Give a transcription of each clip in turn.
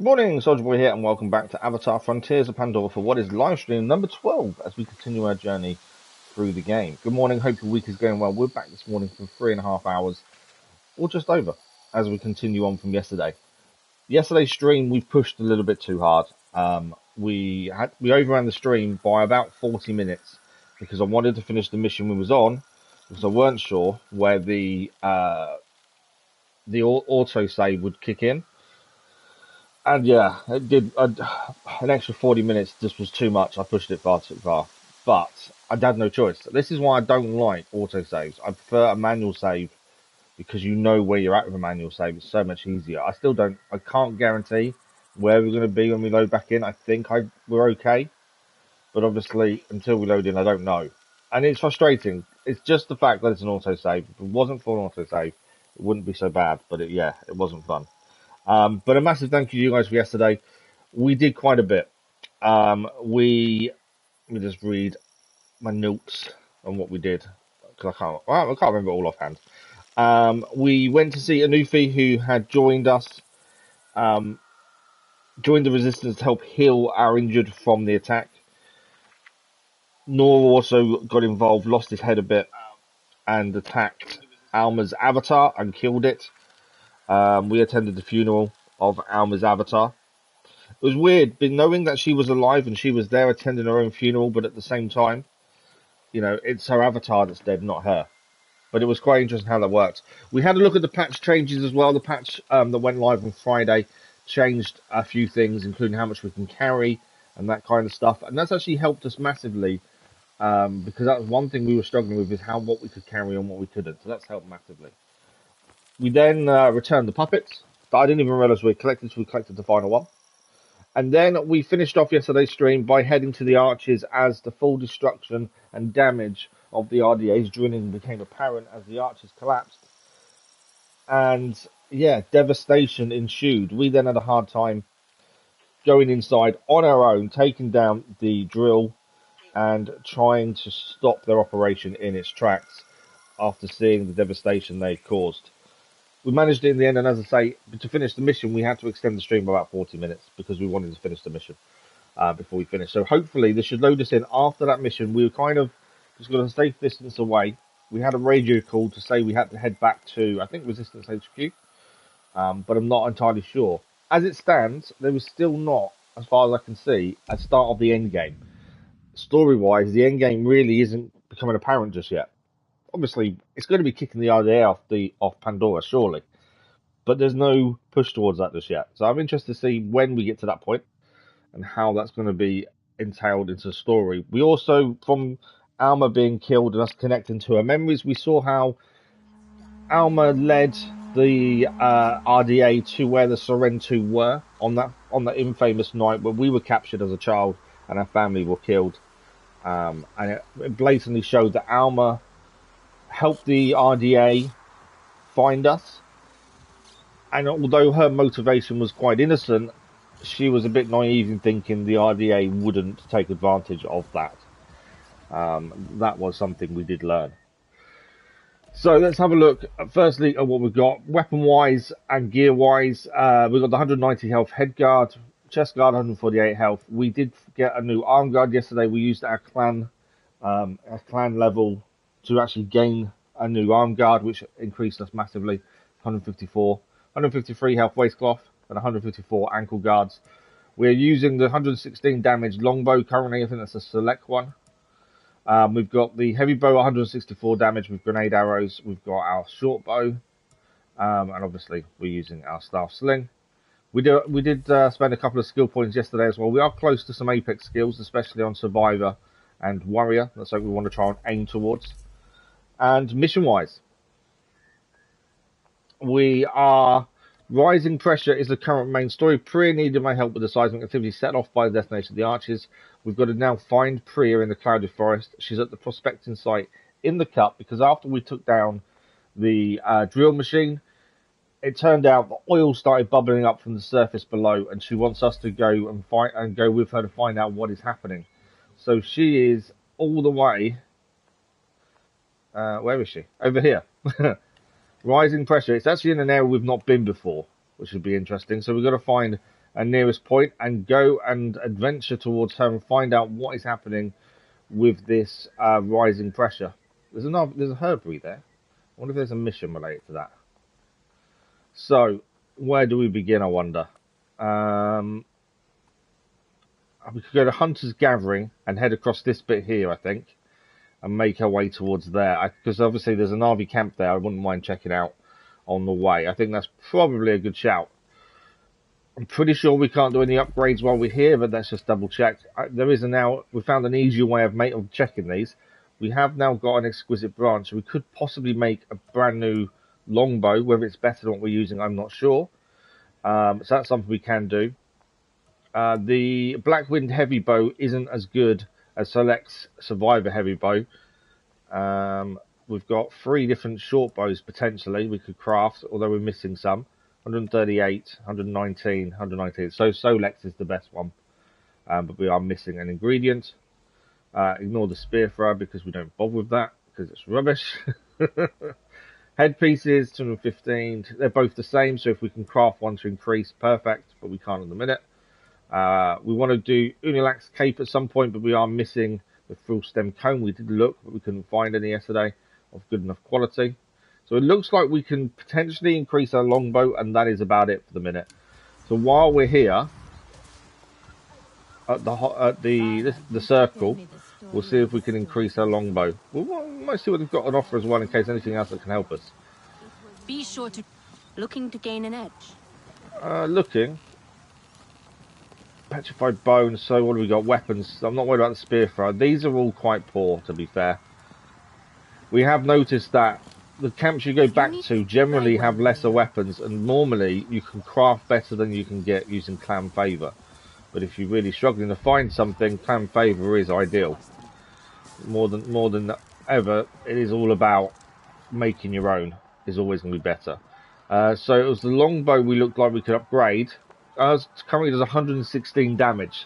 Good morning, Soldier Boy here, and welcome back to Avatar Frontiers of Pandora for what is live stream number 12 as we continue our journey through the game. Good morning, hope your week is going well. We're back this morning for 3.5 hours, or just over, as we continue on from yesterday. Yesterday's stream, we pushed a little bit too hard. We overran the stream by about 40 minutes because I wanted to finish the mission we was on, because I weren't sure where the auto save would kick in. And yeah, it did. An extra 40 minutes just was too much. I pushed it far too far. But I had no choice. This is why I don't like autosaves. I prefer a manual save because you know where you're at with a manual save. It's so much easier. I can't guarantee where we're going to be when we load back in. I think we're okay. But obviously, until we load in, I don't know. And it's frustrating. It's just the fact that it's an autosave. If it wasn't for an autosave, it wouldn't be so bad. But it wasn't fun. But a massive thank you to you guys for yesterday. We did quite a bit. Let me just read my notes on what we did, because I can't remember all offhand. We went to see Anufi, who had joined us, joined the resistance to help heal our injured from the attack. Nor also got involved, lost his head a bit, and attacked Alma's avatar and killed it. We attended the funeral of Alma's avatar. It was weird, but knowing that she was alive and she was there attending her own funeral, but at the same time, it's her avatar that's dead, not her. But it was quite interesting how that worked. We had a look at the patch changes as well. The patch that went live on Friday changed a few things, including how much we can carry and that kind of stuff. And that's actually helped us massively, because that was one thing we were struggling with, is what we could carry and what we couldn't. So that's helped massively. We then returned the puppets that I didn't even realize we collected, so we collected the final one. And then we finished off yesterday's stream by heading to the arches as the full destruction and damage of the RDA's drilling became apparent as the arches collapsed. And yeah, devastation ensued. We then had a hard time going inside on our own, taking down the drill and trying to stop their operation in its tracks after seeing the devastation they caused. We managed it in the end, and as I say, to finish the mission, we had to extend the stream by about 40 minutes because we wanted to finish the mission before we finish. So hopefully this should load us in after that mission. We were kind of just got a safe distance away. We had a radio call to say we had to head back to, I think, Resistance HQ, but I'm not entirely sure. As it stands, there is still not, as far as I can see, a start of the end game. Story-wise, the end game really isn't becoming apparent just yet. Obviously, it's going to be kicking the idea off Pandora, surely. But there's no push towards that just yet. So I'm interested to see when we get to that point and how that's going to be entailed into the story. We also, from Alma being killed and us connecting to her memories, we saw how Alma led the RDA to where the Sorrentu were on that infamous night where we were captured as a child and our family were killed. And it blatantly showed that Alma helped the RDA find us, and although her motivation was quite innocent, she was a bit naive in thinking the RDA wouldn't take advantage of that. That was something we did learn. So let's have a look firstly at what we've got weapon wise and gear wise. We've got the 190 health head guard, chest guard 148 health. We did get a new arm guard yesterday. We used our clan level to actually gain a new arm guard, which increased us massively. 153 health waistcloth and 154 ankle guards. We're using the 116 damage longbow currently. I think that's a select one. We've got the heavy bow, 164 damage with grenade arrows. We've got our short bow, and obviously we're using our staff sling. We did spend a couple of skill points yesterday as well. We are close to some apex skills, especially on survivor and warrior. That's what we want to try and aim towards. And mission-wise, we are rising pressure is the current main story. Priya needed my help with the seismic activity set off by the destination of the archers. We've got to now find Priya in the clouded forest. She's at the prospecting site in the cup because after we took down the drill machine, it turned out the oil started bubbling up from the surface below, and she wants us to go and fight and go with her to find out what is happening. So she is all the way. Where is she? Over here. Rising pressure. It's actually in an area we've not been before, which would be interesting. So we've got to find and nearest point and go and adventure towards her and find out what is happening with this rising pressure. There's a Herbery there. I wonder if there's a mission related to that. So, where do we begin, I wonder? We could go to Hunter's Gathering and head across this bit here, I think, and make our way towards there. Because obviously there's an RV camp there I wouldn't mind checking out on the way. I think that's probably a good shout. I'm pretty sure we can't do any upgrades while we're here, but let's just double check. We found an easier way of checking these. We have now got an exquisite branch. We could possibly make a brand new longbow. Whether it's better than what we're using, I'm not sure. So that's something we can do. The Blackwind heavy bow isn't as good as Select's Survivor heavy bow. We've got 3 different short bows potentially we could craft, although we're missing some. 138, 119, 119. So Solex is the best one, but we are missing an ingredient. Ignore the spear thrower because we don't bother with that because it's rubbish. Headpieces 215. They're both the same, so if we can craft one to increase, perfect. But we can't at the minute. We want to do Unilax cape at some point, but we are missing the full stem comb. We did look, but we couldn't find any yesterday of good enough quality. So it looks like we can potentially increase our longbow, and that is about it for the minute. So while we're here at the circle, we'll see if we can increase our longbow. We might see what they've got on offer as well, in case anything else that can help us. Be sure to looking to gain an edge. Looking. Petrified bones. So what do we got? Weapons. I'm not worried about the spear thrower. These are all quite poor, to be fair. We have noticed that the camps you go back to generally have lesser weapons, and normally you can craft better than you can get using clan favor. But if you're really struggling to find something, clan favor is ideal. More than ever, it is all about making your own. Is always going to be better. So it was the longbow we looked like we could upgrade. Currently does 116 damage.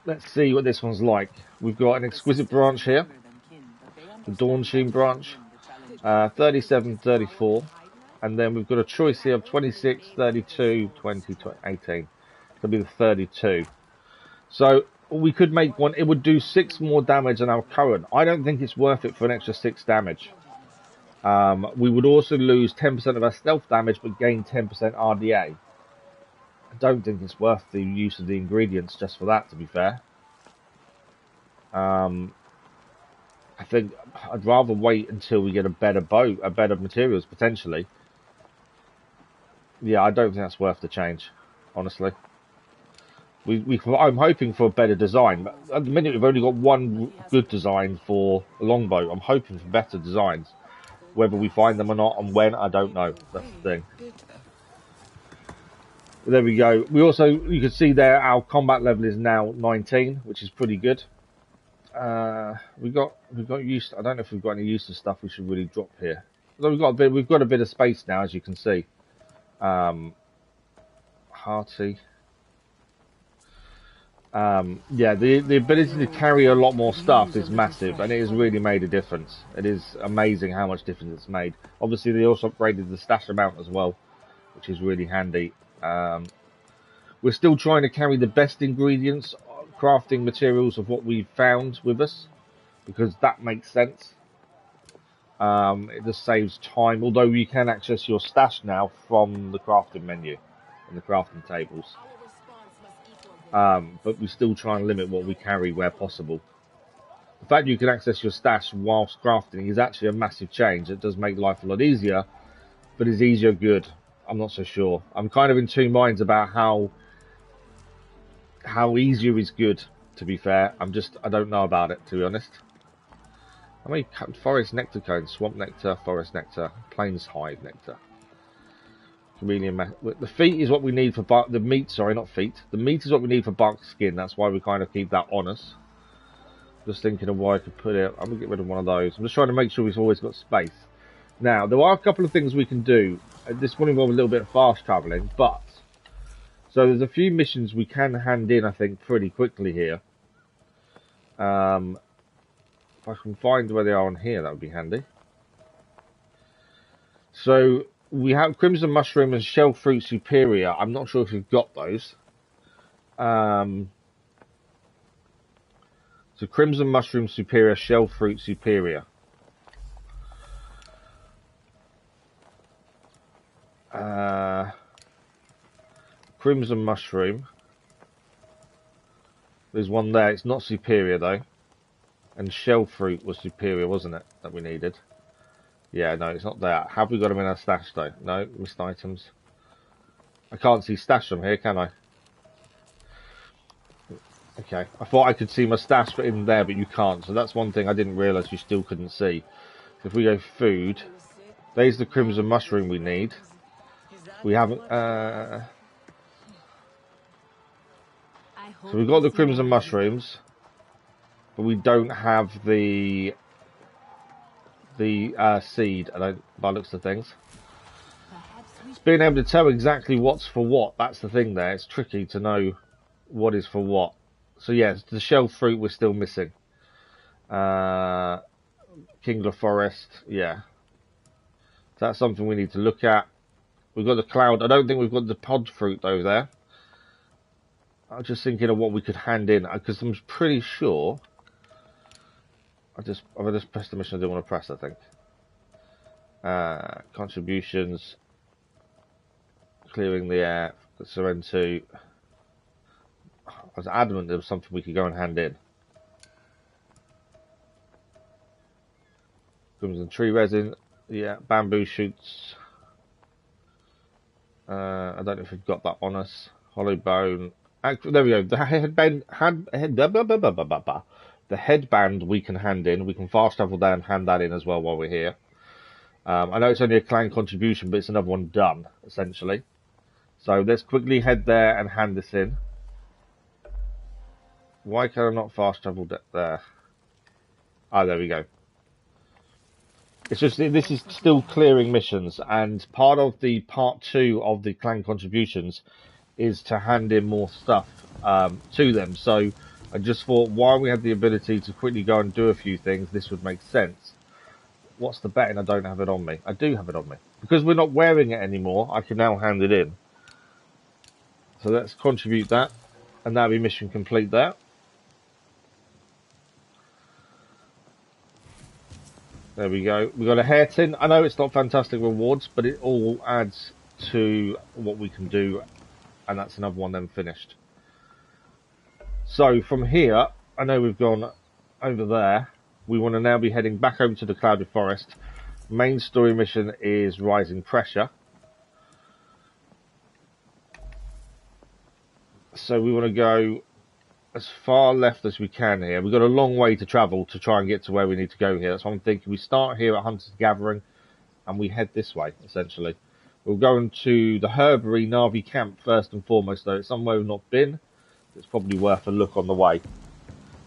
Let's see what this one's like. We've got an exquisite branch here. The Dawnsheen branch. 37, 34. And then we've got a choice here of 26, 32, 20, 18. It'll be the 32. So we could make one. It would do 6 more damage than our current. I don't think it's worth it for an extra 6 damage. We would also lose 10% of our stealth damage, but gain 10% RDA. I don't think it's worth the use of the ingredients just for that, to be fair. I think I'd rather wait until we get a better bow, a better materials, potentially. Yeah, I don't think that's worth the change, honestly. I'm hoping for a better design, but at the minute we've only got one good design for a longbow. I'm hoping for better designs. Whether we find them or not, and when, I don't know. That's the thing. There we go. We also, you can see there, our combat level is now 19, which is pretty good. We've got use. I don't know if we've got any useless stuff we should really drop here. So we've got a bit of space now, as you can see. Hearty. Yeah, the ability to carry a lot more stuff is massive, and it has really made a difference. It is amazing how much difference it's made. Obviously, they also upgraded the stash amount as well, which is really handy. We're still trying to carry the best ingredients, crafting materials of what we've found with us, because that makes sense. It just saves time, although you can access your stash now from the crafting menu and the crafting tables. But we still try and limit what we carry where possible. The fact you can access your stash whilst crafting is actually a massive change. It does make life a lot easier, but is easier good? I'm not so sure. I'm kind of in two minds about how easier is good, to be fair. I don't know about it, to be honest. How many forest nectar cones? Swamp nectar, forest nectar, plains hive nectar. Chameleon. The feet is what we need for bark. The meat, sorry, not feet. The meat is what we need for bark skin. That's why we kind of keep that on us. Just thinking of where I could put it. I'm gonna get rid of one of those. I'm just trying to make sure we've always got space. Now, there are a couple of things we can do. This will involve a little bit of fast travelling, but so there's a few missions we can hand in, I think, pretty quickly here. If I can find where they are on here, that would be handy. So We have Crimson Mushroom and Shell Fruit Superior. I'm not sure if you've got those. So Crimson Mushroom Superior, Shell Fruit Superior. Crimson Mushroom. There's one there. It's not Superior though. And Shell Fruit was Superior, wasn't it? That we needed. Yeah, no, it's not there. Have we got them in our stash though? No, missed items. I can't see stash from here, can I? Okay, I thought I could see my stash in there, but you can't. So that's one thing I didn't realise you still couldn't see. So if we go food, there's the Crimson Mushroom we need. We haven't. So we've got the Crimson Mushrooms, but we don't have the seed. By the looks of things. It's being able to tell exactly what's for what. That's the thing there. It's tricky to know what is for what. So yes, the shell fruit we're still missing. Kingler Forest, yeah. So that's something we need to look at. We've got the cloud. I don't think we've got the pod fruit though there. I'm just thinking of what we could hand in, because I'm pretty sure. I just pressed the mission I didn't want to press, I think. Contributions. Clearing the air. Sorrento. I was adamant there was something we could go and hand in. Crimson tree resin. Yeah, bamboo shoots. I don't know if we've got that on us. Hollow bone. Actually, there we go. The headband we can hand in. We can fast travel there and hand that in as well while we're here. I know it's only a clan contribution, but it's another one done, essentially. So let's quickly head there and hand this in. Why can I not fast travel there? Oh, there we go. It's just, this is still clearing missions, and part of the part 2 of the clan contributions is to hand in more stuff to them. So I just thought, while we had the ability to quickly go and do a few things, this would make sense. What's the betting I don't have it on me? I do have it on me. Because we're not wearing it anymore, I can now hand it in. So let's contribute that, and that'll be mission complete there. There we go. We got a hair tin. I know it's not fantastic rewards, but it all adds to what we can do, and that's another one then finished. So from here, I know we've gone over there. We want to now be heading back over to the Clouded Forest. Main story mission is Rising Pressure. So we want to go as far left as we can here. We've got a long way to travel to try and get to where we need to go here. That's what I'm thinking. We start here at Hunter's Gathering and we head this way, essentially. We'll go into the Herbery Navi camp first and foremost, though. It's somewhere we've not been. It's probably worth a look on the way.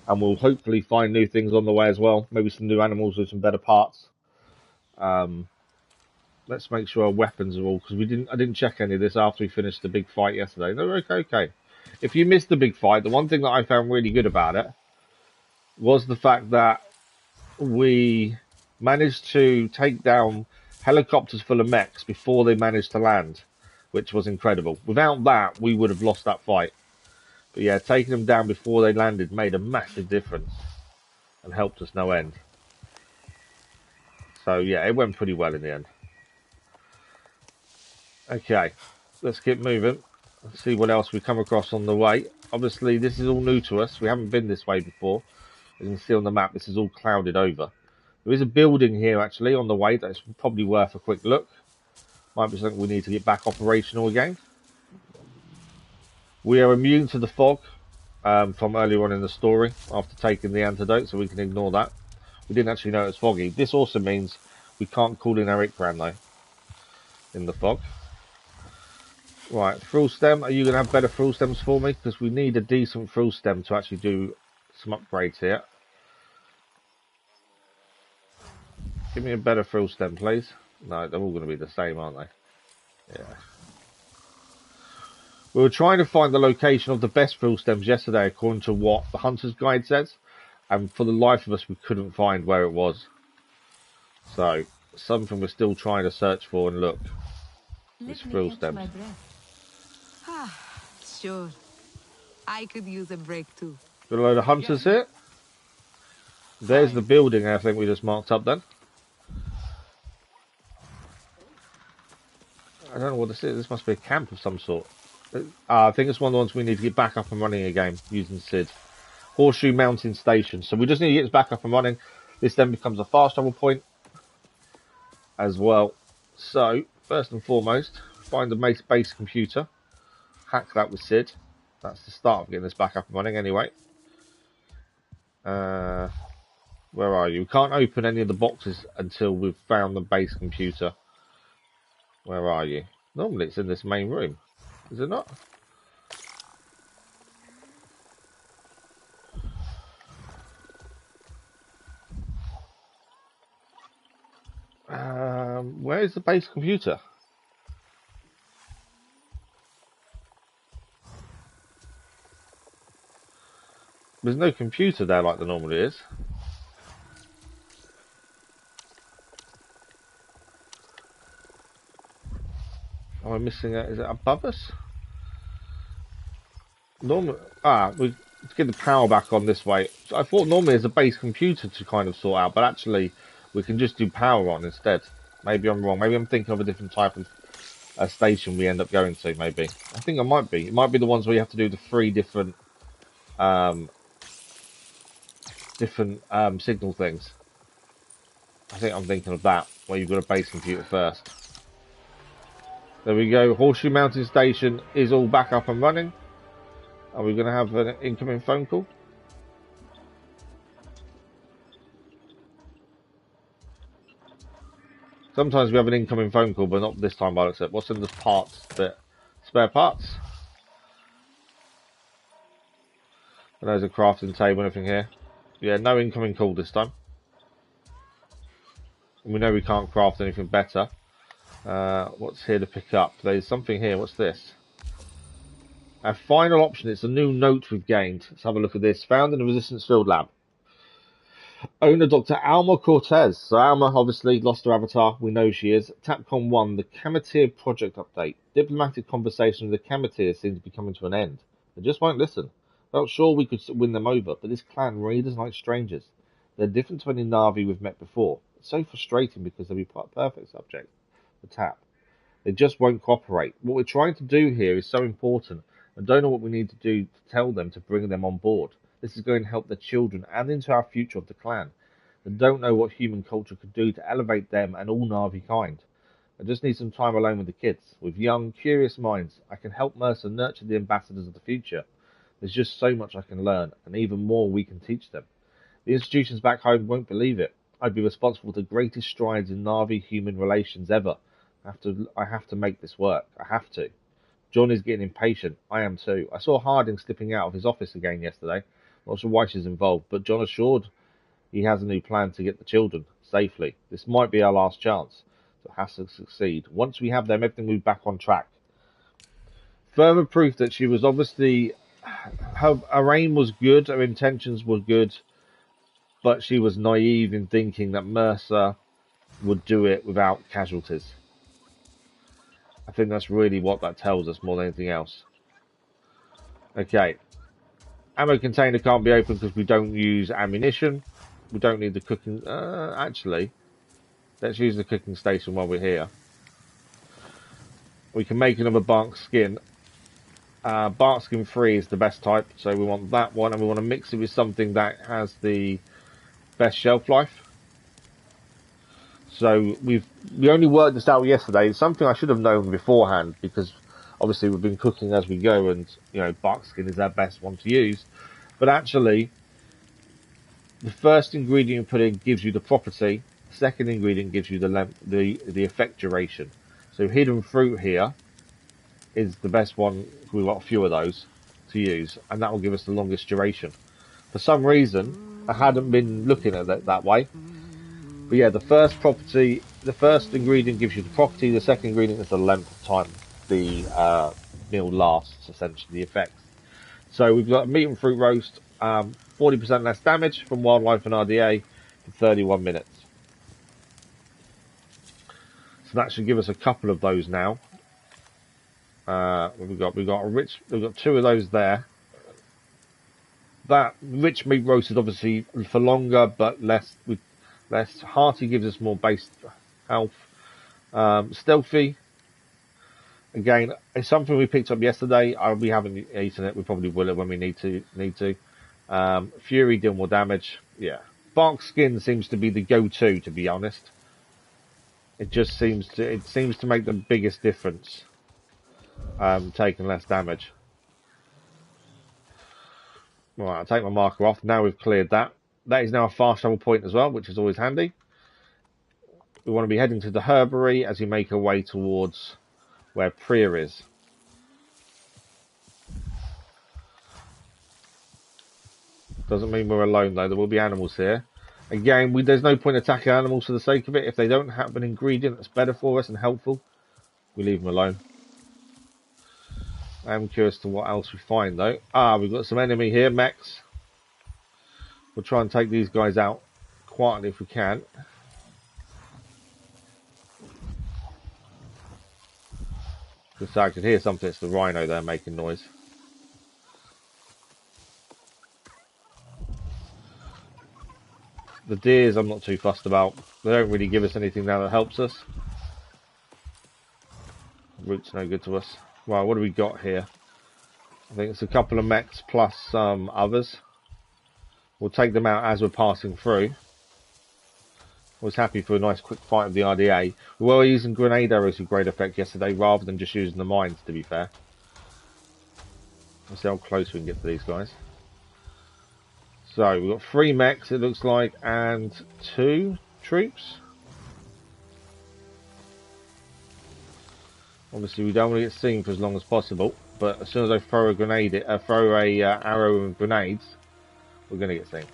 And we'll hopefully find new things on the way as well. Maybe some new animals with some better parts. Let's make sure our weapons are all, because I didn't check any of this after we finished the big fight yesterday. No, okay. If you missed the big fight, the one thing that I found really good about it was the fact that we managed to take down helicopters full of mechs before they managed to land, which was incredible. Without that, we would have lost that fight. But yeah, taking them down before they landed made a massive difference and helped us no end. So yeah, it went pretty well in the end. Okay, let's keep moving. Let's see what else we come across on the way. Obviously, this is all new to us. We haven't been this way before. As you can see on the map, this is all clouded over. There is a building here, actually, on the way. That's probably worth a quick look. Might be something we need to get back operational again. We are immune to the fog from earlier on in the story after taking the antidote, so we can ignore that. We didn't actually know it was foggy. This also means we can't call in our Ikran, though, in the fog. Right, frill stem. Are you going to have better frill stems for me? Because we need a decent frill stem to actually do some upgrades here. Give me a better frill stem, please. No, they're all going to be the same, aren't they? Yeah. We were trying to find the location of the best frill stems yesterday, according to what the Hunter's Guide says. And for the life of us, we couldn't find where it was. So, something we're still trying to search for and look. It's Let me frill catch stems. my breath. Sure. I could use a break too. Got a load of hunters here. There's the building I think we just marked up then. I don't know what this is. This must be a camp of some sort. I think it's one of the ones we need to get back up and running again using Sid. Horseshoe Mountain Station. So we just need to get this back up and running. This then becomes a fast travel point as well. So, first and foremost, find the base computer. Hack that with Sid. That's the start of getting this back up and running anyway. Where are you? We can't open any of the boxes until we've found the base computer. Where are you? Normally it's in this main room. Is it not? Where is the base computer? There's no computer there like there normally is. Am I missing it? Is it above us? Normally, we let's get the power back on this way. I thought normally there's a base computer to kind of sort out, but actually we can just do power on instead. Maybe I'm wrong. Maybe I'm thinking of a different type of station we end up going to. Maybe I think I might be. It might be the ones where you have to do the 3 different signal things. I think I'm thinking of that, where you've got a base computer first. There we go. Horseshoe Mountain Station is all back up and running. Are we going to have an incoming phone call? Sometimes we have an incoming phone call, but not this time by the looks of it. What's in the parts bit? Spare parts? And there's a crafting table and everything here. Yeah, no incoming call this time. And we know we can't craft anything better. What's here to pick up? There's something here. What's this? Our final option. It's a new note we've gained. Let's have a look at this. Found in the Resistance Field Lab. Owner Dr. Alma Cortez. So Alma obviously lost her avatar. We know she is. Tapcon 1, the Kametir project update. Diplomatic conversation with the Kametir seems to be coming to an end. They just won't listen. Felt sure we could win them over, but this clan really doesn't like strangers. They're different to any Na'vi we've met before. It's so frustrating because they'll be perfect subject for Tap. They just won't cooperate. What we're trying to do here is so important. I don't know what we need to do to tell them to bring them on board. This is going to help the children and into our future of the clan. They don't know what human culture could do to elevate them and all Na'vi kind. I just need some time alone with the kids. With young, curious minds, I can help Mercer nurture the ambassadors of the future. There's just so much I can learn, and even more we can teach them. The institutions back home won't believe it. I'd be responsible for the greatest strides in Na'vi-human relations ever. I have to make this work. I have to. John is getting impatient. I am too. I saw Harding slipping out of his office again yesterday. Not sure why she's involved, but John assured he has a new plan to get the children safely. This might be our last chance, so it has to succeed. Once we have them, everything will be back on track. Further proof that she was obviously... Her aim was good, her intentions were good, but she was naive in thinking that Mercer would do it without casualties. I think that's really what that tells us more than anything else. Okay. Ammo container can't be opened because we don't use ammunition. We don't need the cooking... actually, let's use the cooking station while we're here. We can make another bark skin. Bark skin 3 is the best type, so we want that one, and we want to mix it with something that has the best shelf life. So we only worked this out yesterday. It's something I should have known beforehand, because obviously we've been cooking as we go, and bark skin is our best one to use. But actually, the first ingredient you put in gives you the property. The second ingredient gives you the length, the effect duration. So hidden fruit here is the best one. We've got a few of those to use, and that will give us the longest duration. For some reason, I hadn't been looking at it that way. But yeah, the first ingredient gives you the property. The second ingredient is the length of time the meal lasts, essentially, the effects. So we've got meat and fruit roast, 40% less damage from wildlife and RDA for 31 minutes. So that should give us a couple of those now. We've got a rich. We've got 2 of those there. That rich meat roast is obviously for longer, but less. With less hearty gives us more base health. Stealthy. Again, it's something we picked up yesterday. We haven't eaten it. We probably will it when we need to. Fury deal more damage. Yeah. Bark skin seems to be the go-to, to be honest. It just seems to make the biggest difference. Taking less damage. Right, I'll take my marker off. Now we've cleared that. That is now a fast travel point as well, which is always handy. We want to be heading to the Herbery as we make our way towards where Pria is. Doesn't mean we're alone though. There will be animals here. Again, there's no point attacking animals for the sake of it. If they don't have an ingredient that's better for us and helpful, we leave them alone. I'm curious to what else we find though. We've got some enemy here, mechs. We'll try and take these guys out quietly if we can. Just so I can hear something. It's the rhino there making noise. The deers I'm not too fussed about. They don't really give us anything now that helps us. Root's no good to us. Right, what do we got here? I think it's a couple of mechs plus some others. We'll take them out as we're passing through. I was happy for a nice quick fight with the RDA. We were using grenade arrows with great effect yesterday rather than just using the mines, to be fair. Let's see how close we can get to these guys. So, we've got 3 mechs, it looks like, and 2 troops. Obviously, we don't want to get seen for as long as possible, but as soon as I throw a grenade, arrow and grenades, we're going to get seen.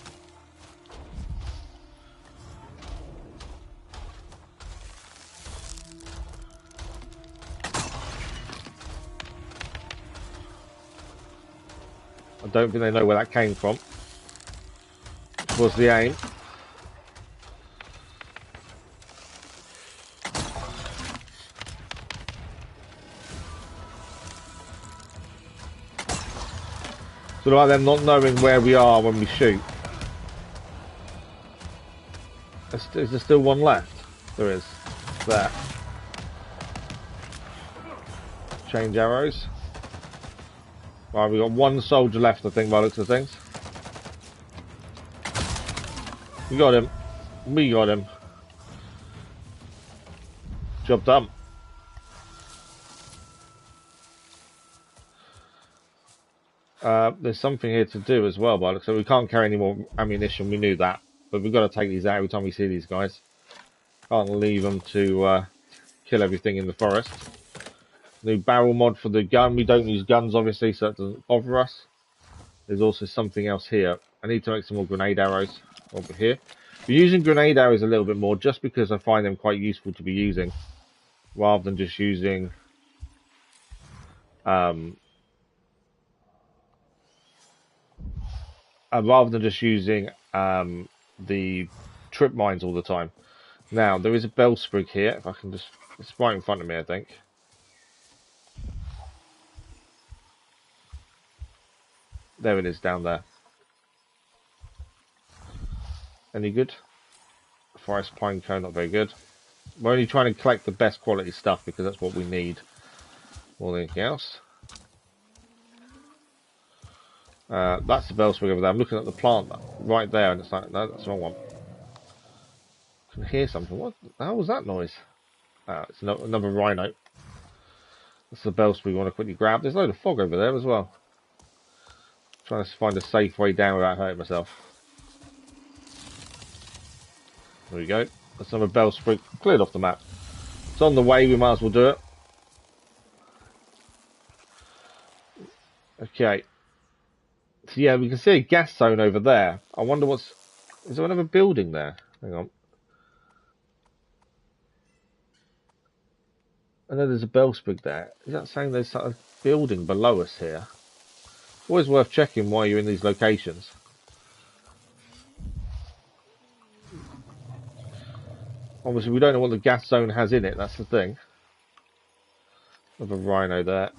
I don't think they know where that came from. Was the aim. Sort of like them not knowing where we are when we shoot. Is there still one left? There is. There. Change arrows. Right, we've got 1 soldier left, I think, by the looks of things. We got him. We got him. Job done. There's something here to do as well, by the looks of it. We can't carry any more ammunition, we knew that. But we've got to take these out every time we see these guys. Can't leave them to kill everything in the forest. New barrel mod for the gun. We don't use guns, obviously, so that doesn't bother us. There's also something else here. I need to make some more grenade arrows over here. We're using grenade arrows a little bit more just because I find them quite useful to be using, rather than just using the trip mines all the time. Now, there is a bell sprig here. If I can just... It's right in front of me, I think. There it is, down there. Any good? Forest pine cone, not very good. We're only trying to collect the best quality stuff because that's what we need more than anything else. That's the bell sprig over there. I'm looking at the plant right there and it's like, no, that's the wrong one. I can hear something. What the hell was that noise? It's another rhino. That's the bell sprig we want to quickly grab. There's a load of fog over there as well. Trying to find a safe way down without hurting myself. There we go. That's another bell sprig cleared off the map. It's on the way, we might as well do it. Okay. So yeah, we can see a gas zone over there. I wonder what's... Is there another building there? Hang on. I know there's a bell sprig there. Is that saying there's a building below us here? Always worth checking while you're in these locations. Obviously, we don't know what the gas zone has in it. That's the thing. With a rhino there.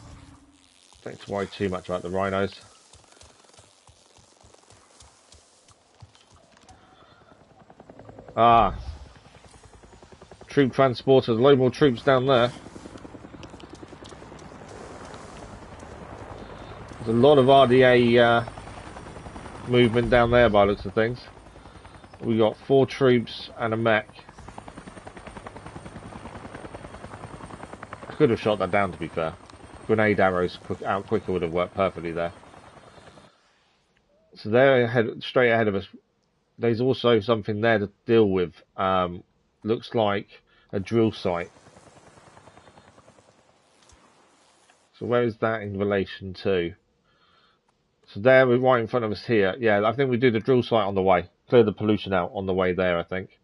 Don't need to worry too much about the rhinos. Ah. Troop transporters. A load more troops down there. There's a lot of RDA movement down there by the looks of things. We got 4 troops and a mech. I could have shot that down, to be fair. Grenade arrows out quicker would have worked perfectly there. So they're straight ahead of us. There's also something there to deal with. Looks like a drill site. So where is that in relation to? So there, we're right in front of us here. Yeah, I think we do the drill site on the way. Clear the pollution out on the way there, I think.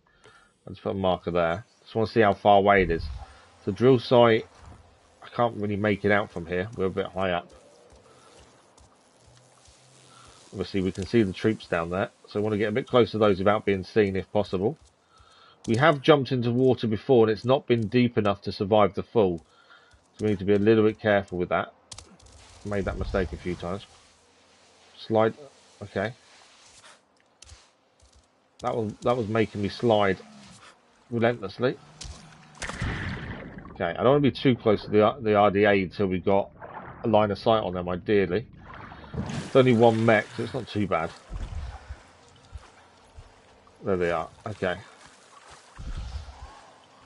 I'll just put a marker there. Just want to see how far away it is. So drill site, I can't really make it out from here. We're a bit high up. Obviously, we can see the troops down there. So I want to get a bit closer to those without being seen if possible. We have jumped into water before and it's not been deep enough to survive the fall. So we need to be a little bit careful with that. Made that mistake a few times. Slide. Okay. That was making me slide relentlessly. Okay, I don't want to be too close to the RDA until we got a line of sight on them, ideally. It's only 1 mech, so it's not too bad. There they are. Okay.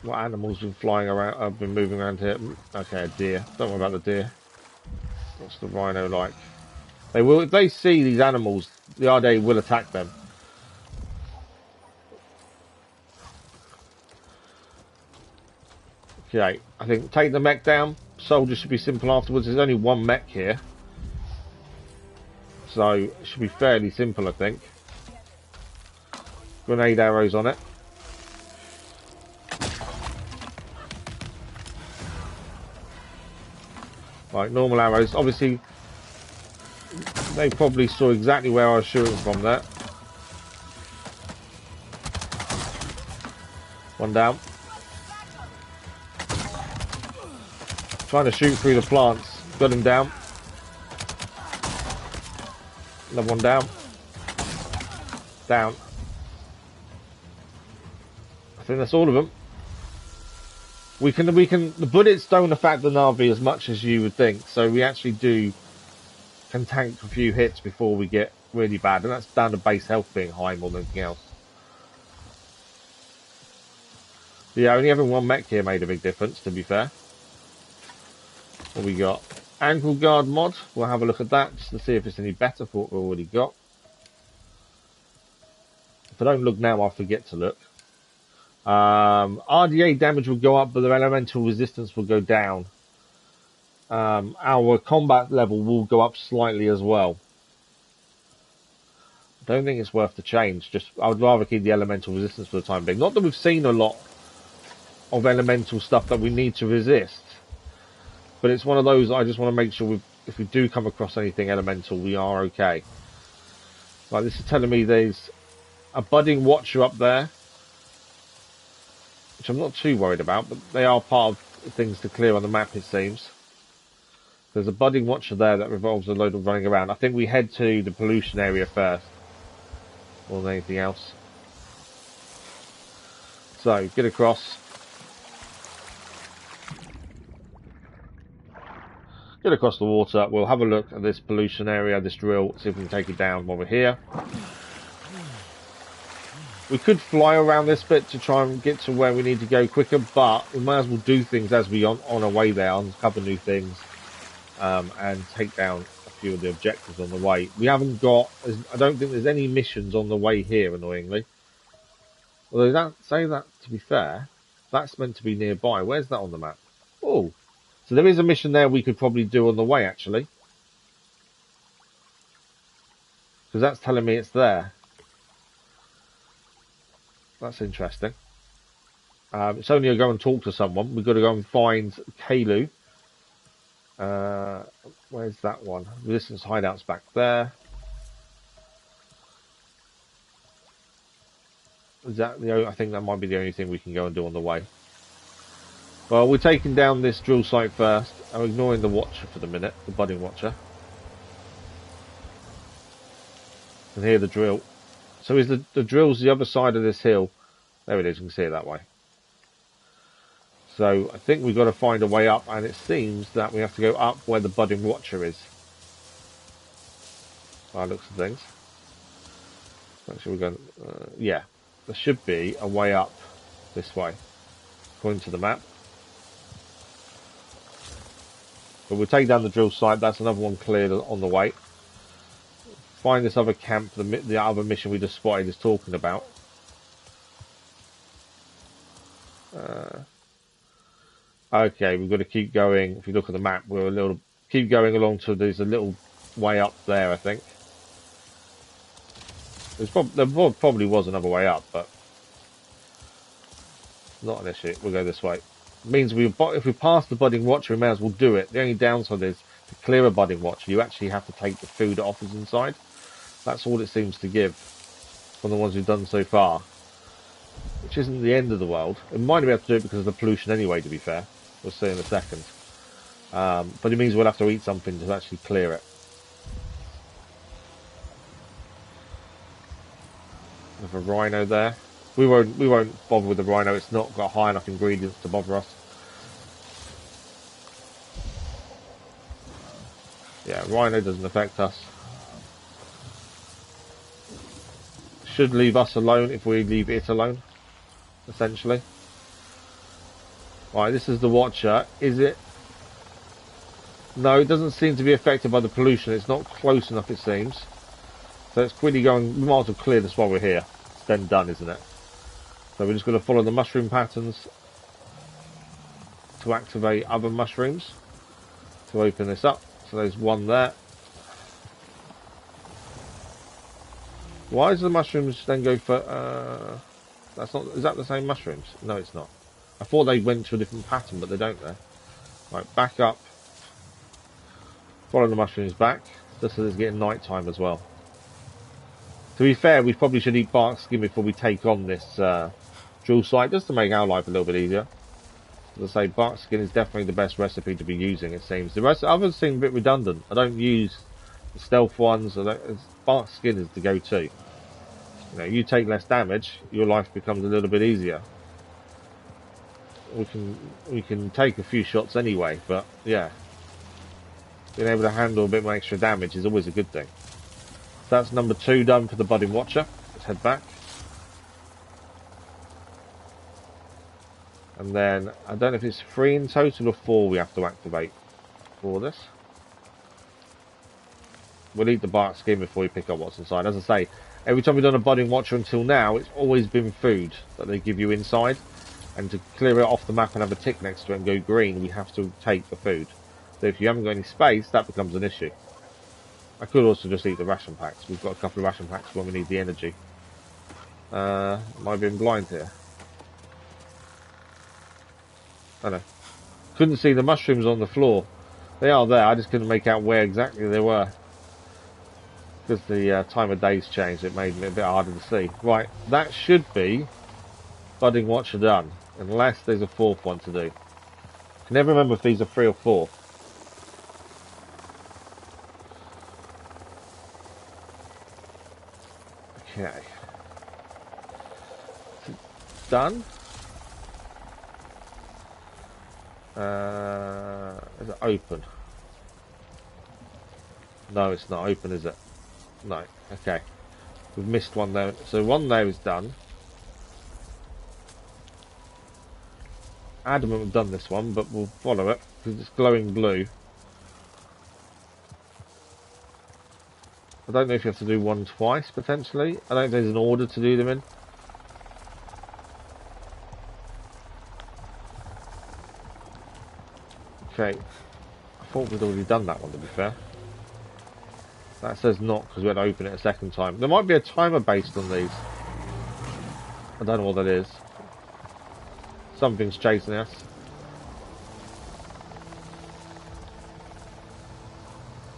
What animals have been flying around? I've been moving around here. Okay, a deer. Don't worry about the deer. What's the rhino like? They will, if they see these animals, the RDA will attack them. Okay, I think take the mech down. Soldiers should be simple afterwards. There's only 1 mech here. So it should be fairly simple, I think. Grenade arrows on it. Right, normal arrows. Obviously, they probably saw exactly where I was shooting from there. 1 down. Trying to shoot through the plants. Got him down. Another 1 down. Down. I think that's all of them. We can. The bullets don't affect the Navi as much as you would think, so we actually can tank a few hits before we get really bad, and that's down to base health being high more than anything else. But yeah, only having 1 mech here made a big difference, to be fair. What we got? Ankle guard mod. We'll have a look at that just to see if it's any better for what we've already got. If I don't look now, I'll forget to look. RDA damage will go up, but their elemental resistance will go down. Our combat level will go up slightly as well. I don't think it's worth the change. I would rather keep the elemental resistance for the time being. Not that we've seen a lot of elemental stuff that we need to resist, but it's one of those I just want to make sure if we do come across anything elemental, we are okay. Like, this is telling me there's a budding watcher up there, which I'm not too worried about, but they are part of things to clear on the map, it seems. There's a budding watcher there that revolves a load of running around. I think we head to the pollution area first, more than anything else. So, get across. Get across the water. We'll have a look at this pollution area, this drill, see if we can take it down while we're here. We could fly around this bit to try and get to where we need to go quicker, but we might as well do things as we on our way there, uncover new things, and take down a few of the objectives on the way. We haven't got, I don't think there's any missions on the way here, annoyingly. Although to be fair, that's meant to be nearby. Where's that on the map? Oh, so there is a mission there we could probably do on the way, actually. Because that's telling me it's there. That's interesting. It's only to go and talk to someone. We've got to go and find Kaou. Where's that one? Resistance hideout's back there. Is that I think that might be the only thing we can go and do on the way. Well, we're taking down this drill site first. I'm ignoring the watcher for the minute, the budding watcher. And hear the drill. So is the drill's the other side of this hill? There it is, you can see it that way. So I think we've got to find a way up, and it seems that we have to go up where the budding watcher is. By the looks of things. Actually, we're going. Yeah, there should be a way up this way, according to the map. But we'll take down the drill site. That's another one cleared on the way. Find this other camp. The other mission we just spotted is talking about. Okay, we've got to keep going. If you look at the map, we're a little keep going along to there's a little way up there. I think there probably was another way up, but not an issue. We'll go this way. It means if we pass the budding watcher, we may as well do it. The only downside is to clear a budding watcher, you actually have to take the food it offers inside. That's all it seems to give from the ones we've done so far, which isn't the end of the world. It might be able to do it because of the pollution anyway, to be fair. We'll see in a second. But it means we'll have to eat something to actually clear it. There's a rhino there. We won't bother with the rhino. It's not got high enough ingredients to bother us. Yeah, rhino doesn't affect us. Should leave us alone if we leave it alone, essentially. Right, this is the watcher. Is it? No, it doesn't seem to be affected by the pollution. It's not close enough, it seems. So it's quickly going. We might as well clear this while we're here. It's then done, isn't it? So we're just going to follow the mushroom patterns to activate other mushrooms to open this up. So there's one there. Why does the mushrooms then go for? That's not. Is that the same mushrooms? No, it's not. I thought they went to a different pattern, but they don't there. Right, back up. Follow the mushrooms back, just so it's getting night time as well. To be fair, we probably should eat bark skin before we take on this drill site, just to make our life a little bit easier. As I say, bark skin is definitely the best recipe to be using, it seems. The rest others seem a bit redundant. I don't use the stealth ones. Bark skin is the go-to. You know, you take less damage, your life becomes a little bit easier. We can take a few shots anyway, but yeah, being able to handle a bit more extra damage is always a good thing. So that's number 2 done for the budding watcher. Let's head back. And then, I don't know if it's 3 in total or 4 we have to activate for this. We'll eat the bark skin before we pick up what's inside. As I say, every time we've done a budding watcher until now, it's always been food that they give you inside. And to clear it off the map and have a tick next to it and go green, we have to take the food. So if you haven't got any space, that becomes an issue. I could also just eat the ration packs. We've got a couple of ration packs when we need the energy. Am I being blind here? I don't know. Couldn't see the mushrooms on the floor. They are there, I just couldn't make out where exactly they were. Because the time of day's changed, it made it a bit harder to see. Right, that should be budding watcher done. Unless there's a 4th one to do. I can never remember if these are 3 or 4. Okay. Done. Is it open? No, it's not open, is it? No. Okay. We've missed one there. So one there is done. Adamant we've done this one, but we'll follow it because it's glowing blue. I don't know if you have to do one twice, potentially. I don't know if there's an order to do them in. Okay. I thought we'd already done that one, to be fair. That says not, because we had to open it a second time. There might be a timer based on these. I don't know what that is. Something's chasing us.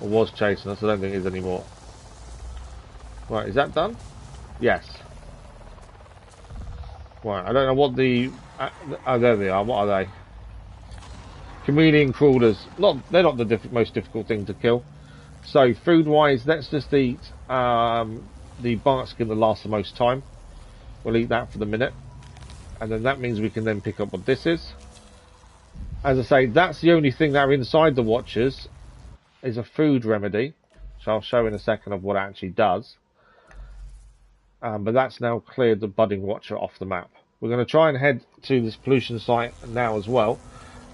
Or was chasing us, I don't think it is anymore. Right, is that done? Yes. Right, I don't know what the... oh, there they are. What are they? Chameleon crawlers. They're not the most difficult thing to kill. So food-wise, let's just eat the bark skin that lasts the most time. We'll eat that for the minute, and then that means we can then pick up what this is. As I say, that's the only thing that are inside the watchers is a food remedy, which I'll show in a second of what it actually does. But that's now cleared the budding watcher off the map. We're going to try and head to this pollution site now as well.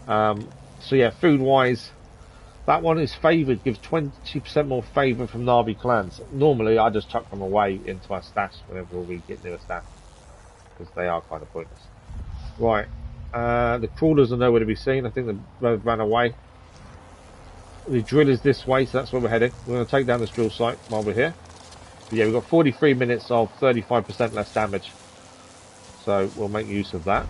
So yeah, food-wise, that one is favoured, gives 20% more favour from Navi clans. Normally, I just chuck them away into our stash whenever we get near a stash, because they are kind of pointless. Right, the crawlers are nowhere to be seen. I think they ran away. The drill is this way, so that's where we're heading. We're going to take down this drill site while we're here. But yeah, we've got 43 minutes of 35% less damage, so we'll make use of that.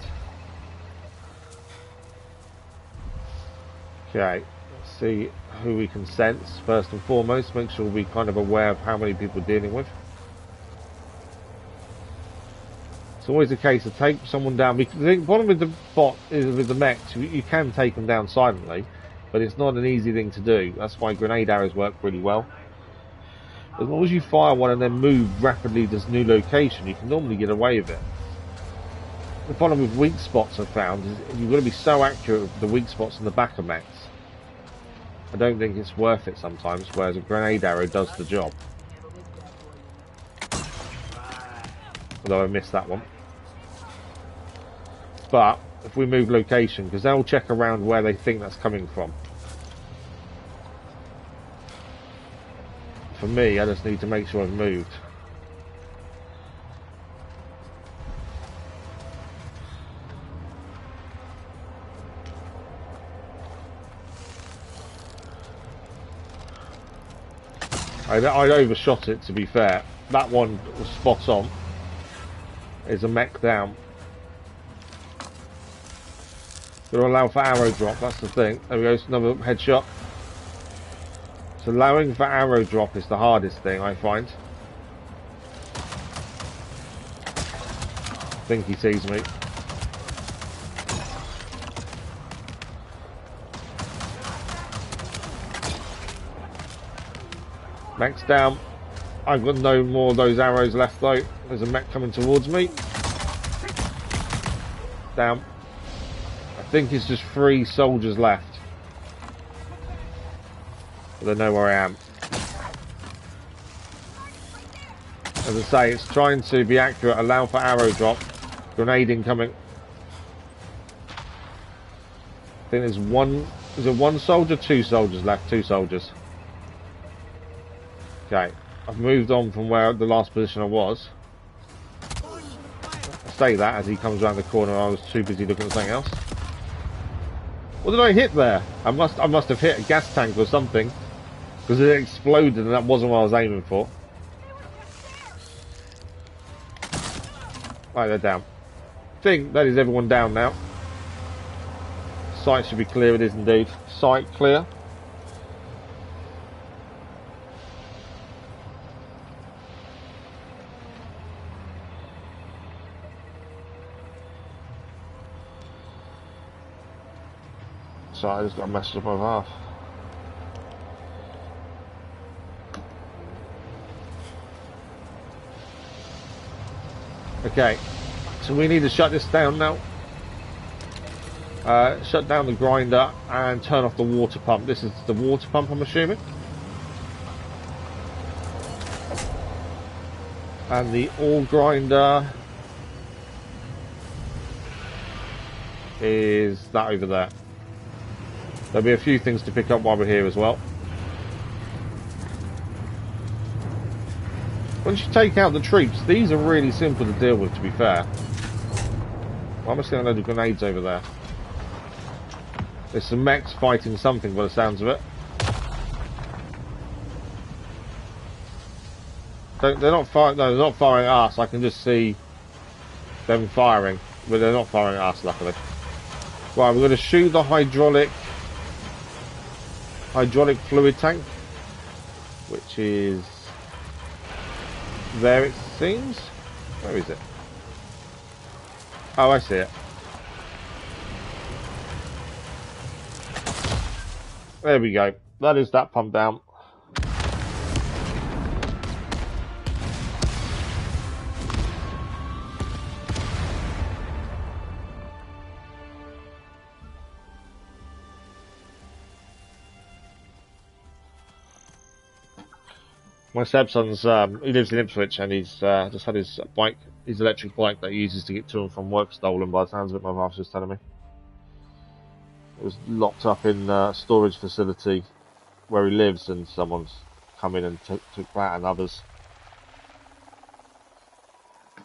Okay, let's see who we can sense first and foremost. Make sure we're kind of aware of how many people we're dealing with. It's always a case of take someone down. The problem with the bot is with the mechs, you can take them down silently, but it's not an easy thing to do. That's why grenade arrows work really well. As long as you fire one and then move rapidly to this new location, you can normally get away with it. The problem with weak spots I've found is you've got to be so accurate with the weak spots in the back of mechs. I don't think it's worth it sometimes, whereas a grenade arrow does the job. Although I missed that one. But if we move location, because they'll check around where they think that's coming from. For me, I just need to make sure I've moved. I overshot it, to be fair. That one was spot on. There's a mech down. Got to allow for arrow drop, that's the thing. There we go, another headshot. So allowing for arrow drop is the hardest thing, I find. I think he sees me. Mech's down. I've got no more of those arrows left though. There's a mech coming towards me. Down. I think it's just 3 soldiers left. But they know where I am. As I say, it's trying to be accurate, allow for arrow drop. Grenade incoming. I think there's one. Is it 1 soldier? 2 soldiers left. 2 soldiers. Okay, I've moved on from where the last position I was. I say that as he comes around the corner. I was too busy looking at something else. What did I hit there? I must have hit a gas tank or something, because it exploded and that wasn't what I was aiming for. Right, they're down. I think that is everyone down now. Site should be clear. It is indeed. Site clear. So I just got a message up over half. Okay, so we need to shut this down now. Shut down the grinder and turn off the water pump. This is the water pump, I'm assuming. And the ore grinder is that over there. There'll be a few things to pick up while we're here as well. Once you take out the troops, these are really simple to deal with, to be fair. Well, I'm just going to load of grenades over there. There's some mechs fighting something by the sounds of it. They're not firing. No, they're not firing at us. I can just see them firing, but they're not firing at us, luckily. Right, we're going to shoot the hydraulic fluid tank, which is there, it seems. Where is it? Oh, I see it. There we go. That is that pump down. My stepson's, he lives in Ipswich, and he's just had his bike, his electric bike that he uses to get to and from work stolen by the sounds of it, my wife's just telling me. It was locked up in a storage facility where he lives, and someone's come in and took that and others.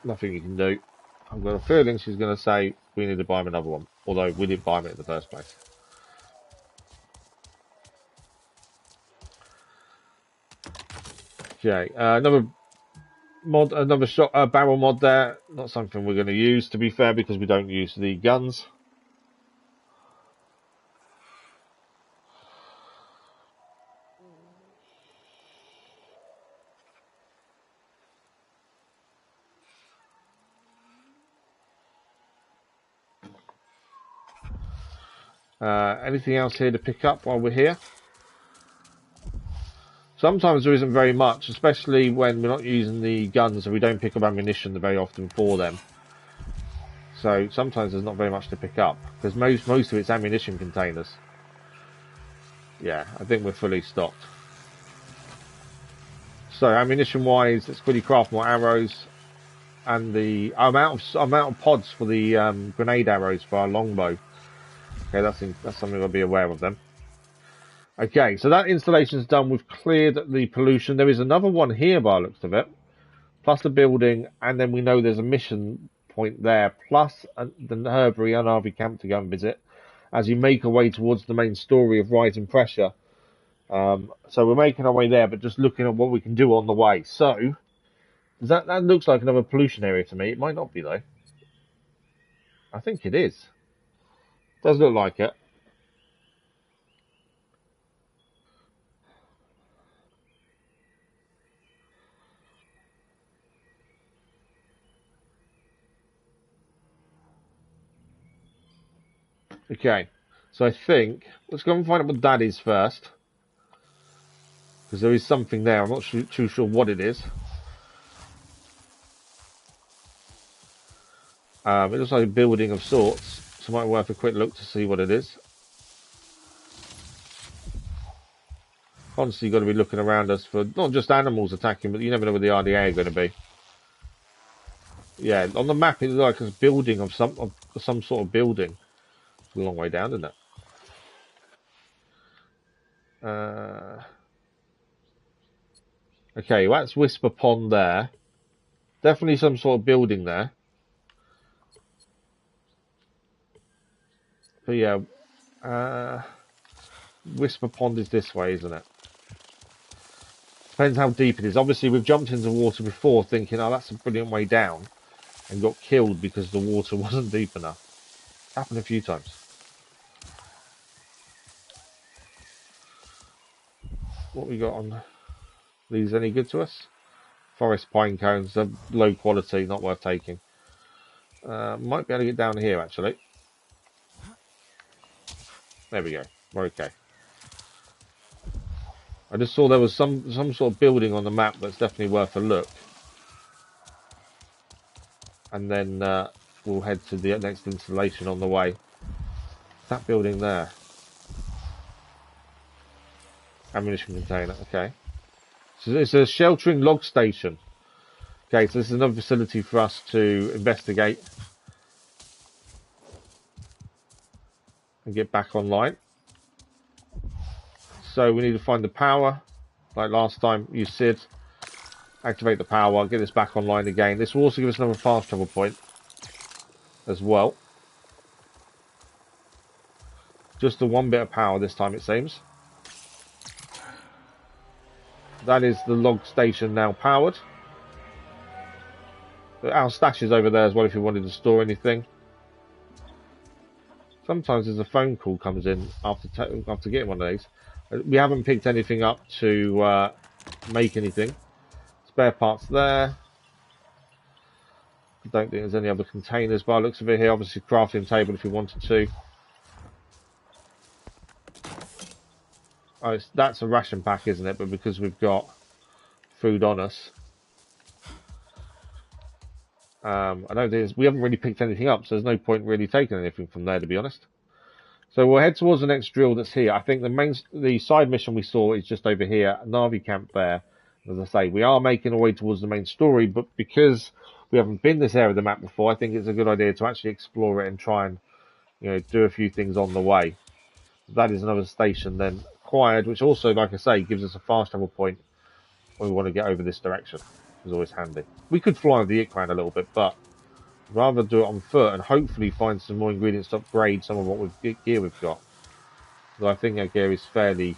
Nothing you can do. I've got a feeling she's going to say we need to buy him another one, although we didn't buy him it in the first place. Okay, another mod, another shot barrel mod there. Not something we're going to use, to be fair, because we don't use the guns. Anything else here to pick up while we're here? Sometimes there isn't very much, especially when we're not using the guns and we don't pick up ammunition very often for them. So sometimes there's not very much to pick up, because most of it's ammunition containers. Yeah, I think we're fully stocked. So ammunition wise, let's quickly craft more arrows, and the amount of pods for the grenade arrows for our longbow. Okay, that's something I'll be aware of then. Okay, so that installation's done. We've cleared the pollution. There is another one here by the looks of it, plus the building, and then we know there's a mission point there, plus the Herbery and RV camp to go and visit as you make our way towards the main story of rising pressure. So we're making our way there, but just looking at what we can do on the way. So that looks like another pollution area to me. It might not be though. I think it is. Does look like it. Okay, so I think let's go and find out what that is first, because there is something there. I'm not too sure what it is. It looks like a building of sorts, so it might be worth a quick look to see what it is. Constantly got to be looking around us for not just animals attacking, but you never know where the RDA are going to be. Yeah, on the map it looks like a building of some sort of building. It's a long way down, isn't it? Okay, well, that's Whisper Pond there. Definitely some sort of building there. But yeah, Whisper Pond is this way, isn't it? Depends how deep it is. Obviously, we've jumped into water before thinking, oh, that's a brilliant way down, and got killed because the water wasn't deep enough. It's happened a few times. What we got on these any good to us? Forest pine cones, they're low quality, not worth taking. Might be able to get down here, actually. There we go. We're okay. I just saw there was some sort of building on the map that's definitely worth a look. And then we'll head to the next installation on the way. That building there. Ammunition container, okay. So it's a sheltering log station. Okay, so this is another facility for us to investigate and get back online. So we need to find the power, like last time you said. Activate the power, get this back online again. This will also give us another fast travel point as well. Just the one bit of power this time, it seems. That is the log station now powered. Our stash is over there as well if you wanted to store anything. Sometimes there's a phone call comes in after getting one of these. We haven't picked anything up to make anything. Spare parts there. I don't think there's any other containers by the looks of it here. Obviously crafting table if you wanted to. Oh, that's a ration pack, isn't it? But because we've got food on us, I don't think we haven't really picked anything up, so there's no point really taking anything from there, to be honest. So we'll head towards the next drill that's here. I think the side mission we saw is just over here, Navi camp there. As I say, we are making our way towards the main story, but because we haven't been this area of the map before, I think it's a good idea to actually explore it and try and, you know, do a few things on the way. That is another station then acquired, which also, like I say, gives us a fast travel point when we want to get over this direction. Which is always handy. We could fly with the Ikran a little bit, but I'd rather do it on foot and hopefully find some more ingredients to upgrade some of what gear we've got. So I think our gear is fairly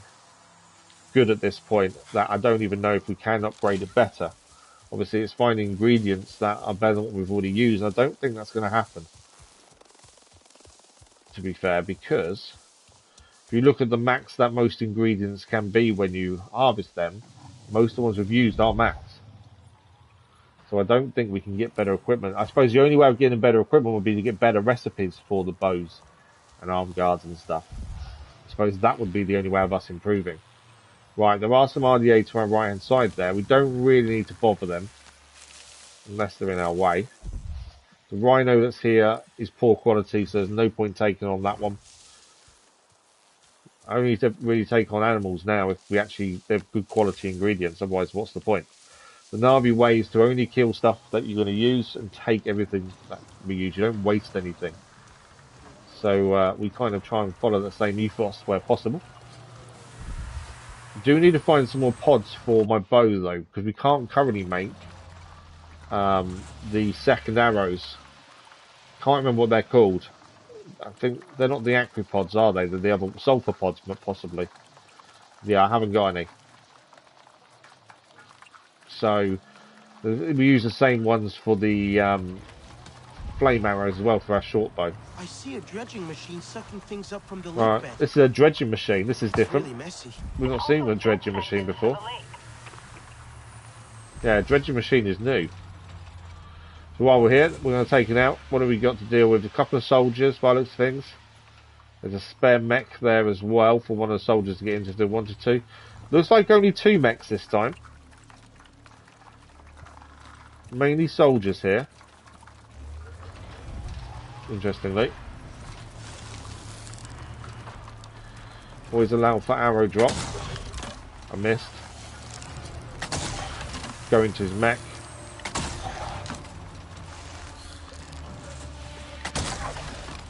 good at this point, that I don't even know if we can upgrade it better. Obviously, it's finding ingredients that are better than what we've already used. I don't think that's going to happen, to be fair, because if you look at the max that most ingredients can be when you harvest them, most of the ones we've used are max. So I don't think we can get better equipment. I suppose the only way of getting better equipment would be to get better recipes for the bows and arm guards and stuff. I suppose that would be the only way of us improving. Right, there are some RDA to our right hand side there. We don't really need to bother them unless they're in our way. The rhino that's here is poor quality, so there's no point taking on that one. I only need to really take on animals now if we actually have good quality ingredients, otherwise what's the point? The Navi way is to only kill stuff that you're going to use and take everything that we use. You don't waste anything. So we kind of try and follow the same ethos where possible. Do need to find some more pods for my bow though, because we can't currently make the second arrows. Can't remember what they're called. I think they're not the acripods, are they? They're the other sulfur pods, possibly. Yeah, I haven't got any. So we use the same ones for the flame arrows as well for our short bow. I see a dredging machine sucking things up from the lake Right, bed. this is a dredging machine. This is different. Really messy. We've not seen a dredging machine before. Yeah, dredging machine is new. So while we're here, we're going to take it out. What have we got to deal with? A couple of soldiers, by the looks of things. There's a spare mech there as well for one of the soldiers to get into if they wanted to. Looks like only 2 mechs this time. Mainly soldiers here. Interestingly. Always allow for arrow drop. I missed. Go into his mech.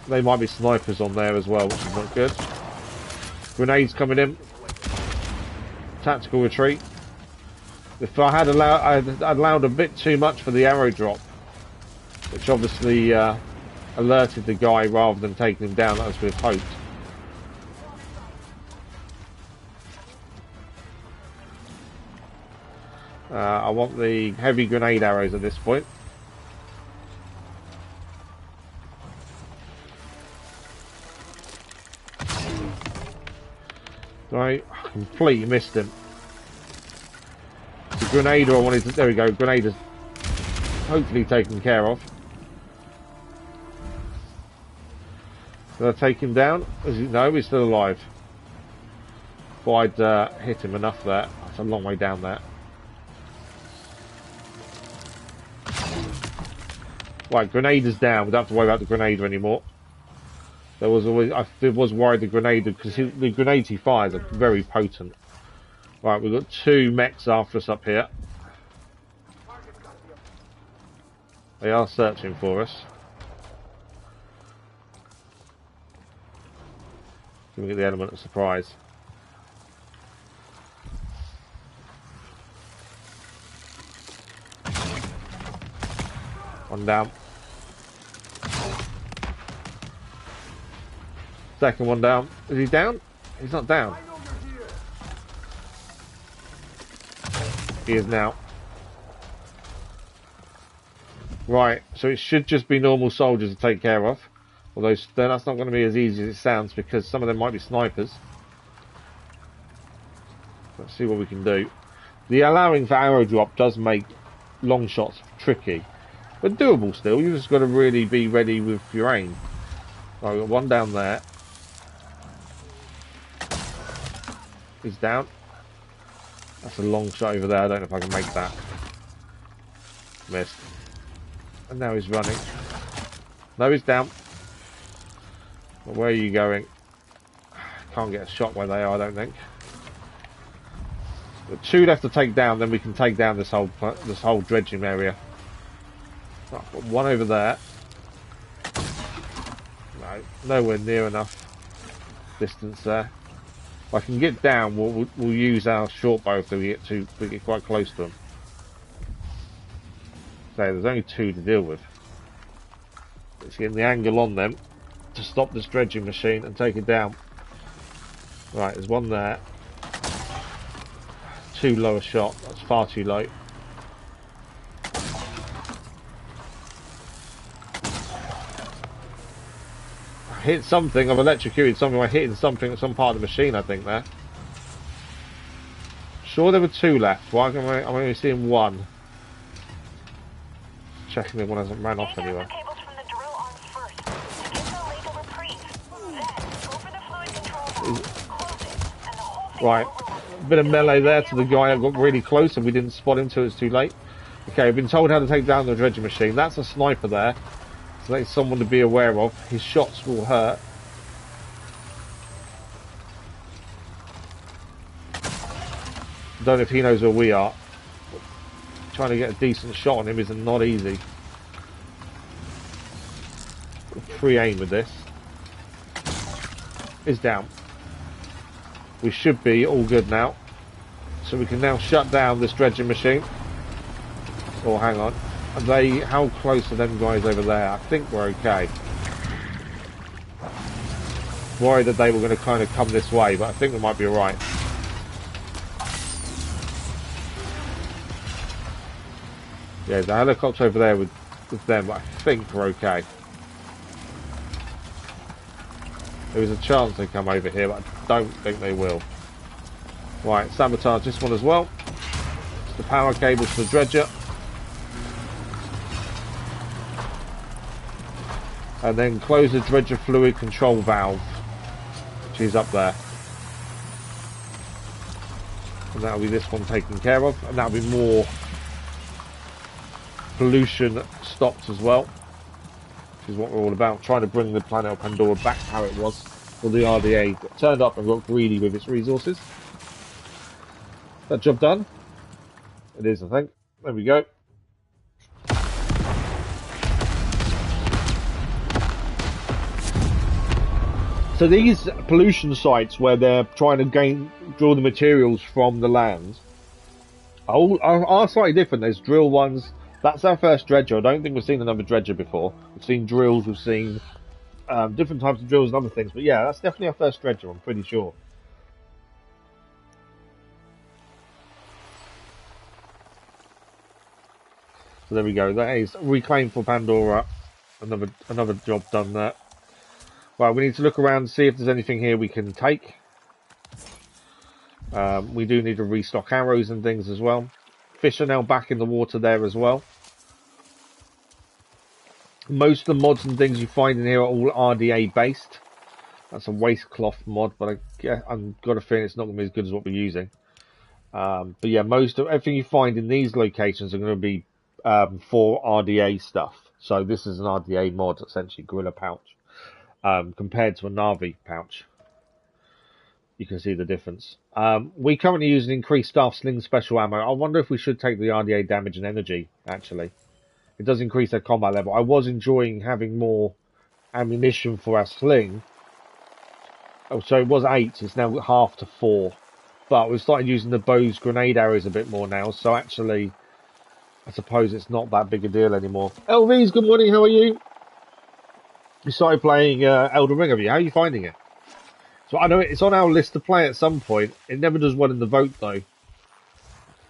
They might be snipers on there as well, which is not good. Grenades coming in. Tactical retreat. If I had I'd allowed a bit too much for the arrow drop, which obviously alerted the guy rather than taking him down as we'd hoped. I want the heavy grenade arrows at this point. Right, I completely missed him. The grenader I wanted to... There we go, grenader's hopefully taken care of. Did I take him down? No, he's still alive. Thought I'd hit him enough there. That's a long way down there. Right, grenader's down. We don't have to worry about the grenader anymore. There was always... I was worried the grenader, because the grenades he fires are very potent. Right, we've got 2 mechs after us up here. They are searching for us. Can we get the element of surprise? One down. Second one down. Is he down? He's not down. He is now. Right, so it should just be normal soldiers to take care of. Although that's not going to be as easy as it sounds, because some of them might be snipers. Let's see what we can do. The allowing for arrow drop does make long shots tricky, but doable still. You've just got to really be ready with your aim. Right, we've got one down there. He's down. That's a long shot over there. I don't know if I can make that. Missed. And now he's running. No, he's down. But where are you going? Can't get a shot where they are, I don't think. But 2 left to take down, then we can take down this whole dredging area. Oh, got 1 over there. No, nowhere near enough distance there. If I can get down, we'll use our short bow if we get quite close to them. So there's only 2 to deal with. Let's get the angle on them to stop this dredging machine and take it down. Right, there's 1 there. 2 lower shot. That's far too low. I hit something. I've electrocuted something. I hit something at some part of the machine, I think, there. Sure there were 2 left. Why am I only seeing 1? Checking that one hasn't ran off anywhere. Right, a bit of melee there to the guy. I got really close and we didn't spot him till it's too late. Okay, I've been told how to take down the dredging machine. That's a sniper there, so that's someone to be aware of. His shots will hurt. Don't know if he knows where we are. Trying to get a decent shot on him is not easy. Free aim with this. Is down. We should be all good now. So we can now shut down this dredging machine. Oh, hang on. How close are them guys over there? I think we're okay. Worried that they were going to kind of come this way, but I think we might be alright. Yeah, the helicopter over there with them, but I think we're okay. There is a chance they come over here, but I don't think they will. Right, sabotage this one as well. It's the power cables to the dredger. And then close the dredger fluid control valve, which is up there. And that'll be this one taken care of, and that'll be more pollution stopped as well, which is what we're all about, trying to bring the planet of Pandora back how it was for the RDA that turned up and got greedy with its resources. That job done? It is, I think. There we go. So these pollution sites where they're trying to drill the materials from the land are slightly different. There's drill ones. That's our first dredger. I don't think we've seen another dredger before. We've seen drills, we've seen different types of drills and other things. But yeah, that's definitely our first dredger, I'm pretty sure. So there we go. That is Reclaim for Pandora. Another job done there. Right, we need to look around and see if there's anything here we can take. We do need to restock arrows and things as well. Fish are now back in the water there as well. Most of the mods and things you find in here are all RDA based. That's a waste cloth mod, but I've got a feeling it's not going to be as good as what we're using. But yeah, most of everything you find in these locations are going to be for RDA stuff. So this is an RDA mod, essentially, Gorilla Pouch, compared to a Navi pouch. You can see the difference. We currently use an increased staff sling special ammo. I wonder if we should take the RDA damage and energy, actually. It does increase their combat level. I was enjoying having more ammunition for our sling. Oh, so it was 8. It's now half to 4. But we've started using the bow's grenade arrows a bit more now. So actually, I suppose it's not that big a deal anymore. LVs, good morning. How are you? You started playing Elden Ring, have you? How are you finding it? So I know it's on our list to play at some point. It never does well in the vote, though.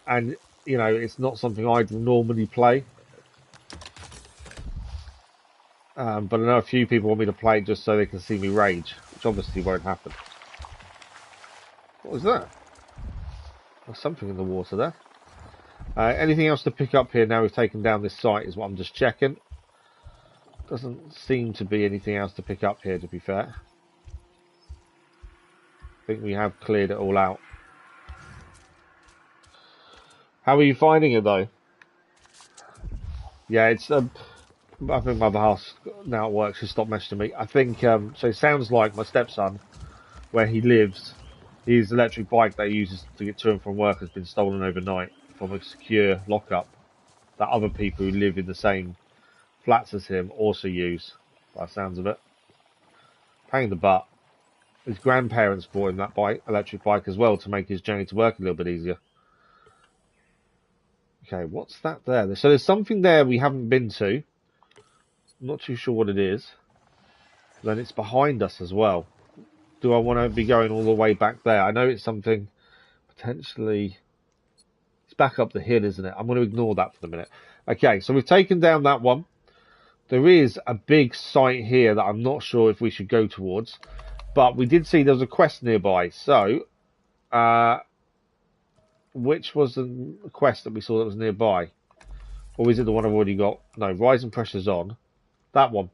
And, you know, it's not something I'd normally play. But I know a few people want me to play it just so they can see me rage, which obviously won't happen. What was that? There's something in the water there. Anything else to pick up here now we've taken down this site is what I'm just checking. Doesn't seem to be anything else to pick up here, to be fair. I think we have cleared it all out. How are you finding it though? Yeah, it's I think my other half now at work she stopped messaging me. I think so. It sounds like my stepson, where he lives, his electric bike that he uses to get to and from work has been stolen overnight from a secure lockup that other people who live in the same flats as him also use. By the sounds of it, pain in the butt. His grandparents bought him that bike, electric bike, as well to make his journey to work a little bit easier. Okay, what's that there? So there's something there we haven't been to. I'm not too sure what it is. Then it's behind us as well. Do I want to be going all the way back there? I know it's something potentially. It's back up the hill, isn't it? I'm going to ignore that for the minute. Okay, so we've taken down that one. There is a big site here that I'm not sure if we should go towards. But we did see there was a quest nearby. So, which was the quest that we saw that was nearby? Or is it the one I've already got? No, Rising Pressure's on. That one.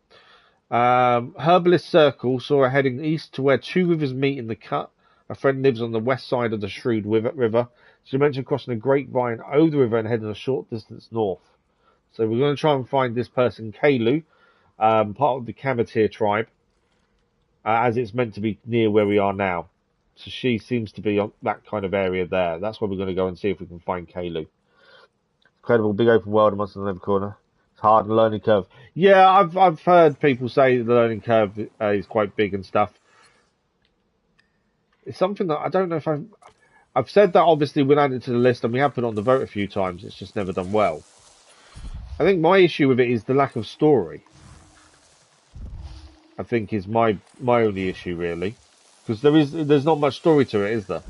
Herbalist Circle saw her heading east to where two rivers meet in the cut. A friend lives on the west side of the Shrewd River. She mentioned crossing a grapevine over the river and heading a short distance north. So we're going to try and find this person, Kaou, part of the Kamatir tribe, as it's meant to be near where we are now. So she seems to be on that kind of area there. That's where we're going to go and see if we can find Kaou. Incredible big open world amongst the corner. It's hard and learning curve. Yeah, I've heard people say the learning curve is quite big and stuff. It's something that I don't know if I've said that obviously we'll add it to the list and we have put it on the vote a few times. It's just never done well. I think my issue with it is the lack of story. I think is my only issue really, because there's not much story to it, is there?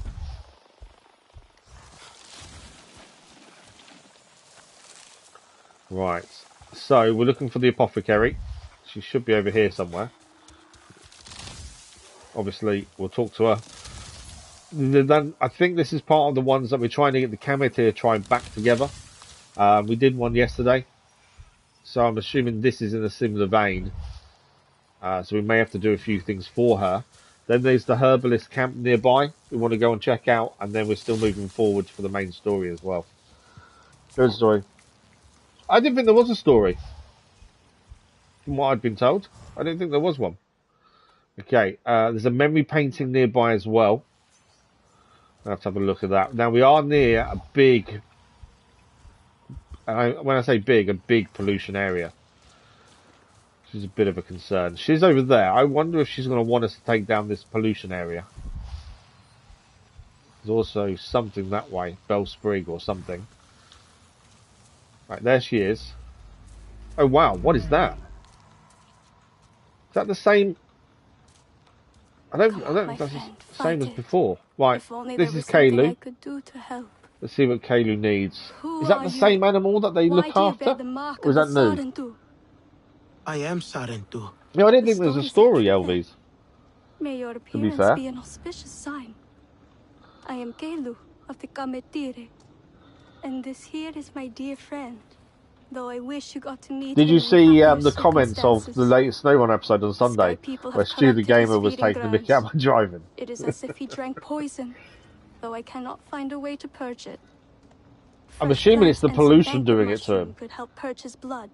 Right. So we're looking for the apothecary. She should be over here somewhere. Obviously, we'll talk to her. Then I think this is part of the ones that we're trying to get the Kamatir tribe back together. We did one yesterday, so I'm assuming this is in a similar vein. So we may have to do a few things for her. Then there's the herbalist camp nearby we want to go and check out, and then we're still moving forward for the main story as well. Good story. I didn't think there was a story. From what I'd been told, I didn't think there was one. Okay, there's a memory painting nearby as well. I'll have to have a look at that. Now, we are near a big, when I say big, a big pollution area. Which is a bit of a concern. She's over there. I wonder if she's going to want us to take down this pollution area. There's also something that way, Bellsprig or something. Right, there she is. Oh, wow, what is that? Is that the same? I don't think that's the same as before. Right, this is Kaou. Let's see what Kaou needs. Is that the same animal that they look after? Or is that new? I am Sarentu. No, I didn't think there was a story, Elvis. May your appearance be an auspicious sign. I am Kaou of the Kametire, and this here is my dear friend. Though I wish you got to meet. Did you see the comments of the latest Snowrun episode on Sunday, where Stu the Gamer was taking the mickey out of driving? It is as if he drank poison, though I cannot find a way to purge it. I'm assuming it's the pollution doing it to him. Could help purge his blood,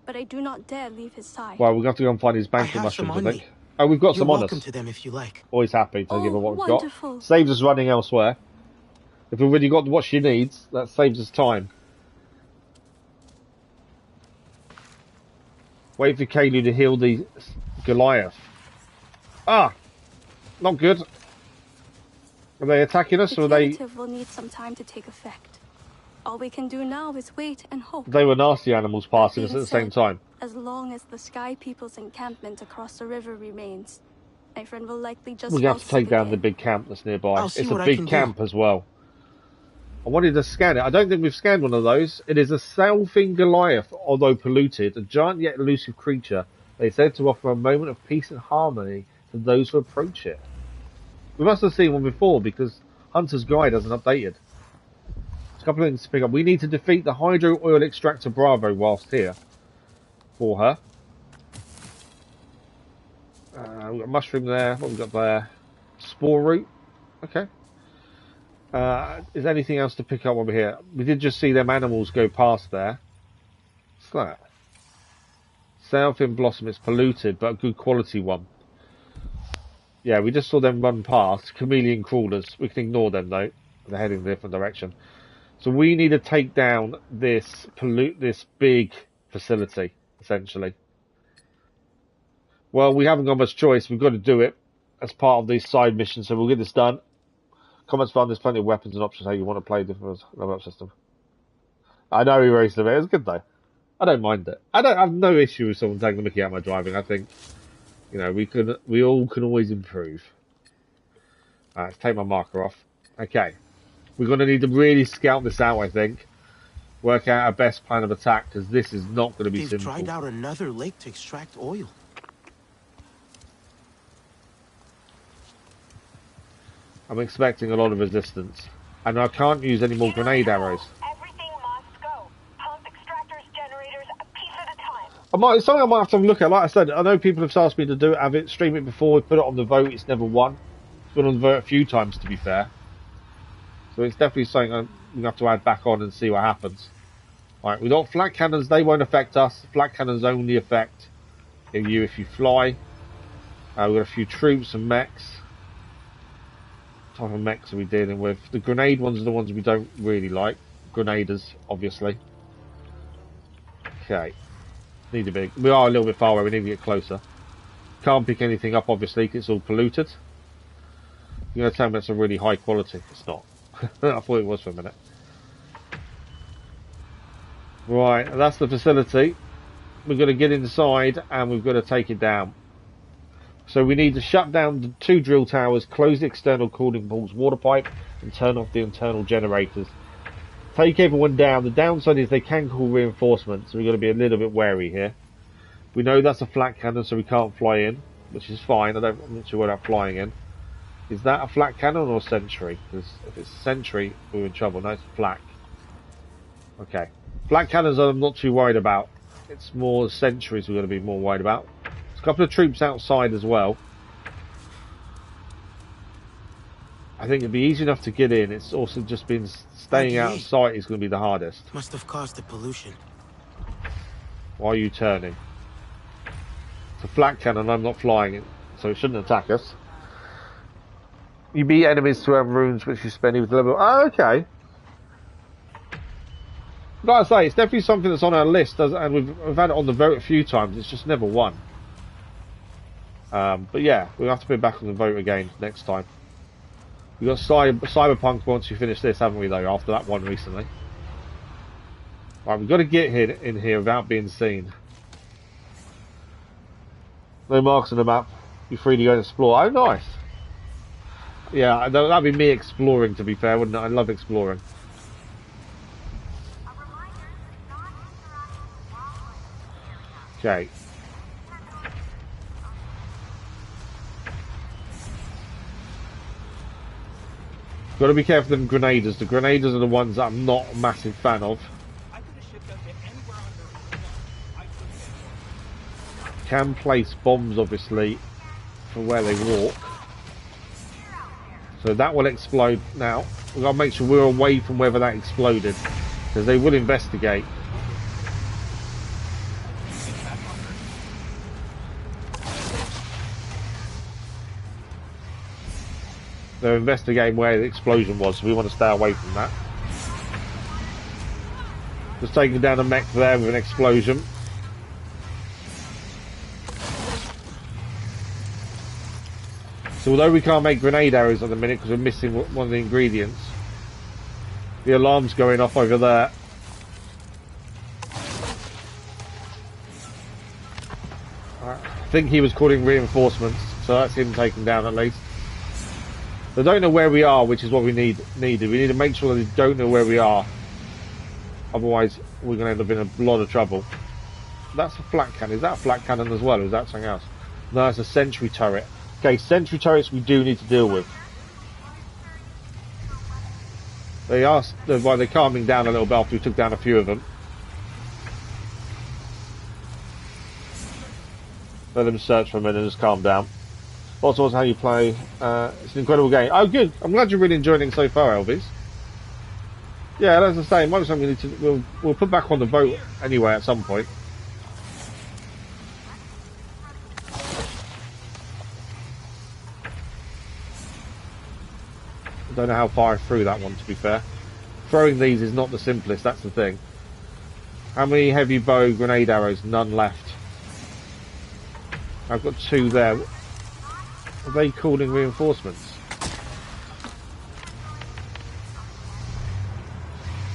but I do not dare leave his side. Well, we're going to have to go and find his banquet mushrooms, I think. Oh, we've got some on us. You're welcome to them if you like. Always happy to give her what we've wonderful. got. Saves us running elsewhere. If we've already got what she needs, that saves us time. Wait for Kaou to heal the Goliath. Ah! Not good. Are they attacking us, or are they... The curative will need some time to take effect. All we can do now is wait and hope. They were nasty animals passing us at the same time. As long as the Sky People's encampment across the river remains, my friend will likely just... We're going to have to take down the big camp that's nearby. It's a big camp as well. I wanted to scan it. I don't think we've scanned one of those. It is a selfing Goliath, although polluted, a giant yet elusive creature. They said to offer a moment of peace and harmony to those who approach it. We must have seen one before because Hunter's Guide hasn't updated. There's a couple of things to pick up. We need to defeat the Hydro Oil Extractor Bravo whilst here. For her. We've got mushroom there. What have we got there? Spore root. Okay. Is anything else to pick up over here? We did just see them animals go past there. What's that? Sailfin blossom, it's polluted, but a good quality one. Yeah, we just saw them run past. Chameleon crawlers. We can ignore them though. They're heading in a different direction. So we need to take down this big facility, essentially. Well, we haven't got much choice. We've got to do it as part of these side missions, so we'll get this done. Comments found there's plenty of weapons and options how you want to play different level up system. I know we raced a bit. It was good though. I don't mind it. I have no issue with someone taking the mickey out of my driving. I think, you know, we all can always improve. Let's take my marker off. Okay. We're going to need to really scout this out, I think. Work out our best plan of attack, because this is not going to be simple. They've tried out another lake to extract oil. I'm expecting a lot of resistance. And I can't use any more grenade arrows. Everything must go. Pump extractors, generators, a piece at a time. It's something I might have to look at. Like I said, I know people have asked me to do it, have it, stream it before, we put it on the vote, it's never won. It's been on the vote a few times, to be fair. So it's definitely something I'm going to have to add back on and see what happens. Right, we've got flat cannons, they won't affect us. Flat cannons only affect you if you fly. We've got a few troops and mechs. What type of mechs are we dealing with? The grenade ones are the ones we don't really like. Grenaders, obviously. Okay. Need to be. We are a little bit far away, we need to get closer. Can't pick anything up, obviously, because it's all polluted. You're going to tell me it's a really high quality. It's not. I thought it was for a minute. Right, that's the facility. We've got to get inside and we've got to take it down. So we need to shut down the 2 drill towers, close the external cooling pools, water pipe, and turn off the internal generators. Take everyone down. The downside is they can call reinforcements, so we've got to be a little bit wary here. We know that's a flat cannon, so we can't fly in, which is fine. I'm not sure about flying in. Is that a flat cannon or a sentry? Because if it's a sentry, we're in trouble. No, it's flak. Okay. Flat cannons I'm not too worried about. It's more sentries we're going to be more worried about. There's a couple of troops outside as well. I think it'd be easy enough to get in. It's also just been staying out of sight is going to be the hardest. Must have caused the pollution. Why are you turning? It's a flat cannon, I'm not flying it, so it shouldn't attack us. You beat enemies to earn runes which you spend with level. Oh, okay. Like I say, it's definitely something that's on our list, and we've had it on the vote a few times. It's just never won. But yeah, we'll have to put it back on the vote again next time. We've got Cyberpunk once we finish this, haven't we, though, after that one recently. Right, we've got to get in here without being seen. No marks on the map. You're free to go and explore. Oh, nice. Yeah, that'd be me exploring, to be fair, wouldn't it? I love exploring. Okay. Got to be careful of them grenaders. The grenaders are the ones that I'm not a massive fan of. Can place bombs, obviously, for where they walk. So that will explode now. We've got to make sure we're away from wherever that exploded, because they will investigate. They're investigating where the explosion was, so we want to stay away from that. Just taking down a mech there with an explosion. So although we can't make grenade arrows at the minute because we're missing one of the ingredients, the alarm's going off over there. I think he was calling reinforcements, so that's him taken down at least. They don't know where we are, which is what we needed. We need to make sure that they don't know where we are. Otherwise, we're going to end up in a lot of trouble. That's a flat cannon. Is that a flat cannon as well, or is that something else? No, it's a sentry turret. Okay, sentry turrets we do need to deal with. They're calming down a little bit after we took down a few of them. Let them search for a minute and just calm down. Lots of how you play. It's an incredible game. Oh, good. I'm glad you're really enjoying it so far, Elvis. Yeah, as I say, might be something we need to. We'll put back on the boat anyway at some point. I don't know how far I threw that one, to be fair. Throwing these is not the simplest, that's the thing. How many heavy bow grenade arrows? None left. I've got 2 there. Are they calling reinforcements?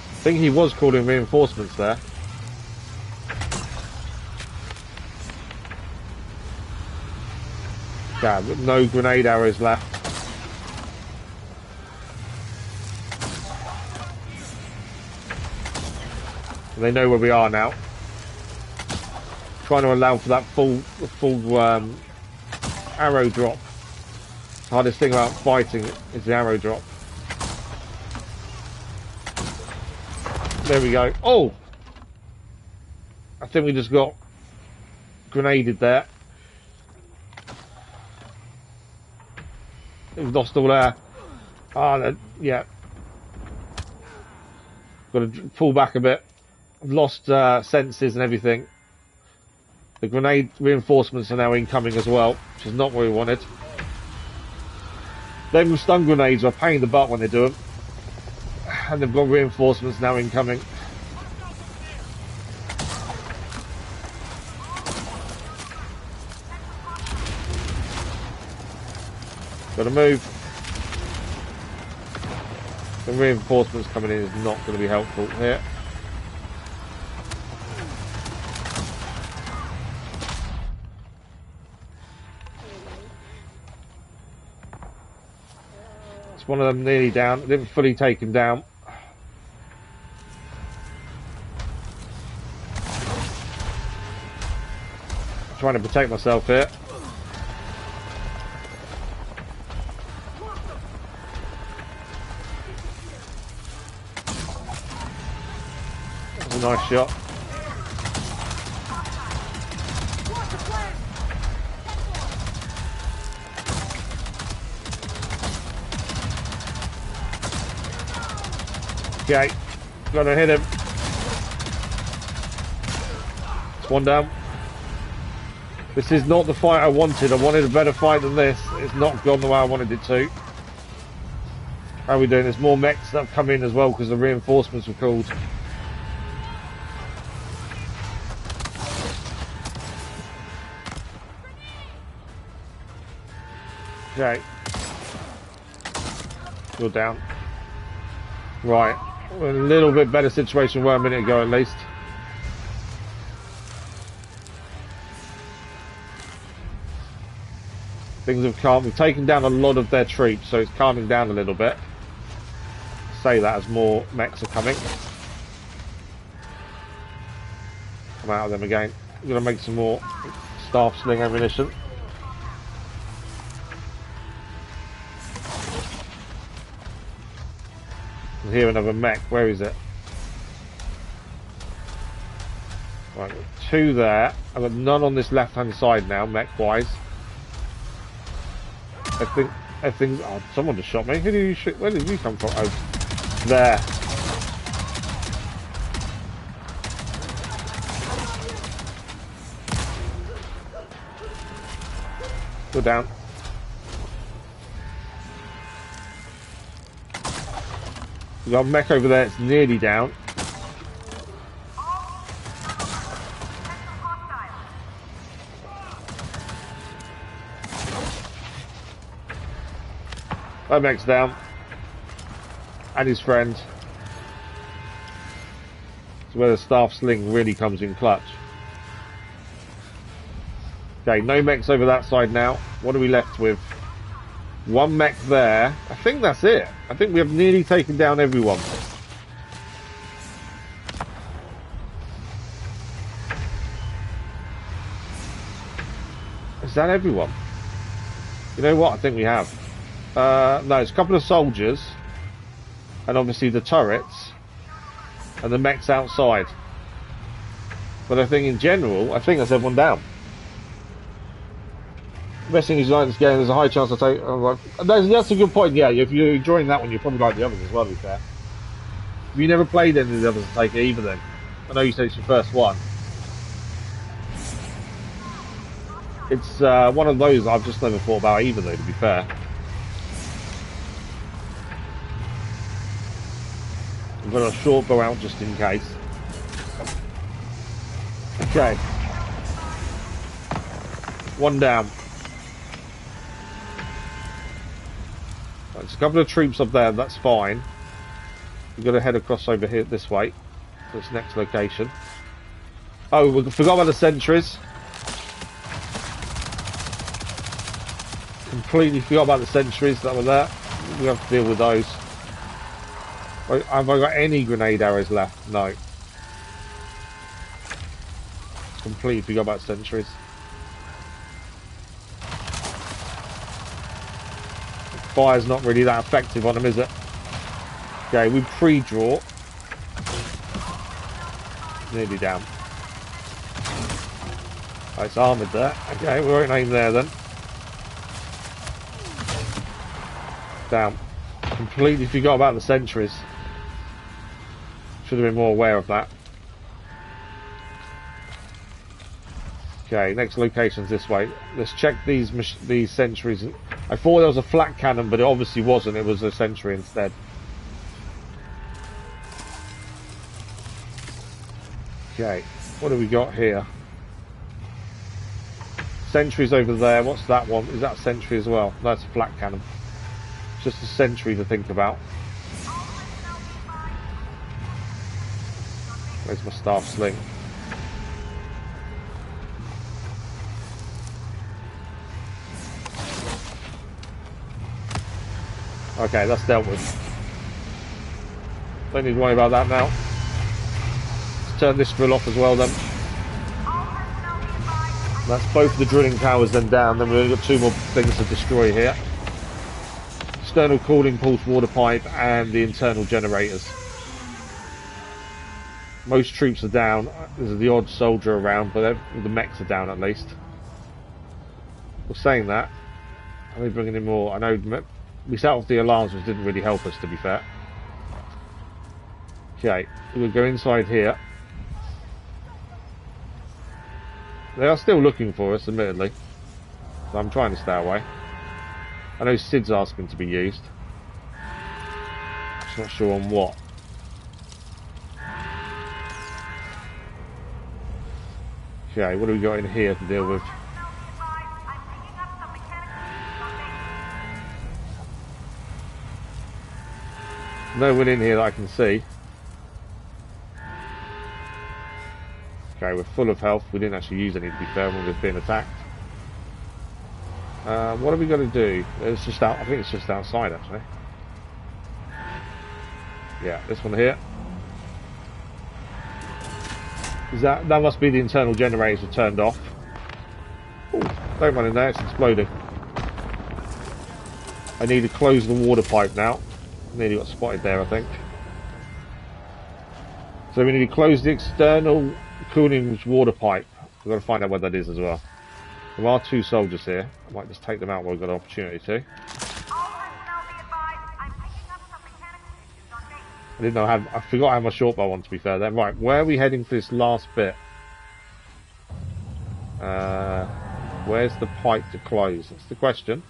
I think he was calling reinforcements there. Yeah, but no grenade arrows left. They know where we are now. Trying to allow for that full arrow drop. The hardest thing about fighting is the arrow drop. There we go. Oh! I think we just got grenaded there. We've lost all our... yeah. Got to pull back a bit. I've lost senses and everything. The grenade reinforcements are now incoming as well, which is not what we wanted. Them stun grenades are a pain in the butt when they do them. And they've got reinforcements now incoming. Gotta move. The reinforcements coming in is not going to be helpful here. It's one of them nearly down. I didn't fully take him down. I'm trying to protect myself here. That was a nice shot. Okay, gotta hit him. It's one down. This is not the fight I wanted. I wanted a better fight than this. It's not gone the way I wanted it to. How are we doing? There's more mechs that have come in as well because the reinforcements were called. Okay. You're down. Right. We're in a little bit better situation we were a minute ago at least. Things have calmed. We've taken down a lot of their troops, so it's calming down a little bit. Say that as more mechs are coming. Come out of them again. We're going to make some more staff sling ammunition. I hear another mech. Where is it? Right, got 2 there. I've got none on this left-hand side now, mech-wise. I think. Oh, someone just shot me. Who did you shoot? Where did you come from? Oh, there. Go down. We've got a mech over there. It's nearly down. That mech's down. And his friend. It's where the staff sling really comes in clutch. Okay, no mechs over that side now. What are we left with? 1 mech there. I think that's it. I think we have nearly taken down everyone. Is that everyone? You know what? I think we have. No, it's a couple of soldiers. And obviously the turrets. And the mechs outside. But I think in general, I think that's everyone down. Wrestling is like this game. There's a high chance I take. That's a good point. Yeah, if you're enjoying that one, you'll probably like the others as well. To be fair, have you never played any of the others? Take it either. Then I know you said it's your first one. It's one of those I've just never thought about either, though. To be fair, I've got a short bow out just in case. Okay, one down. There's a couple of troops up there, that's fine. We've got to head across over here this way to this next location. Oh, we forgot about the sentries. Completely forgot about the sentries that were there. We have to deal with those. Have I got any grenade arrows left? No. Completely forgot about sentries. Fire's not really that effective on them, is it? Okay, we pre-draw. Nearly down. Oh, it's armoured there. Okay, we won't aim there then. Down. Completely forgot about the sentries. Should have been more aware of that. Okay, next location's this way. Let's check these sentries. I thought there was a flat cannon, but it obviously wasn't. It was a sentry instead. Okay, what do we got here? Sentries over there. What's that one? Is that a sentry as well? No, that's a flat cannon. Just a sentry to think about. Where's my staff sling? Okay, that's dealt with. Don't need to worry about that now. Let's turn this drill off as well then. That's both the drilling towers then down. Then we've got two more things to destroy here. External cooling pulse water pipe and the internal generators. Most troops are down. There's the odd soldier around, but the mechs are down at least. Well, saying that, are we bringing in more? I know we set off the alarms, which didn't really help us, to be fair. Okay, we'll go inside here. They are still looking for us, admittedly. So I'm trying to stay away. I know Sid's asking to be used. Just not sure on what. Okay, what do we got in here to deal with? No one in here that I can see. Okay, we're full of health. We didn't actually use any, to be fair, when we were being attacked. What are we going to do? It's just out. I think it's just outside, actually. Yeah, this one here. That must be the internal generators are turned off. Ooh, don't run in there. It's exploding. I need to close the water pipe now. Nearly got spotted there, I think. So we need to close the external cooling water pipe. We've got to find out where that is as well. There are two soldiers here. I might just take them out while we've got an opportunity to. I didn't know how. I forgot I had my short bow on, to be fair then. Right, where are we heading for this last bit? Where's the pipe to close? That's the question.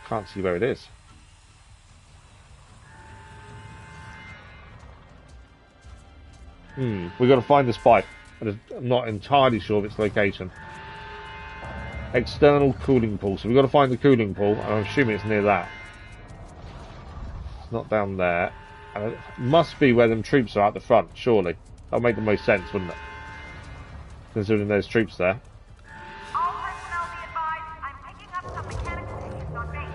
Can't see where it is. We've got to find this pipe. I'm not entirely sure of its location. External cooling pool. So we've got to find the cooling pool, and I'm assuming it's near that. It's not down there. And it must be where them troops are at the front, surely. That would make the most sense, wouldn't it? Considering there's troops there. All personnel be advised, I'm picking up some mechanical issues on base.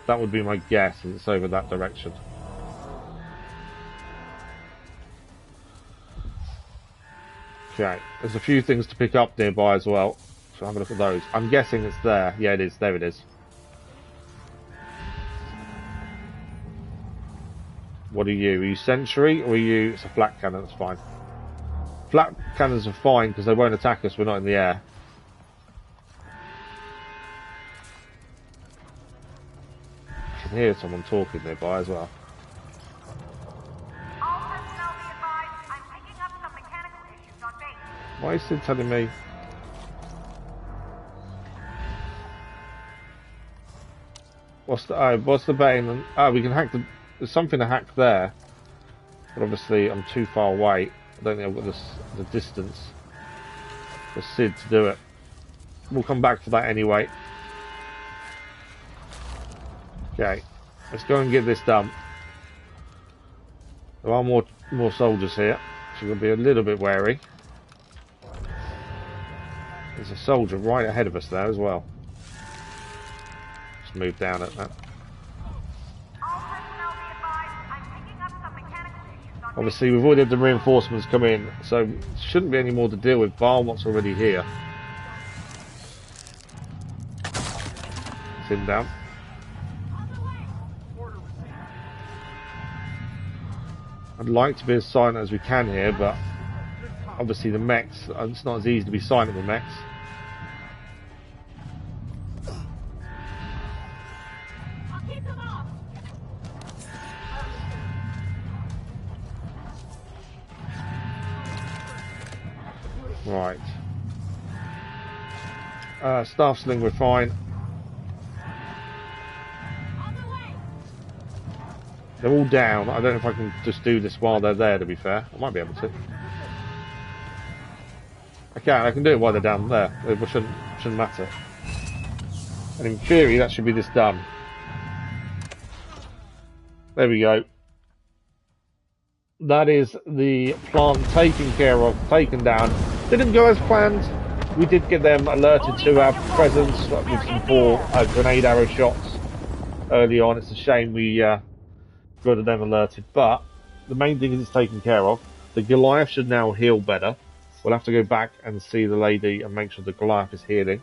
That would be my guess, as it's over that direction. Okay, there's a few things to pick up nearby as well. So have a look at those. I'm guessing it's there. Yeah, it is. There it is. What are you? Are you sentry or are you... It's a flat cannon, that's fine. Flat cannons are fine because they won't attack us. We're not in the air. I can hear someone talking nearby as well. All personnel be advised, I'm picking up some mechanical issues on base. Why are you still telling me? What's the button? We can hack the. There's something to hack there, but obviously I'm too far away. I don't think I've got the distance for Sid to do it. We'll come back for that anyway. Okay, let's go and get this done. There are more soldiers here, so we'll be a little bit wary. There's a soldier right ahead of us there as well. Just move down at that. Obviously, we've already had the reinforcements come in, so shouldn't be any more to deal with, bar what's already here. It's him down. I'd like to be as silent as we can here, but obviously the mechs, it's not as easy to be silent with mechs. Right. Staff sling, we're fine. They're all down. I don't know if I can just do this while they're there, to be fair. I might be able to. I can do it while they're down there. It shouldn't matter. And in theory, that should be this done. There we go. That is the plant taken care of, taken down. Didn't go as planned. We did get them alerted to our presence with some poor grenade arrow shots early on. It's a shame we got them alerted, but the main thing is it's taken care of. The Goliath should now heal better. We'll have to go back and see the lady and make sure the Goliath is healing.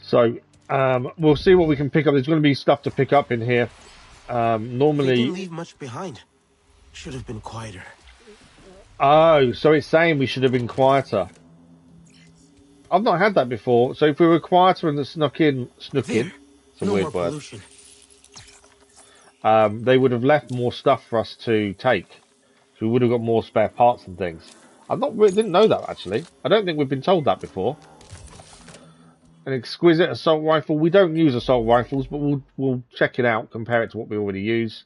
So we'll see what we can pick up. There's going to be stuff to pick up in here. Normally, they didn't leave much behind. Should have been quieter. Oh, so it's saying we should have been quieter. I've not had that before. So if we were quieter and snuck in, it's a weird word. Pollution. They would have left more stuff for us to take. So we would have got more spare parts and things. Didn't know that actually. I don't think we've been told that before. An exquisite assault rifle. We don't use assault rifles, but we'll check it out, compare it to what we already use.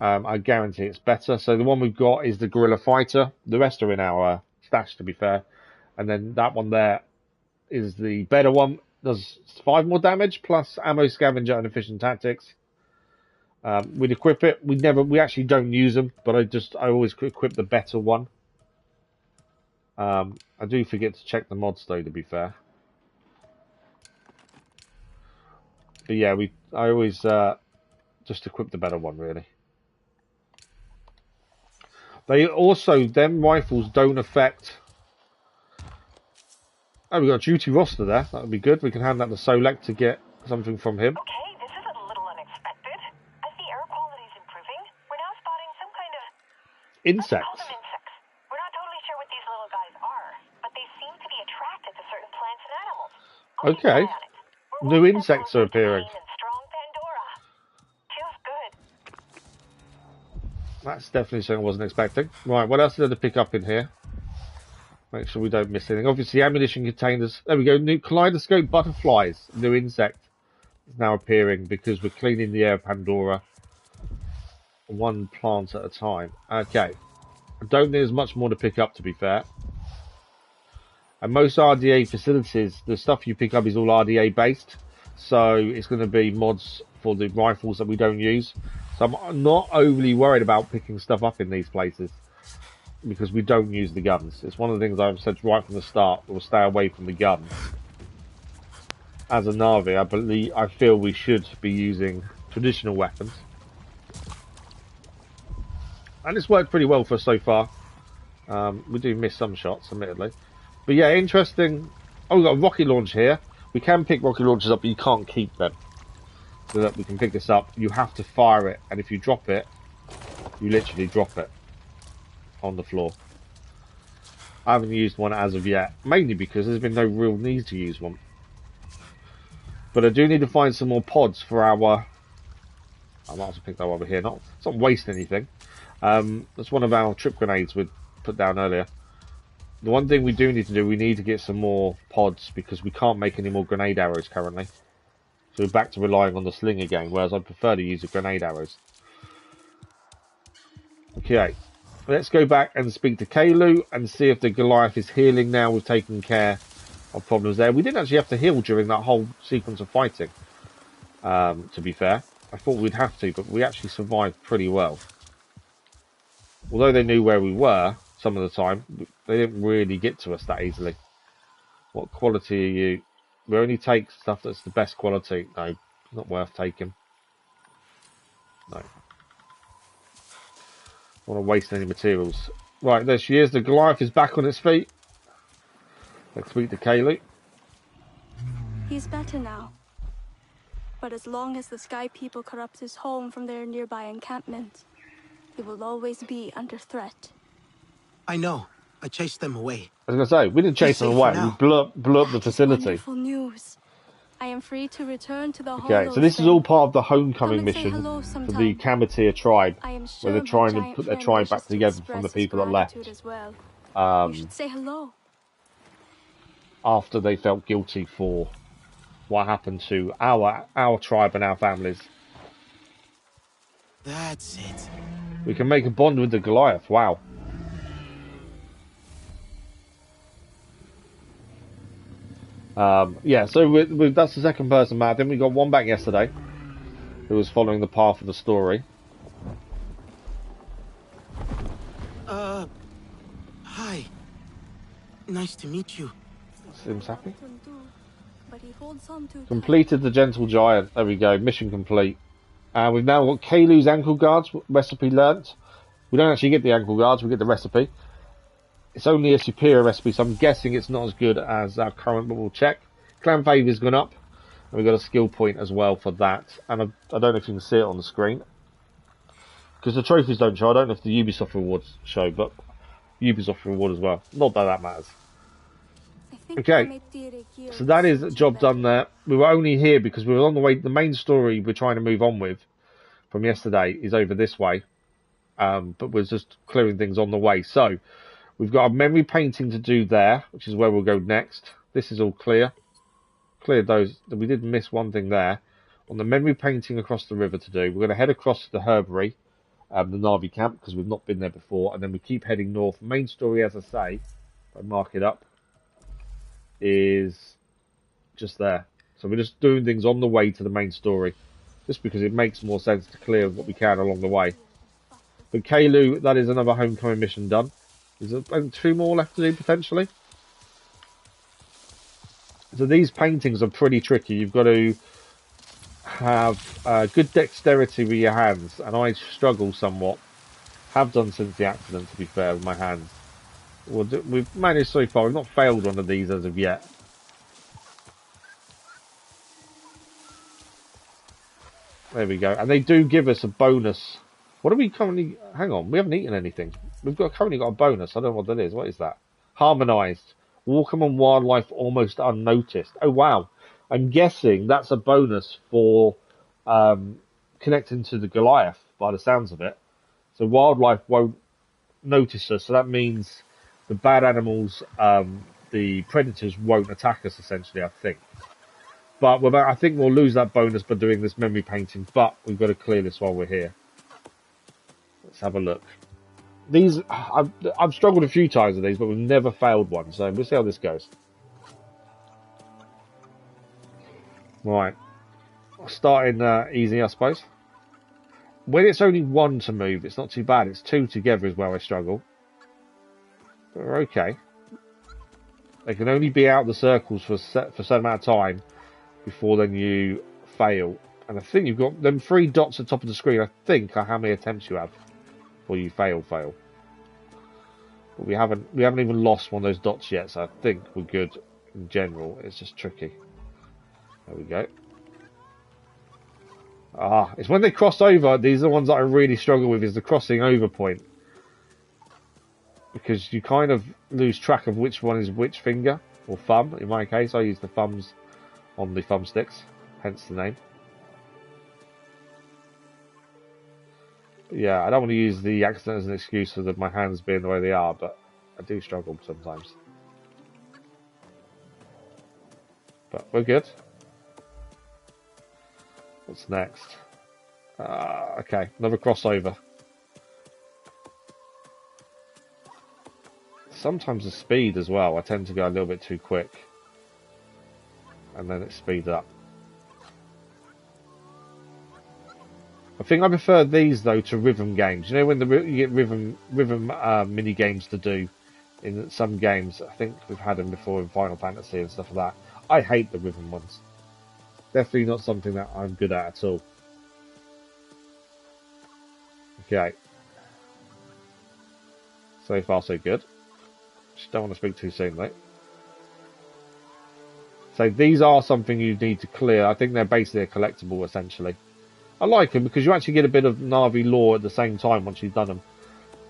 I guarantee it's better. So the one we've got is the Guerrilla Fighter. The rest are in our stash, to be fair. And then that one there is the better one. Does 5 more damage plus ammo scavenger and efficient tactics. We'd equip it. We actually don't use them, but I always equip the better one. I do forget to check the mods though, to be fair. But yeah, I always just equip the better one, really. Them rifles don't affect. Oh, we've got a duty roster there. That would be good. We can hand that to Solek to get something from him. Okay, this is a little unexpected. As the air quality is improving, we're now spotting some kind of... Insects. Let's call them insects. We're not totally sure what these little guys are, but they seem to be attracted to certain plants and animals. I'll keep Okay. an eye on it. New insects are appearing. Strong Pandora. Feels good. That's definitely something I wasn't expecting. Right, what else is there to pick up in here? Make sure we don't miss anything. Obviously, ammunition containers. There we go. New kaleidoscope butterflies. New insect is now appearing because we're cleaning the air of Pandora. One plant at a time. Okay. I don't think there's much more to pick up, to be fair. And most RDA facilities, the stuff you pick up is all RDA based. So it's going to be mods for the rifles that we don't use. So I'm not overly worried about picking stuff up in these places, because we don't use the guns. It's one of the things I've said right from the start. We'll stay away from the guns. As a Navi, I feel we should be using traditional weapons. And it's worked pretty well for us so far. We do miss some shots, admittedly. But yeah, interesting. Oh, we've got a rocket launch here. We can pick rocket launchers up, but you can't keep them. So that we can pick this up, you have to fire it, and if you drop it, you literally drop it on the floor. I haven't used one as of yet, mainly because there's been no real need to use one. But I do need to find some more pods for our... I might as well pick that over here. It's not wasting anything. That's one of our trip grenades we put down earlier. The one thing we do need to do, we need to get some more pods because we can't make any more grenade arrows currently. So we're back to relying on the sling again, whereas I prefer to use the grenade arrows. Okay, let's go back and speak to Kaou and see if the Goliath is healing now. We've taken care of problems there. We didn't actually have to heal during that whole sequence of fighting, to be fair. I thought we'd have to, but we actually survived pretty well. Although they knew where we were some of the time, they didn't really get to us that easily. What quality are you? We only take stuff that's the best quality. No, not worth taking. No. I don't want to waste any materials. Right, there she is. The Goliath is back on its feet. Let's speak to Kaou. He's better now. But as long as the Sky People corrupt his home from their nearby encampment, he will always be under threat. I know. I chased them away. I was going to say, we didn't chase them away. We blew up the facility. Wonderful news. I am free to return to the Okay, so this is all part of the homecoming mission for the Kametir tribe, where they're trying to put their tribe back together from the people that left. You should say hello. After they felt guilty for what happened to our tribe and our families. That's it. We can make a bond with the Goliath. Wow. Yeah, so that's the second person, Matt. Then we got one back yesterday who was following the path of the story. Hi. Nice to meet you. Seems happy. Completed the Gentle Giant. There we go. Mission complete. And we've now got Kaou's ankle guards recipe learnt. We don't actually get the ankle guards, we get the recipe. It's only a superior recipe, so I'm guessing it's not as good as our current, but we'll check. Clan Favor's gone up. And we've got a skill point as well for that. And I don't know if you can see it on the screen. Because the trophies don't show. I don't know if the Ubisoft rewards show, but Ubisoft reward as well. Not that that matters. Okay, so that is a job done there. We were only here because we were on the way. The main story we're trying to move on with from yesterday is over this way. But we're just clearing things on the way. So, we've got a memory painting to do there, which is where we'll go next. This is all clear. Cleared those. We did miss one thing there. On the memory painting across the river to do, we're going to head across to the Herbery, the Na'vi camp, because we've not been there before. And then we keep heading north. Main story, as I say, if I mark it up, is just there. So we're just doing things on the way to the main story, just because it makes more sense to clear what we can along the way. But Kaou, that is another homecoming mission done. Is there 2 more left to do, potentially? So these paintings are pretty tricky. You've got to have good dexterity with your hands, and I struggle somewhat. Have done since the accident, to be fair, with my hands. We've managed so far. We've not failed one of these as of yet. There we go. And they do give us a bonus. What are we currently... Hang on, we haven't eaten anything. We've currently got a bonus. I don't know what that is. What is that? Harmonised. Walk among wildlife almost unnoticed. Oh, wow. I'm guessing that's a bonus for connecting to the Goliath, by the sounds of it. So wildlife won't notice us. So that means the bad animals, the predators, won't attack us, essentially, I think. But I think we'll lose that bonus by doing this memory painting. But we've got to clear this while we're here. Let's have a look. These, I've struggled a few times with these, but we've never failed one. So we'll see how this goes. Right. Starting easy, I suppose. When it's only 1 to move, it's not too bad. It's 2 together is where I struggle. But we're okay. They can only be out of the circles for a certain amount of time before then you fail. And I think you've got them 3 dots at the top of the screen, I think, are how many attempts you have before you fail. But we haven't even lost one of those dots yet, so I think we're good in general. It's just tricky. There we go. Ah, it's when they cross over, these are the ones that I really struggle with, is the crossing over point. Because you kind of lose track of which one is which finger, or thumb. In my case, I use the thumbs on the thumbsticks, hence the name. But yeah, I don't want to use the accident as an excuse for my hands being the way they are, but I do struggle sometimes. But we're good. What's next? Okay, another crossover. Sometimes the speed as well. I tend to go a little bit too quick. And then it speeds up. I think I prefer these though to rhythm games. You know when you get rhythm mini games to do in some games. I think we've had them before in Final Fantasy and stuff like that. I hate the rhythm ones. Definitely not something that I'm good at all. Okay. So far so good. Just don't want to speak too soon though. So these are something you need to clear. I think they're basically a collectible essentially. I like them because you actually get a bit of Na'vi lore at the same time once you've done them.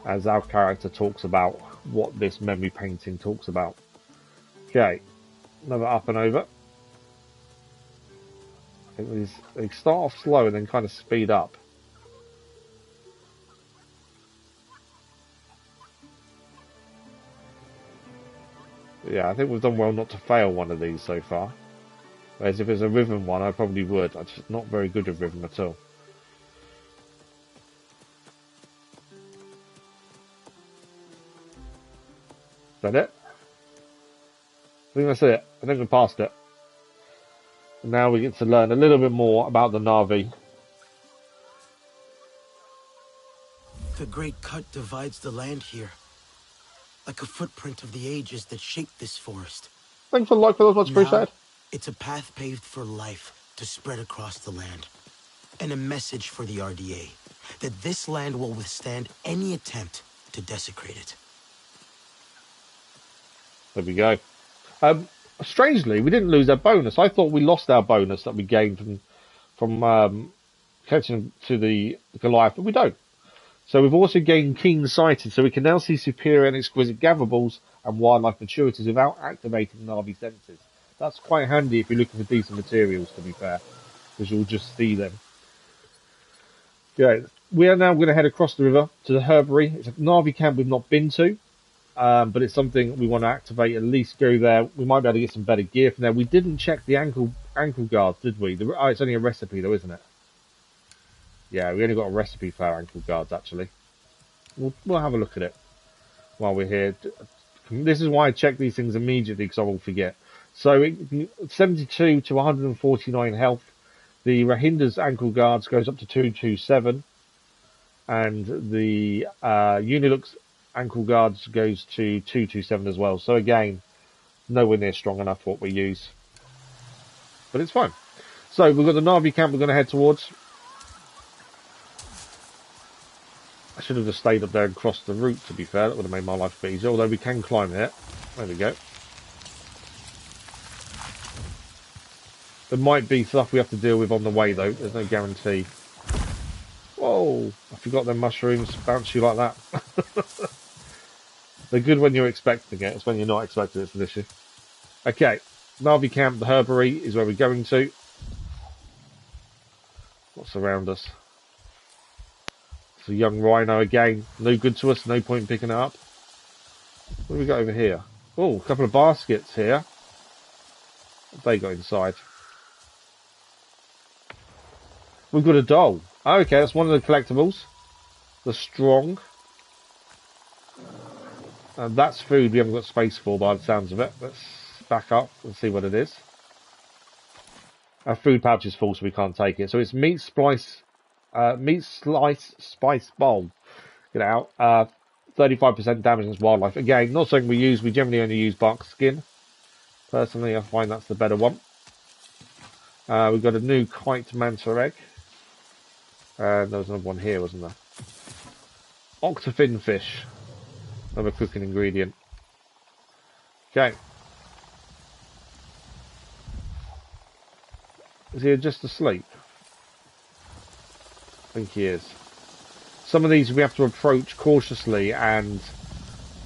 As our character talks about what this memory painting talks about. Okay. Another up and over. I think they start off slow and then kind of speed up. Yeah, I think we've done well not to fail one of these so far. Whereas if it's a rhythm one, I probably would. I'm just not very good at rhythm at all. Is that it? I think that's it. I think we passed it. And now we get to learn a little bit more about the Na'vi. The great cut divides the land here, like a footprint of the ages that shaped this forest. Thanks for the like for those, much appreciated. It's a path paved for life to spread across the land. And a message for the RDA, that this land will withstand any attempt to desecrate it. There we go. Strangely, we didn't lose our bonus. I thought we lost our bonus that we gained from catching to the Goliath, but we don't. So we've also gained keen-sighted, so we can now see superior and exquisite gatherables and wildlife maturities without activating Na'vi senses. That's quite handy if you're looking for decent materials, to be fair, because you'll just see them. Yeah, we are now going to head across the river to the Herbery. It's a Na'vi camp we've not been to, but it's something we want to activate. At least go there. We might be able to get some better gear from there. We didn't check the ankle guards, did we? It's only a recipe, though, isn't it? Yeah, we only got a recipe for our ankle guards, actually. We'll have a look at it while we're here. This is why I check these things immediately, because I will forget. So, 72 to 149 health. The Rohingy's ankle guards goes up to 227. And the Unilux ankle guards goes to 227 as well. So again, nowhere near strong enough for what we use. But it's fine. So, we've got the Na'vi camp we're going to head towards. I should have just stayed up there and crossed the route, to be fair. That would have made my life a bit easier, although we can climb it. There we go. There might be stuff we have to deal with on the way, though. There's no guarantee. Whoa! I forgot them mushrooms bounce you like that. They're good when you're expecting it. It's when you're not expecting it's an issue. Okay. Na'vi camp, the Herbery, is where we're going to. What's around us? It's a young rhino again. No good to us. No point in picking it up. What have we got over here? Oh, a couple of baskets here. What have they got inside? We've got a doll. Oh, okay, that's one of the collectibles. The strong. And that's food we haven't got space for by the sounds of it. Let's back up and see what it is. Our food pouch is full, so we can't take it. So it's meat slice spice bowl. Get it out. 35% damage against wildlife. Again, not something we use. We generally only use bark skin. Personally, I find that's the better one. We've got a new kite manta egg. There was another one here, wasn't there? Octofin fish. Another cooking ingredient. Okay. Is he just asleep? I think he is. Some of these we have to approach cautiously and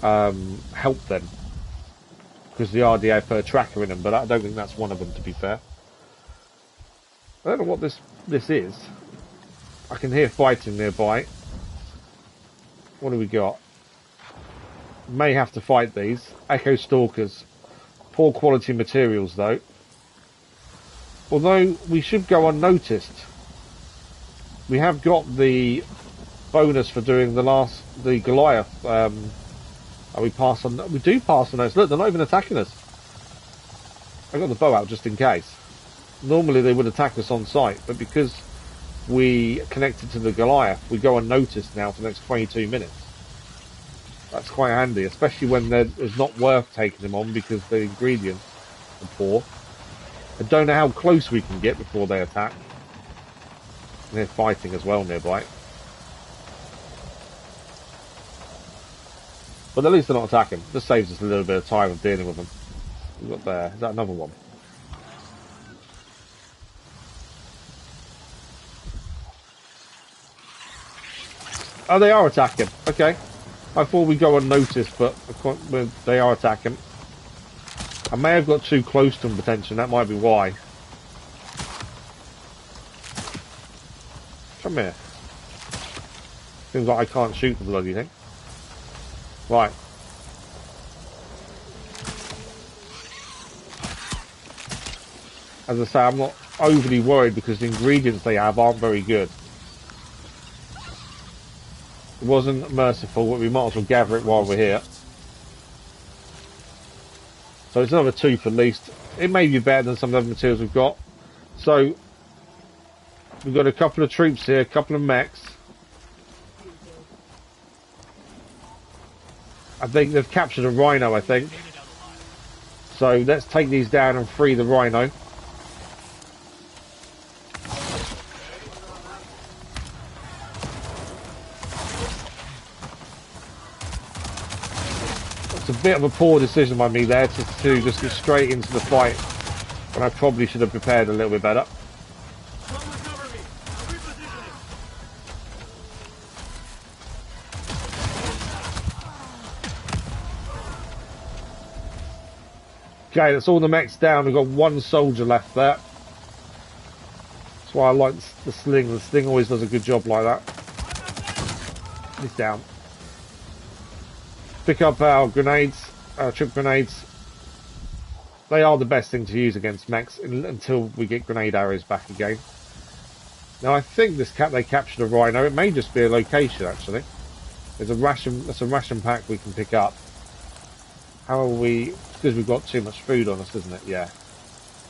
help them. Because the RDA put a tracker in them, but I don't think that's one of them, to be fair. I don't know what this is. I can hear fighting nearby. What do we got? May have to fight these. Echo Stalkers. Poor quality materials, though. Although, we should go unnoticed. We have got the bonus for doing the Goliath. We pass on. We do pass on those. Look, they're not even attacking us. I got the bow out just in case. Normally they would attack us on sight, but because we connected to the Goliath, we go unnoticed now for the next 22 minutes. That's quite handy, especially when it's not worth taking them on because the ingredients are poor. I don't know how close we can get before they attack. And they're fighting as well nearby. But at least they're not attacking. This saves us a little bit of time of dealing with them. We've got there. Is that another one? Oh, they are attacking. Okay. I thought we'd go unnoticed, but they are attacking. I may have got too close to them potentially. That might be why. Come here. Seems like I can't shoot the bloody thing. Right. As I say, I'm not overly worried because the ingredients they have aren't very good. It wasn't merciful, but we might as well gather it while we're here. So it's another tooth at least. It may be better than some of the other materials we've got. So we've got a couple of troops here, a couple of mechs. I think they've captured a rhino, I think. So let's take these down and free the rhino. It's a bit of a poor decision by me there to just get straight into the fight when I probably should have prepared a little bit better. Okay, that's all the mechs down. We've got one soldier left there. That's why I like the sling. The sling always does a good job like that. He's down. Pick up our grenades, trip grenades. They are the best thing to use against mechs until we get grenade arrows back again. Now I think they captured a rhino. It may just be a location actually. There's a ration. That's a ration pack we can pick up. How are we? Because we've got too much food on us, isn't it? Yeah.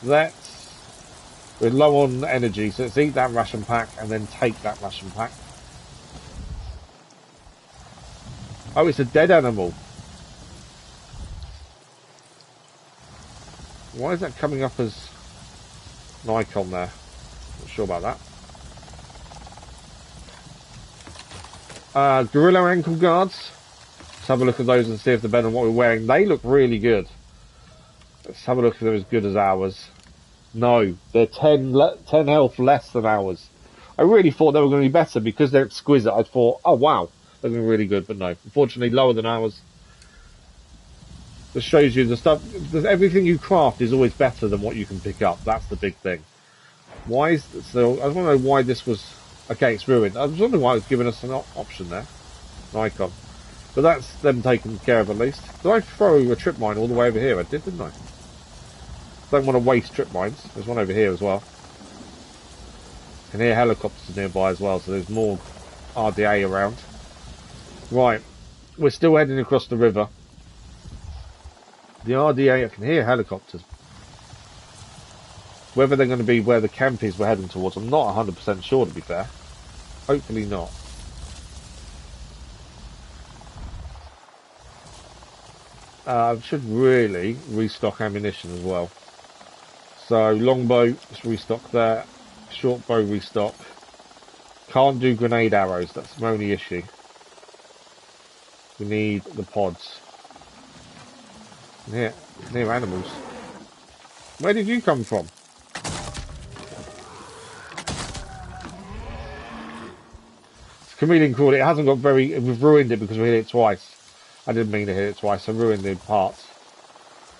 We're low on energy, so let's eat that ration pack and then take that ration pack. Oh, it's a dead animal. Why is that coming up as an icon there? Not sure about that. Gorilla ankle guards. Let's have a look at those and see if they're better than what we're wearing. They look really good. Let's have a look if they're as good as ours. No, they're 10 health less than ours. I really thought they were going to be better because they're exquisite. I thought, oh wow, they're going to be really good, but no. Unfortunately, lower than ours. This shows you the stuff. Everything you craft is always better than what you can pick up. That's the big thing. Why is so? I don't know why this was. Okay, it's ruined. I was wondering why it was giving us an option there, an icon. But that's them taken care of at least. Did I throw a trip mine all the way over here? I did, didn't I? Don't want to waste trip mines. There's one over here as well. And here helicopters nearby as well, so there's more RDA around. Right, we're still heading across the river. The RDA, I can hear helicopters. Whether they're going to be where the camp is we're heading towards, I'm not 100% sure, to be fair. Hopefully not. I should really restock ammunition as well. So longbow, just restock there. Short bow restock. Can't do grenade arrows, that's my only issue. We need the pods. Near animals. Where did you come from? Chameleon crawler, it hasn't got very... We've ruined it because we hit it twice. I didn't mean to hit it twice. I ruined the parts.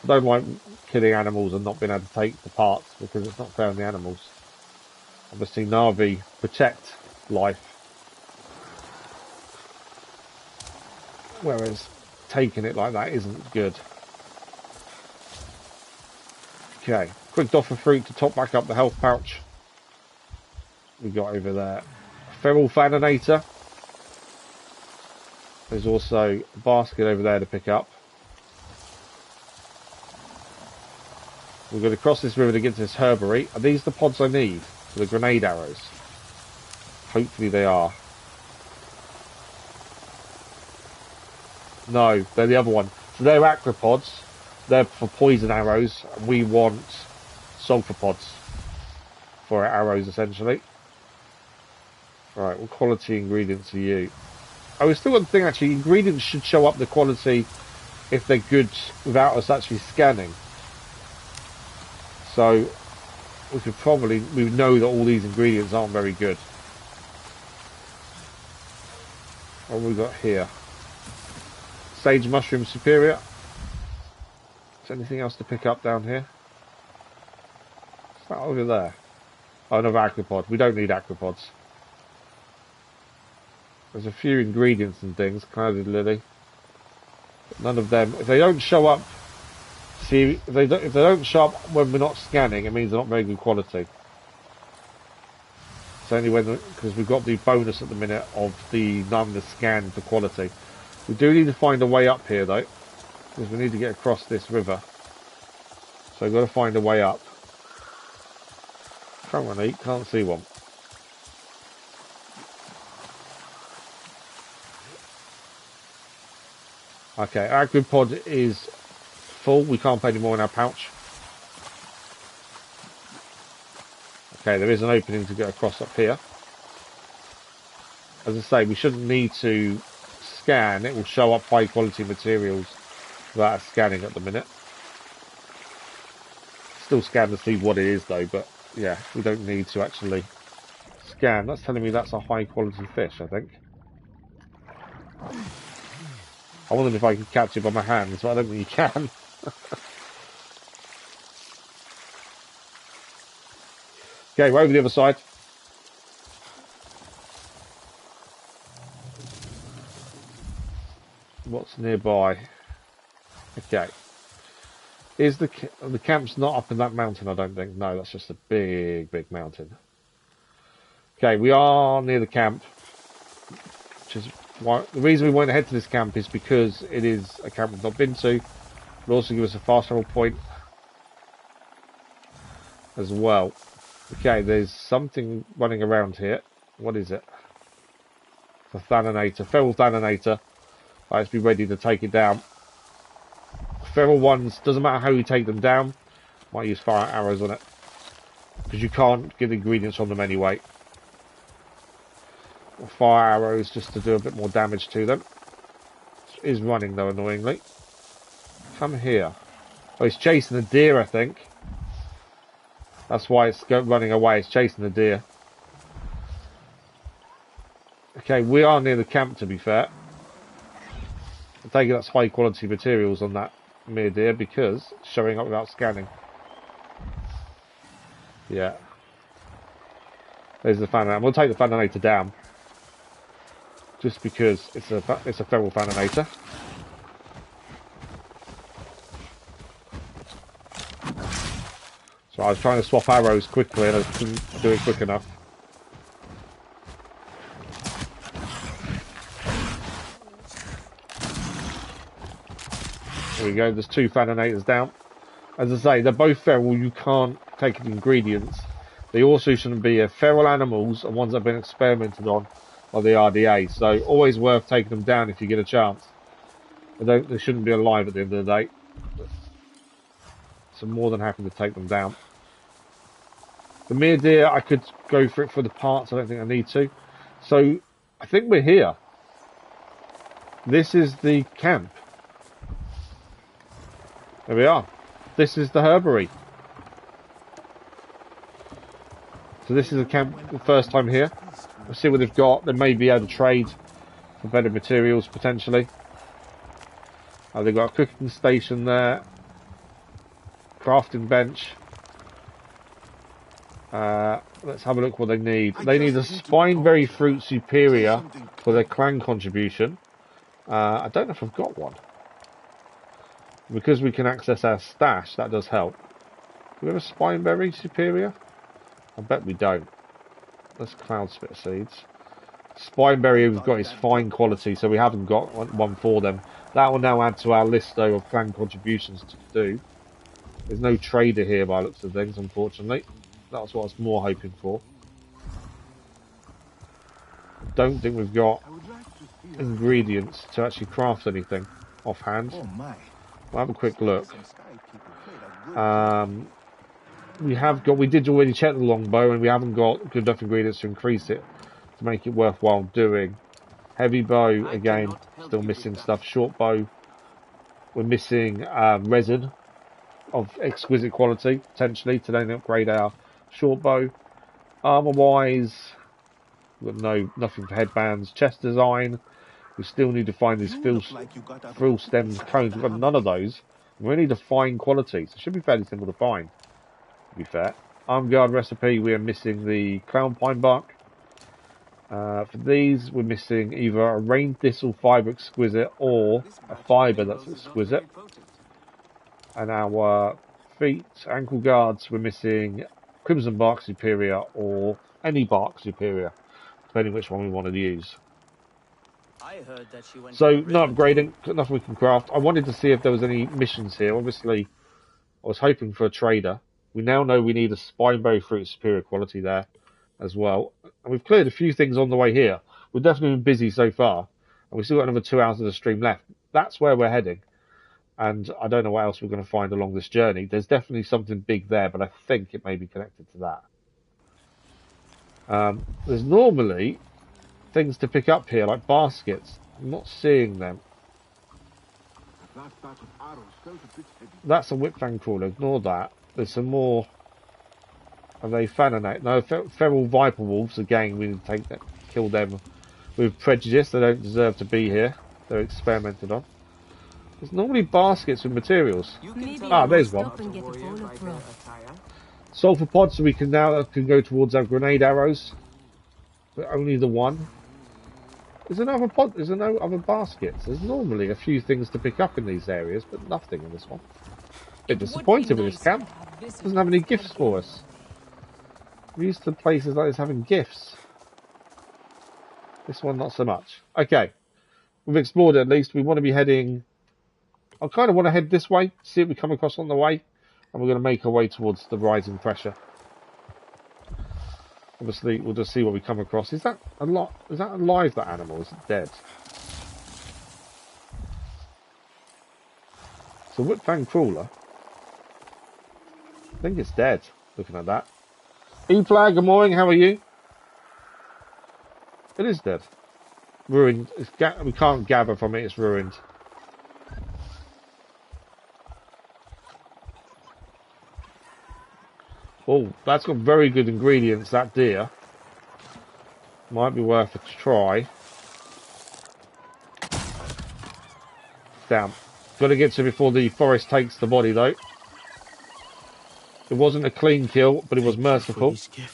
I don't like killing animals and not being able to take the parts because it's not fair on the animals. Obviously, Na'vi protect life. Whereas taking it like that isn't good. Okay, quick doff of fruit to top back up the health pouch. We got over there. Feral Faninator. There's also a basket over there to pick up. We're going to cross this river to get to this herbery. Are these the pods I need for the grenade arrows? Hopefully they are. No, they're the other one. So they're aquapods. They're for poison arrows. We want sulfur pods for our arrows, essentially. Right, what quality ingredients are you? Oh, we still got the thing, actually. Ingredients should show up the quality if they're good without us actually scanning. So, we could probably... We know that all these ingredients aren't very good. What have we got here? Sage mushroom superior. Is there anything else to pick up down here? What's that over there? Oh, another aquapod. We don't need aquapods. There's a few ingredients and things, clouded lily. But none of them. If they don't show up, see, if they don't show up when we're not scanning, it means they're not very good quality. It's only when, because we've got the bonus at the minute of the none to scan for quality. We do need to find a way up here though, because we need to get across this river. So we've got to find a way up. Currently, can't see one. Okay, our good pod is full. We can't put any more in our pouch. Okay, there is an opening to get across up here. As I say, we shouldn't need to scan. It will show up high quality materials without scanning at the minute. Still scan to see what it is though, but yeah, we don't need to actually scan. That's telling me that's a high quality fish, I think. I wondered if I could catch it by my hands, but I don't think you can. Okay, we're over the other side. What's nearby? Okay. Is the camp's not up in that mountain, I don't think. No, that's just a big, big mountain. Okay, we are near the camp. Which is why the reason we went ahead to this camp is because it is a camp we've not been to. It'll also give us a fast travel point as well. Okay, there's something running around here. What is it? It's a Thaninator, feral Thaninator. Let's be ready to take it down. Feral ones, doesn't matter how you take them down. Might use fire arrows on it, because you can't get ingredients from them anyway. Fire arrows just to do a bit more damage to them. It is running though, annoyingly. Come here. Oh, it's chasing a deer, I think. That's why it's running away. It's chasing the deer. Okay, we are near the camp, to be fair. I'm taking that's high quality materials on that mere deer because it's showing up without scanning. Yeah. There's the Faninator. We'll take the Faninator down. Just because it's a feral Faninator. So I was trying to swap arrows quickly and I couldn't do it quick enough. There we go, there's two Faninators down. As I say, they're both feral, you can't take the ingredients. They also shouldn't be feral animals and ones that have been experimented on by the RDA. So always worth taking them down if you get a chance. They shouldn't be alive at the end of the day. So I'm more than happy to take them down. The mere deer, I could go for it for the parts. I don't think I need to. So I think we're here. This is the camp. There we are. This is the herbery. So this is a camp, the first time here. We'll see what they've got. They may be able to trade for better materials, potentially. They've got a cooking station there. Crafting bench. Let's have a look what they need. They need a spineberry fruit superior for their clan contribution. I don't know if I've got one. Because we can access our stash, that does help. Do we have a spineberry superior? I bet we don't. That's cloud spit seeds. Spineberry we've got is fine quality, so we haven't got one for them. That will now add to our list, though, of clan contributions to do. There's no trader here by looks of things, unfortunately. That's what I was more hoping for. I don't think we've got ingredients to actually craft anything offhand. We'll have a quick look. We did already check the longbow, and we haven't got good enough ingredients to increase it to make it worthwhile doing. Heavy bow, again, still missing stuff. Short bow, we're missing resin of exquisite quality, potentially, to then upgrade our short bow. Armor wise, we've got nothing for headbands. Chest design, we still need to find these frill stemmed cones. We've got none of those. We need a fine quality, so it should be fairly simple to find, to be fair. Arm guard recipe, we are missing the clown pine bark. For these, we're missing either a rain thistle fibre exquisite or a fibre that's exquisite. And our feet, ankle guards, we're missing crimson bark superior or any bark superior, depending which one we want to use. So, no upgrading, nothing we can craft. I wanted to see if there was any missions here. Obviously, I was hoping for a trader. We now know we need a spineberry fruit superior quality there as well. And we've cleared a few things on the way here. We've definitely been busy so far. And we've still got another 2 hours of the stream left. That's where we're heading. And I don't know what else we're going to find along this journey. There's definitely something big there, but I think it may be connected to that. There's normally things to pick up here, like baskets. I'm not seeing them. That's a whipfang crawler. Ignore that. There's some more. Are they fanonate? No, feral viper wolves. Again, we need to take them, kill them with prejudice. They don't deserve to be here. They're experimented on. There's normally baskets with materials. There's one. Sulfur pods, so we can now go towards our grenade arrows. But only the one. There's another pod. There's no other baskets. There's normally a few things to pick up in these areas, but nothing in this one. Bit disappointed with this camp. Doesn't have any gifts for us. We're used to places like this having gifts. This one, not so much. Okay. We've explored it at least. We want to be heading... I kind of want to head this way, see what we come across on the way. And we're going to make our way towards the rising pressure. Obviously, we'll just see what we come across. Is that alive, that animal? Is it dead? It's a whipfang crawler. I think it's dead, looking at that. E-Flag, good morning, how are you? It is dead. Ruined. We can't gather from it, it's ruined. Oh, that's got very good ingredients, that deer. Might be worth a try. Damn. Got to get to it before the forest takes the body, though. It wasn't a clean kill, but it was merciful. Just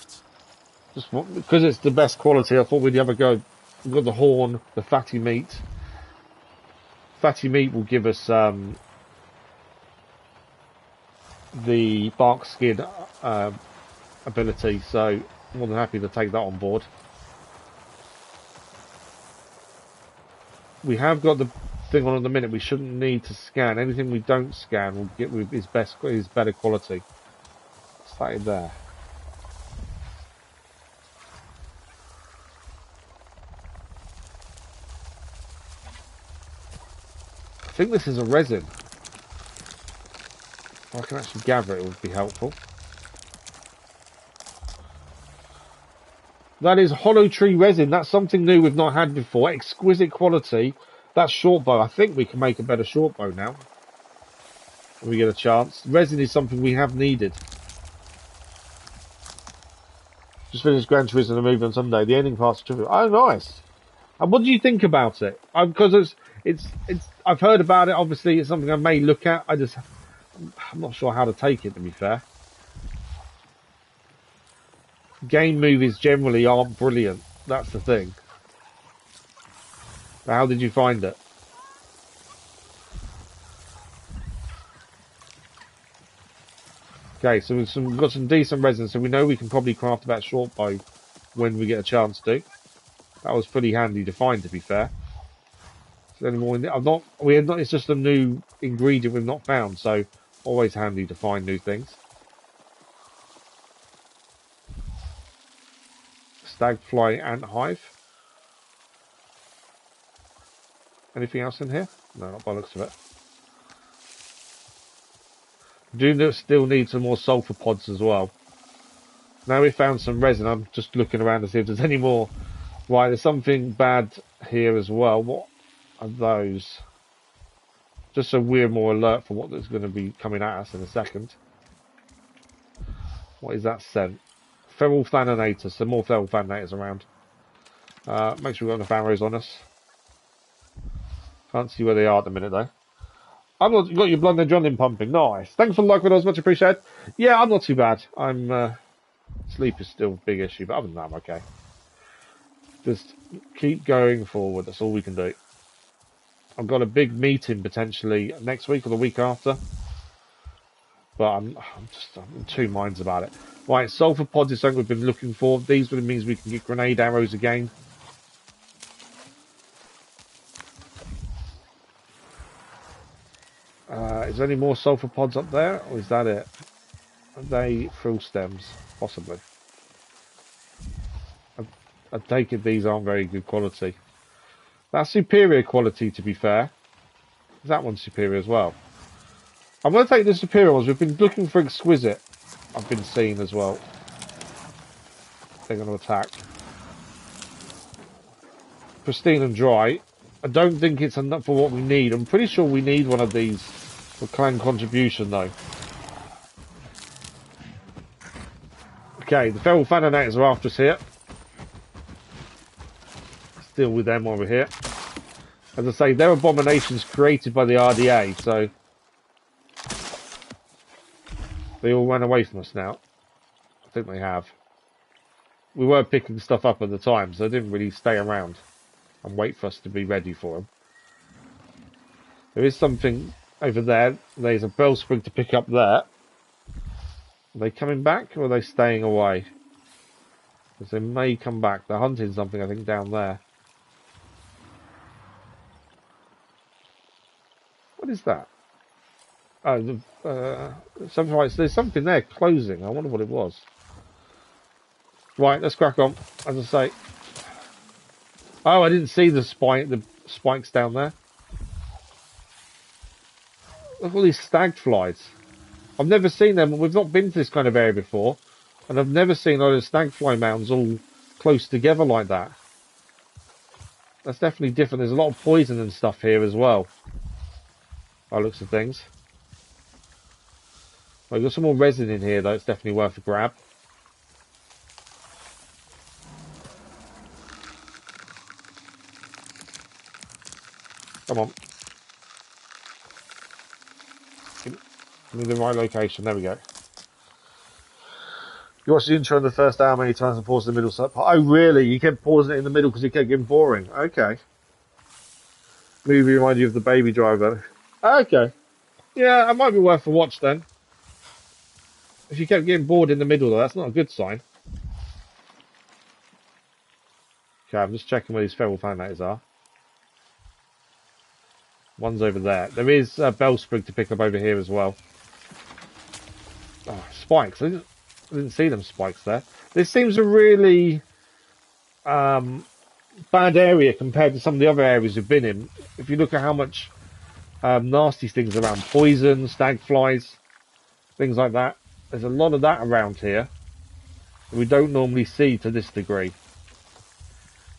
because it's the best quality, I thought we'd have a go. We've got the horn, the fatty meat. Fatty meat will give us the bark skin ability, so I'm more than happy to take that on board. We have got the thing on at the minute. We shouldn't need to scan. Anything we don't scan will get with is better quality. Started there. I think this is a resin. If I can actually gather it, would be helpful. That is hollow tree resin. That's something new we've not had before. Exquisite quality. That's short bow. I think we can make a better short bow now. When we get a chance. Resin is something we have needed. Just finished Gran Turismo the movie on Sunday. The ending part's terrific. Oh, nice. And what do you think about it? Because it's I've heard about it. Obviously, it's something I may look at. I'm not sure how to take it, to be fair. Game movies generally aren't brilliant. That's the thing. How did you find it? Okay, so we've got some decent resin, so we know we can probably craft that short bow when we get a chance to. That was pretty handy to find, to be fair. So anymore, it's just a new ingredient we've not found, so always handy to find new things. Stagfly ant hive. Anything else in here? No, not by the looks of it. Do still need some more sulfur pods as well. Now we found some resin. I'm just looking around to see if there's any more. Right, there's something bad here as well. What are those? Just so we're more alert for what is going to be coming at us in a second. What is that scent? Feral Thanators. Some more feral Thanators around. Make sure we've got enough arrows on us. Can't see where they are at the minute though. You got your blood and adrenaline pumping. Nice. Thanks for the like videos, much appreciated. Yeah, I'm not too bad. Sleep is still a big issue, but other than that, I'm okay. Just keep going forward. That's all we can do. I've got a big meeting potentially next week or the week after, but I'm in two minds about it. Right, sulfur pods is something we've been looking for. These means we can get grenade arrows again. Is there any more sulfur pods up there, or is that it? Are they frill stems? Possibly. I take it these aren't very good quality. That's superior quality, to be fair. Is that one superior as well? I'm going to take the superior ones. We've been looking for exquisite. I've been seeing as well. They're going to attack. Pristine and dry. I don't think it's enough for what we need. I'm pretty sure we need one of these for clan contribution, though. Okay, the feral Thanators are after us here. Deal with them over here. As I say, they're abominations created by the RDA, so they all ran away from us now. I think they have. We were picking stuff up at the time, so they didn't really stay around and wait for us to be ready for them. There is something over there. There's a bellspring to pick up there. Are they coming back, or are they staying away? Because they may come back. They're hunting something, I think, down there. What is that? Oh, something like there's something there closing. I wonder what it was. Right, let's crack on. As I say. Oh, I didn't see the spikes down there. Look at all these stag flies. I've never seen them. We've not been to this kind of area before, and I've never seen all the stag fly mounds all close together like that. That's definitely different. There's a lot of poison and stuff here as well. By the looks of things. Well, we've got some more resin in here though. It's definitely worth a grab. Come on. I'm in the right location. There we go. You watched the intro in the first hour many times and paused in the middle. So, oh, really? You kept pausing it in the middle because it kept getting boring. Okay. Movie reminded you of the Baby Driver. Okay. Yeah, it might be worth a watch then. If you kept getting bored in the middle, though, that's not a good sign. Okay, I'm just checking where these feral Thanators are. One's over there. There is a bellsprig to pick up over here as well. Oh, spikes. I didn't see them spikes there. This seems a really bad area compared to some of the other areas we've been in. If you look at how much nasty things around, poison, stag flies, things like that. There's a lot of that around here that we don't normally see to this degree.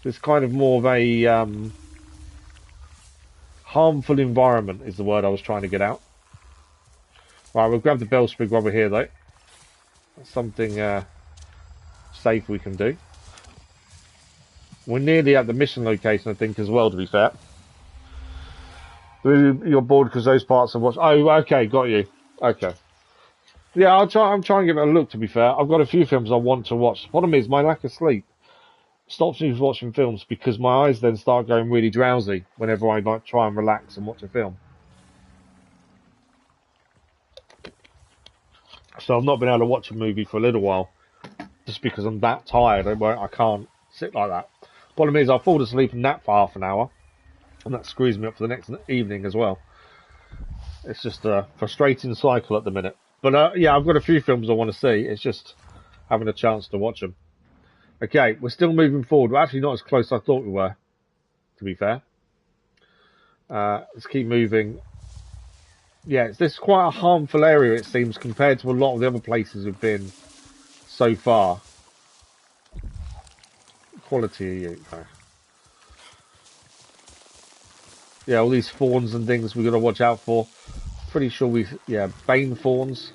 It's kind of more of a harmful environment is the word I was trying to get out. Right, we'll grab the bellsprig while we're here though. That's something safe we can do. We're nearly at the mission location, I think, as well, to be fair. You're bored because those parts of what... Oh, okay, got you. Okay. Yeah, I'm trying to give it a look, to be fair. I've got a few films I want to watch. The problem is my lack of sleep stops me from watching films because my eyes then start going really drowsy whenever I like try and relax and watch a film. So I've not been able to watch a movie for a little while just because I'm that tired. I can't sit like that. Problem is I fall asleep and nap for half an hour and that screws me up for the next evening as well. It's just a frustrating cycle at the minute. But yeah, I've got a few films I want to see. It's just having a chance to watch them. Okay, we're still moving forward. We're actually not as close as I thought we were, to be fair. Let's keep moving. Yeah, this is quite a harmful area, it seems, compared to a lot of the other places we've been so far. Quality of you. Okay. Yeah, all these fawns and things we've got to watch out for. Pretty sure Bane fawns.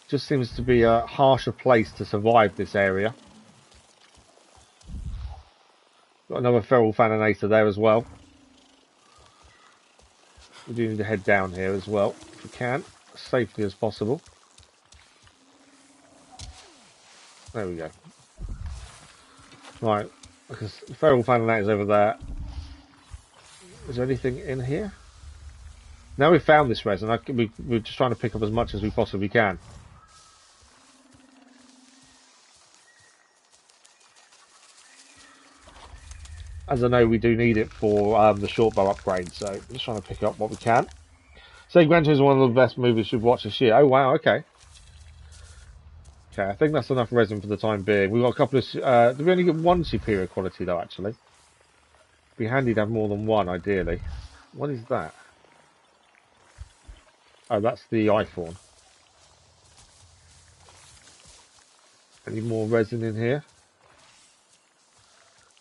Just seems to be a harsher place to survive this area. Got another feral faninator there as well. We do need to head down here as well, if we can, as safely as possible. There we go. Right, because feral faninator's over there. Is there anything in here? Now we've found this resin, we're just trying to pick up as much as we possibly can. As I know, we do need it for the short bow upgrade, so I'm just trying to pick up what we can. So Gran Turismo is one of the best movies we've watched this year. Oh wow, okay. Okay, I think that's enough resin for the time being. We've got a couple of... did we only get one superior quality though, actually? It'd be handy to have more than one, ideally. What is that? Oh, that's the iPhone. Any more resin in here?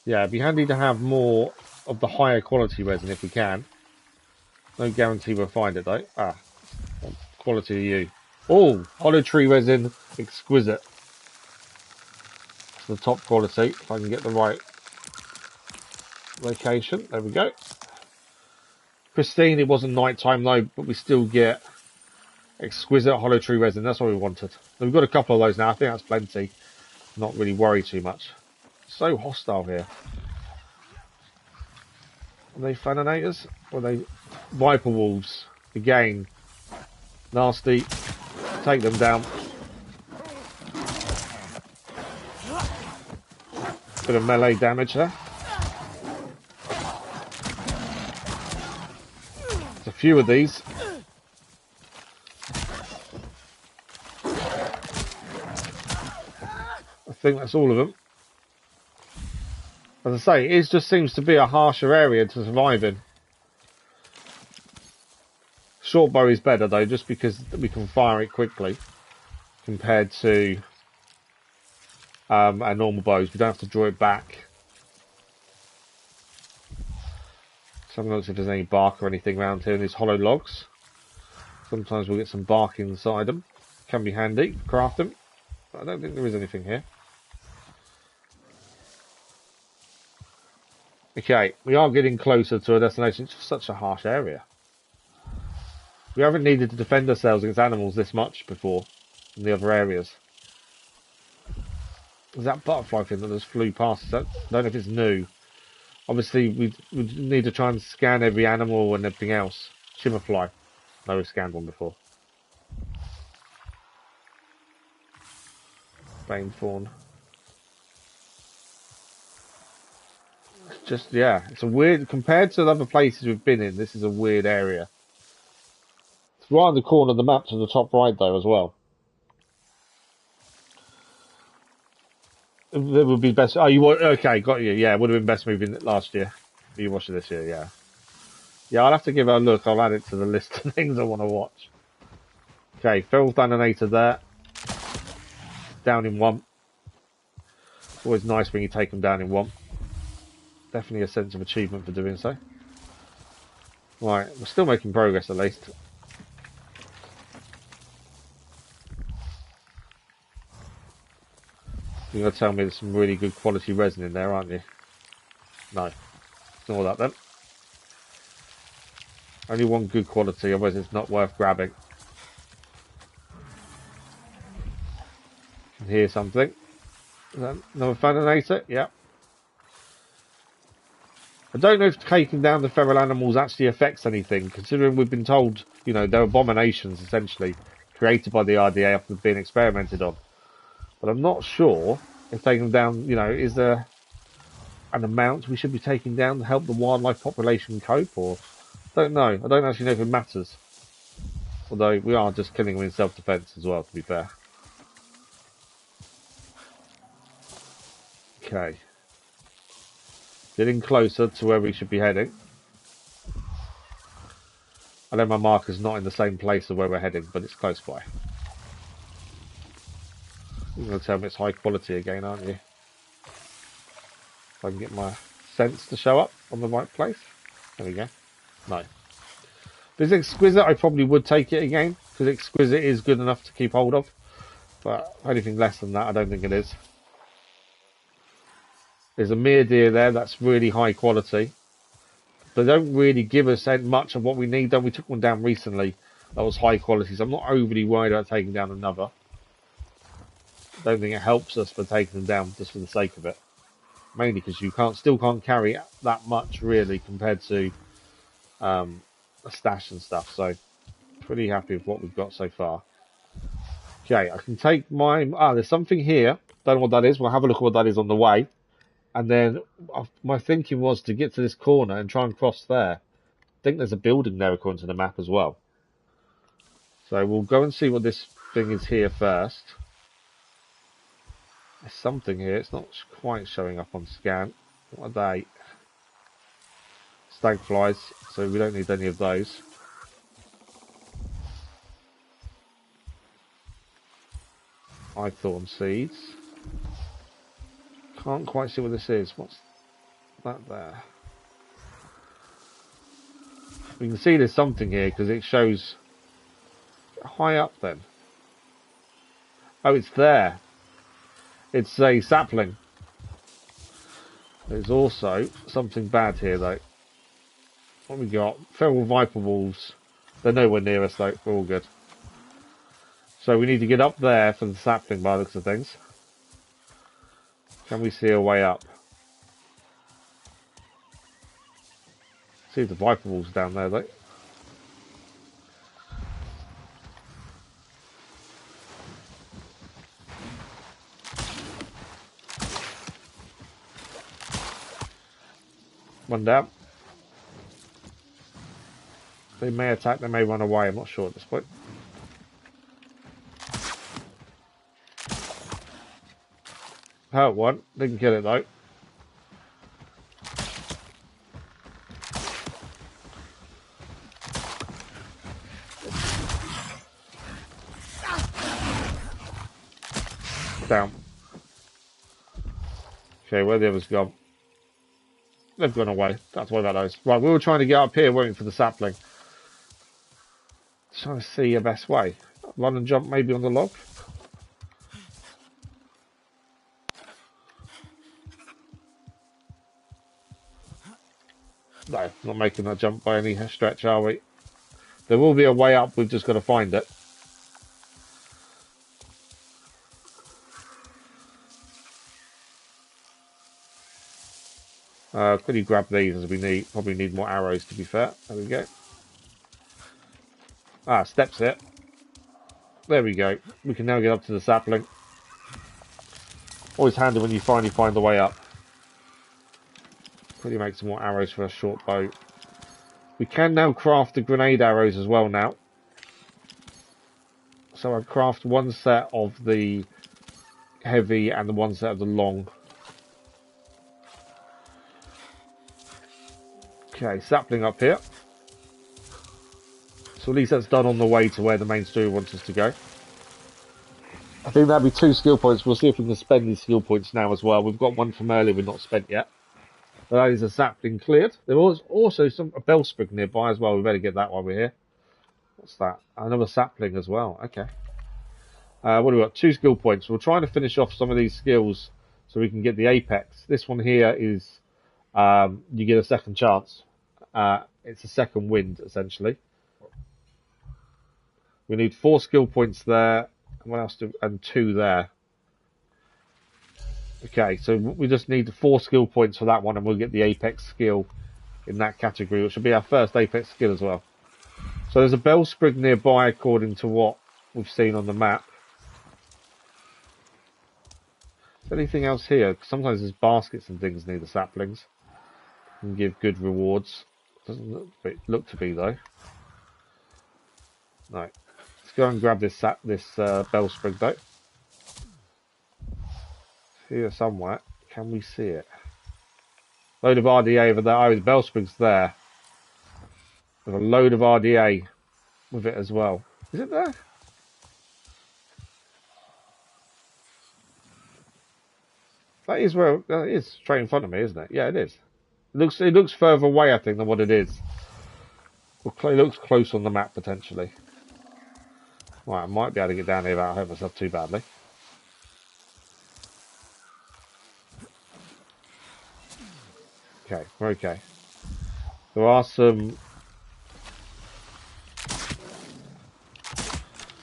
Yeah, it'd be handy to have more of the higher quality resin if we can. No guarantee we'll find it though. Ah, quality of you. Oh, hollow tree resin, exquisite. It's the top quality, if I can get the right location. There we go. Pristine, it wasn't night time though, but we still get exquisite hollow tree resin. That's what we wanted. We've got a couple of those now. I think that's plenty. Not really worry too much. So hostile here. Are they faninators? Or are they viper wolves? Again, nasty. Take them down. Bit of melee damage there. There's a few of these. I think that's all of them. As I say, it just seems to be a harsher area to survive in. Short bow is better though, just because we can fire it quickly compared to our normal bows. We don't have to draw it back. So I'm not sure if there's any bark or anything around here in these hollow logs. Sometimes we'll get some bark inside them. Can be handy, craft them. But I don't think there is anything here. Okay, we are getting closer to a destination. It's just such a harsh area. We haven't needed to defend ourselves against animals this much before in the other areas. There's that butterfly thing that just flew past us. I don't know if it's new. Obviously, we need to try and scan every animal and everything else. Shimmerfly. No, we've scanned one before. Bane fawn. Just, yeah, it's a weird, compared to the other places we've been in, this is a weird area. It's right in the corner of the map to the top right though as well. It would be best, oh, okay, got you, yeah, it would have been best moving last year. You watched it this year, yeah. Yeah, I'll have to give it a look, I'll add it to the list of things I want to watch. Okay, feral faninator there. Down in one. It's always nice when you take them down in one. Definitely a sense of achievement for doing so. Right, we're still making progress at least. You're going to tell me there's some really good quality resin in there, aren't you? No. Ignore that then. Only one good quality, otherwise it's not worth grabbing. I can hear something. Is that another Phananator? Yep. I don't know if taking down the feral animals actually affects anything, considering we've been told, you know, they're abominations, essentially, created by the RDA after being experimented on. But I'm not sure if taking them down, you know, is there an amount we should be taking down to help the wildlife population cope, or... I don't know. I don't actually know if it matters. Although, we are just killing them in self-defense as well, to be fair. Okay. Getting closer to where we should be heading. I know my marker's not in the same place as where we're heading, but it's close by. You're going to tell me it's high quality again, aren't you? If I can get my sense to show up on the right place. There we go. No. If it's exquisite, I probably would take it again, because exquisite is good enough to keep hold of. But anything less than that, I don't think it is. There's a mere deer there that's really high quality. They don't really give us much of what we need, though. We took one down recently that was high quality, so I'm not overly worried about taking down another. I don't think it helps us for taking them down just for the sake of it. Mainly because you still can't carry that much, really, compared to a stash and stuff. So, pretty happy with what we've got so far. Okay, I can take my... there's something here. Don't know what that is. We'll have a look at what that is on the way. And then my thinking was to get to this corner and try and cross there. I think there's a building there according to the map as well. So we'll go and see what this thing is here first. There's something here. It's not quite showing up on scan. What are they? Stag flies. So we don't need any of those. Eye-thorn seeds. Can't quite see what this is. What's that there? We can see there's something here because it shows high up then. Oh, it's there. It's a sapling. There's also something bad here though. What we got? Feral viper wolves. They're nowhere near us though. We're all good. So we need to get up there for the sapling by the looks of things. Can we see a way up? See the viper wolves down there though. One down. They may attack, they may run away, I'm not sure at this point. Hurt one, didn't kill it though. Down. Okay, where the others gone? They've gone away. That's why that is. Right, we were trying to get up here waiting for the sapling. Trying to see a best way. Run and jump maybe on the log. No, not making that jump by any stretch, are we? There will be a way up, we've just got to find it. Could you grab these as we probably need more arrows to be fair. There we go. Steps here. There we go. We can now get up to the sapling. Always handy when you finally find the way up. Quickly make some more arrows for a short bow. We can now craft the grenade arrows as well now. So I craft one set of the heavy and the one set of the long. Okay, sapling up here. So at least that's done on the way to where the main story wants us to go. I think that'll be 2 skill points. We'll see if we can spend these skill points now as well. We've got one from earlier we've not spent yet. But that is a sapling cleared. There was also a bellsprig nearby as well. We better get that while we're here. What's that? Another sapling as well. Okay. What do we got? 2 skill points. We're trying to finish off some of these skills so we can get the apex. This one here is you get a second chance. It's a second wind, essentially. We need 4 skill points there. What else? And 2 there. Okay, so we just need 4 skill points for that one, and we'll get the apex skill in that category, which will be our first apex skill as well. So there's a bellsprig nearby, according to what we've seen on the map. Is there anything else here? Sometimes there's baskets and things near the saplings. Can give good rewards. Doesn't look to be though. No. Let's go and grab this bellsprig though. Here somewhere. Can we see it? Load of RDA over there. Oh, the bellsprig's there. With a load of RDA with it as well. Is it there? That is where that is straight in front of me, isn't it? Yeah, it is. It looks further away, I think, than what it is. It looks close on the map potentially. Right, I might be able to get down here without hurting myself too badly. Okay, we're okay. There are some.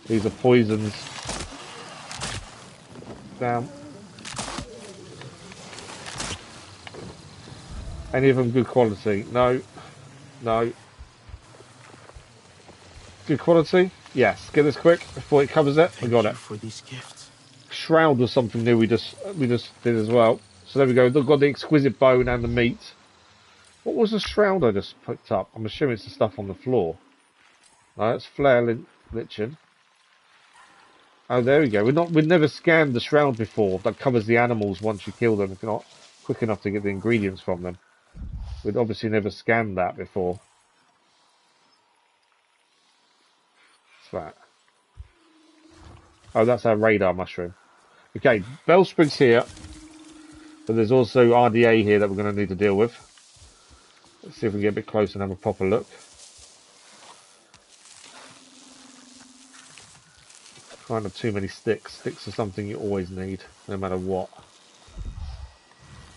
These are poisons. Down. Any of them good quality? No. No. Good quality? Yes. Get this quick before it covers it. We got it. For these gifts. Shroud was something new we just did as well. So there we go. We've got the exquisite bone and the meat. What was the shroud I just picked up? I'm assuming it's the stuff on the floor. No, it's flare lichen. Oh, there we go. We've never scanned the shroud before that covers the animals once you kill them. If you're not quick enough to get the ingredients from them. We'd obviously never scanned that before. What's that? Oh, that's our radar mushroom. Okay, bellsprig's here. But there's also RDA here that we're going to need to deal with. Let's see if we can get a bit closer and have a proper look. Kind of too many sticks. Sticks are something you always need, no matter what.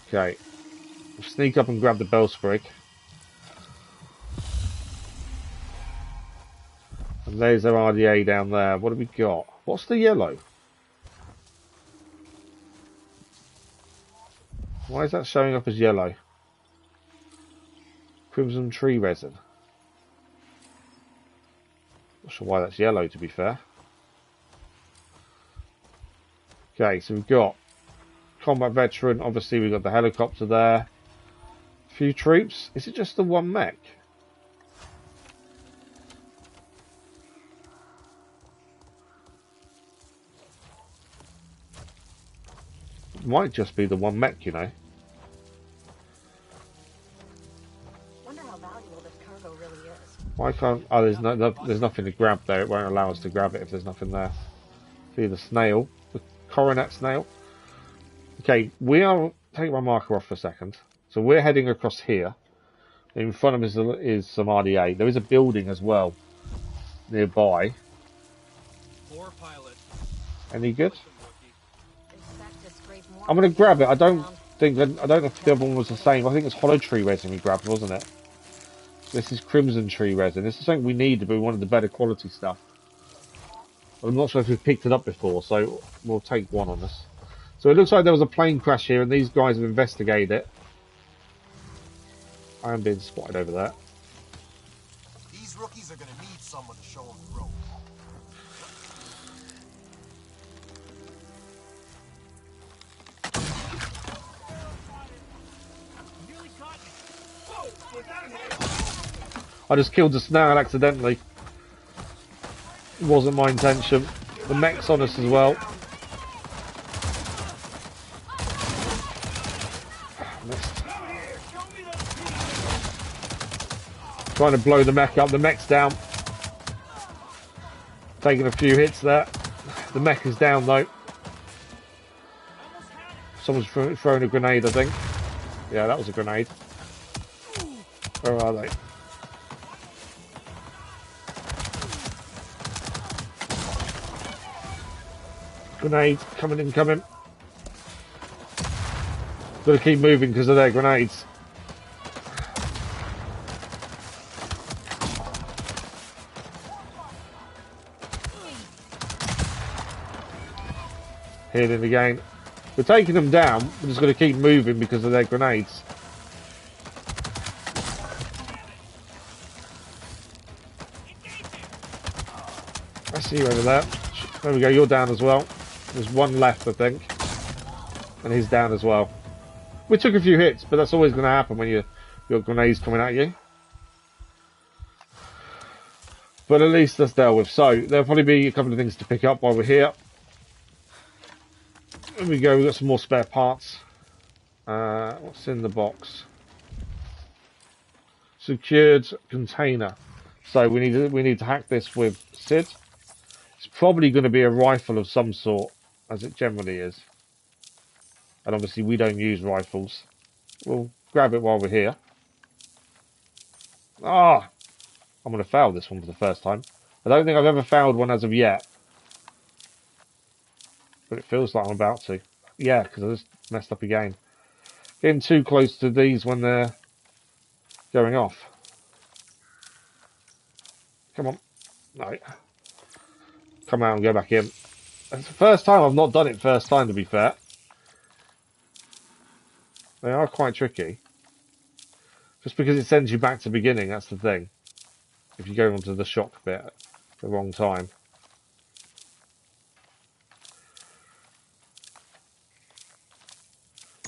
Okay. Sneak up and grab the bellsprig. And there's our RDA down there. What have we got? What's the yellow? Why is that showing up as yellow? Crimson tree resin. Not sure why that's yellow, to be fair. Okay, so we've got combat veteran. Obviously, we've got the helicopter there. A few troops. Is it just the one mech? It might just be the one mech, you know. Wonder how valuable this cargo really is. Why can't? Oh, there's nothing to grab there. It won't allow us to grab it if there's nothing there. See the snail, the coronet snail. Okay, we are. Take my marker off for a second. So we're heading across here. In front of us is some RDA. There is a building as well nearby. Any good? I'm gonna grab it. I don't know if the other one was the same. I think it's hollow tree resin we grabbed, wasn't it? This is crimson tree resin. This is something we needed, but we wanted the better quality stuff. I'm not sure if we've picked it up before, so we'll take one on this. So it looks like there was a plane crash here, and these guys have investigated it. I am being spotted over there. These rookies are gonna need someone to show them the road. I just killed the snail accidentally. It wasn't my intention. The mech's on us as well. Trying to blow the mech up. The mech's down. Taking a few hits there. The mech is down though. Someone's throwing a grenade, I think. Yeah, that was a grenade. Where are they? Grenades coming in, coming. Gotta keep moving because of their grenades. Healing again. We're taking them down. We're just gonna keep moving because of their grenades. I see you over there. There we go, you're down as well. There's one left, I think. And he's down as well. We took a few hits, but that's always going to happen when you've got grenades coming at you. But at least that's dealt with. So, there'll probably be a couple of things to pick up while we're here. There we go, we've got some more spare parts. What's in the box? Secured container. So we need to hack this with Sid. It's probably going to be a rifle of some sort, as it generally is. And obviously we don't use rifles. We'll grab it while we're here. Ah! I'm going to fail this one for the first time. I don't think I've ever failed one as of yet. But it feels like I'm about to. Yeah, because I just messed up again. Getting too close to these when they're going off. Come on. No. Come out and go back in. It's the first time I've not done it first time, to be fair. They are quite tricky. Just because it sends you back to the beginning, that's the thing. If you go onto the shock bit at the wrong time.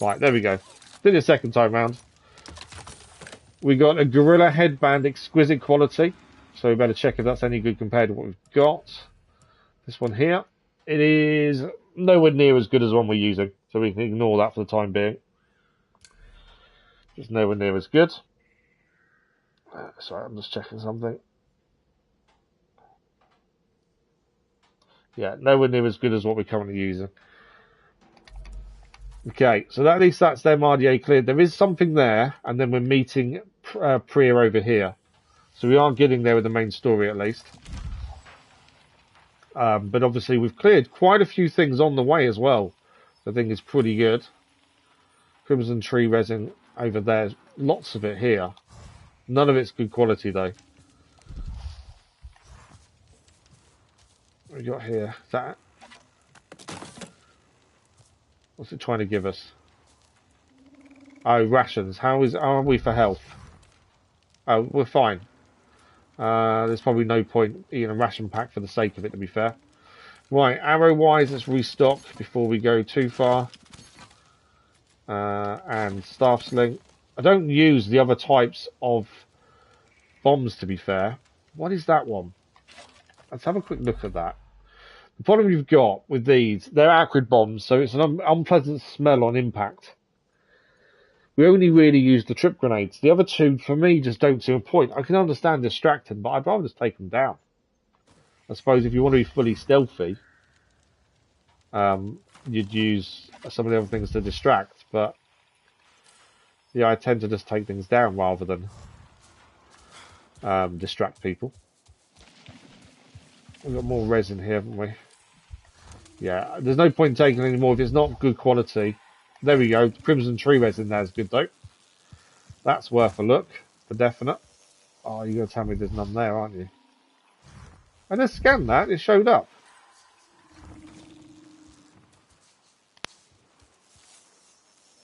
Right, there we go. Did it a second time round. We got a gorilla headband, exquisite quality. So we better check if that's any good compared to what we've got. This one here. It is nowhere near as good as the one we're using. So we can ignore that for the time being. It's nowhere near as good. Sorry, I'm just checking something. Yeah, nowhere near as good as what we're currently using. Okay, so at least that's them RDA cleared. There is something there, and then we're meeting Priya over here. So we are getting there with the main story at least. But obviously we've cleared quite a few things on the way as well. I think it's pretty good. Crimson tree resin over there. Lots of it here. None of it's good quality though. What we got here? That. What's it trying to give us? Oh, rations. How are we for health? Oh, we're fine. There's probably no point eating a ration pack for the sake of it, to be fair. Right, arrow-wise, let's restock before we go too far. And staff sling. I don't use the other types of bombs, to be fair. What is that one? Let's have a quick look at that. The problem you've got with these, they're acrid bombs, so it's an unpleasant smell on impact. We only really use the trip grenades. The other two, for me, just don't see a point. I can understand distracting, but I'd rather just take them down. I suppose if you want to be fully stealthy, you'd use some of the other things to distract, but yeah, I tend to just take things down rather than distract people. We've got more resin here, haven't we? Yeah, there's no point in taking any more if it's not good quality. There we go. Crimson tree resin there is good though. That's worth a look, for definite. Oh, you're going to tell me there's none there, aren't you? I just scanned that, it showed up.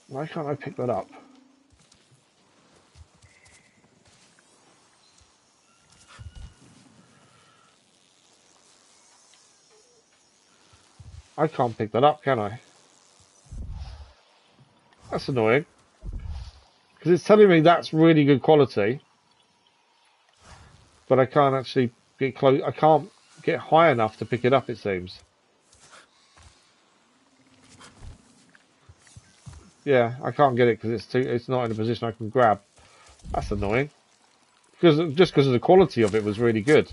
Why can't I pick that up? I can't pick that up, can I? That's annoying. Because it's telling me that's really good quality. But I can't actually get close. I can't get high enough to pick it up, it seems. Yeah, I can't get it because it's not in a position I can grab. That's annoying. Just because of the quality of it was really good.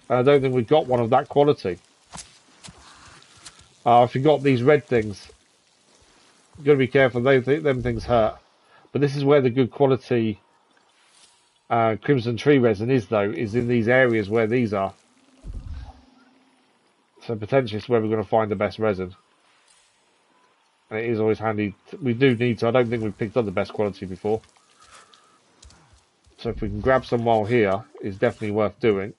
And I don't think we got one of that quality. I forgot these red things. You've got to be careful, them things hurt. But this is where the good quality crimson tree resin is, though, is in these areas where these are. So potentially it's where we're going to find the best resin. And it is always handy. We do need to. I don't think we've picked up the best quality before. So if we can grab some while here, it's definitely worth doing.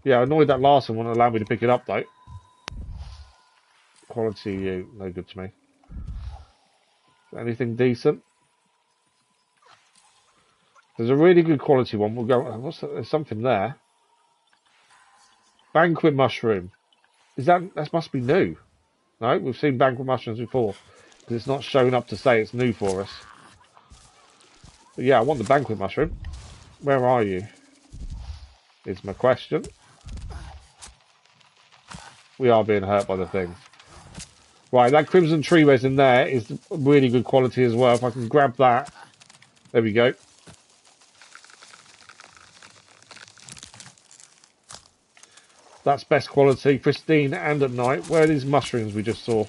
Yeah, annoyed that last one wouldn't allow me to pick it up though. Quality, no good to me. Anything decent? There's a really good quality one. We'll go. There's something there. Banquet mushroom. Is that must be new? No, we've seen banquet mushrooms before because it's not showing up to say it's new for us. But yeah, I want the banquet mushroom. Where are you? Is my question. We are being hurt by the things. Right, that crimson tree resin there is really good quality as well. If I can grab that, there we go. That's best quality, pristine and at night. Where are these mushrooms we just saw?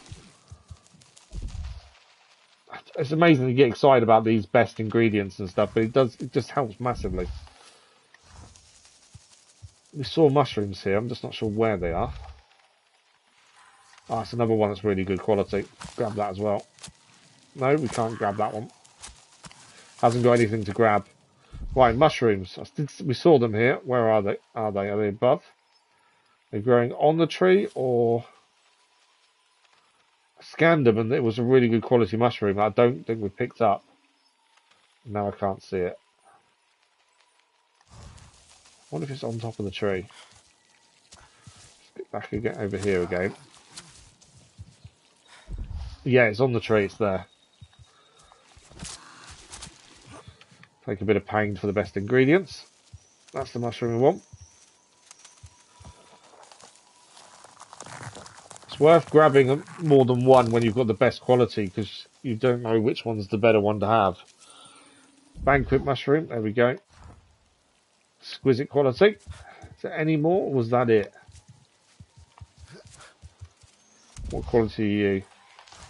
It's amazing to get excited about these best ingredients and stuff, but it just helps massively. We saw mushrooms here, I'm just not sure where they are. Oh, it's another one that's really good quality. Grab that as well. No, we can't grab that one. Hasn't got anything to grab. Right, mushrooms. We saw them here. Where are they? Are they above? They're growing on the tree, or I scanned them and it was a really good quality mushroom. I don't think we picked up. Now I can't see it. I wonder if it's on top of the tree. Let's get back again over here again. Yeah, it's on the tree. It's there. Take a bit of pain for the best ingredients. That's the mushroom we want. It's worth grabbing more than one when you've got the best quality because you don't know which one's the better one to have. Banquet mushroom, there we go. Exquisite quality. Is there any more, or was that it? What quality are you?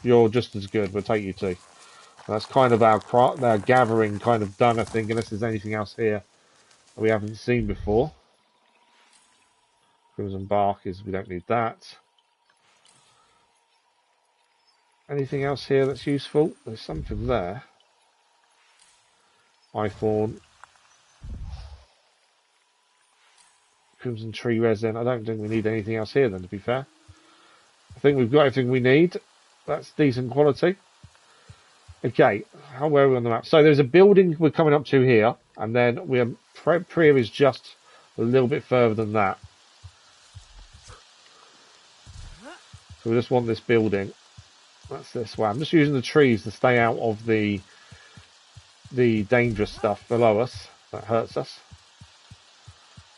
You're just as good, we'll take you to. That's kind of our gathering kind of done, I think, unless there's anything else here that we haven't seen before. Crimson bark we don't need that. Anything else here that's useful? There's something there. Iphone. Crimson tree resin. I don't think we need anything else here then, to be fair. I think we've got everything we need. That's decent quality. Okay, where are we on the map? So there's a building we're coming up to here, and then Pria is just a little bit further than that. So we just want this building. That's this way. I'm just using the trees to stay out of the dangerous stuff below us that hurts us.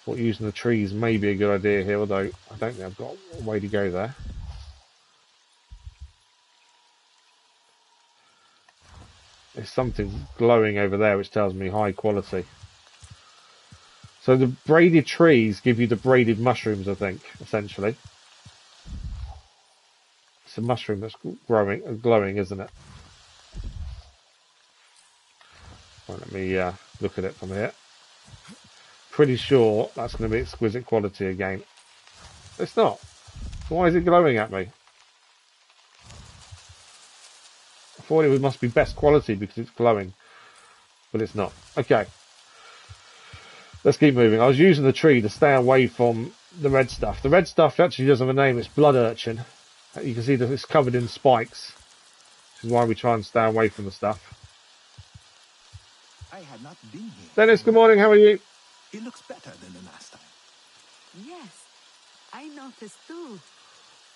Thought using the trees may be a good idea here, although I don't think I've got a way to go there. There's something glowing over there which tells me high quality. So the braided trees give you the braided mushrooms, I think, essentially. It's a mushroom that's glowing, isn't it? Well, let me look at it from here. Pretty sure that's going to be exquisite quality again. It's not. Why is it glowing at me? I thought it must be best quality because it's glowing, but it's not. Okay, let's keep moving. I was using the tree to stay away from the red stuff. The red stuff actually does have a name. It's blood urchin. You can see that it's covered in spikes, which is why we try and stay away from the stuff. I had not been here. Dennis, good morning. How are you? It looks better than the last time. Yes, I noticed too.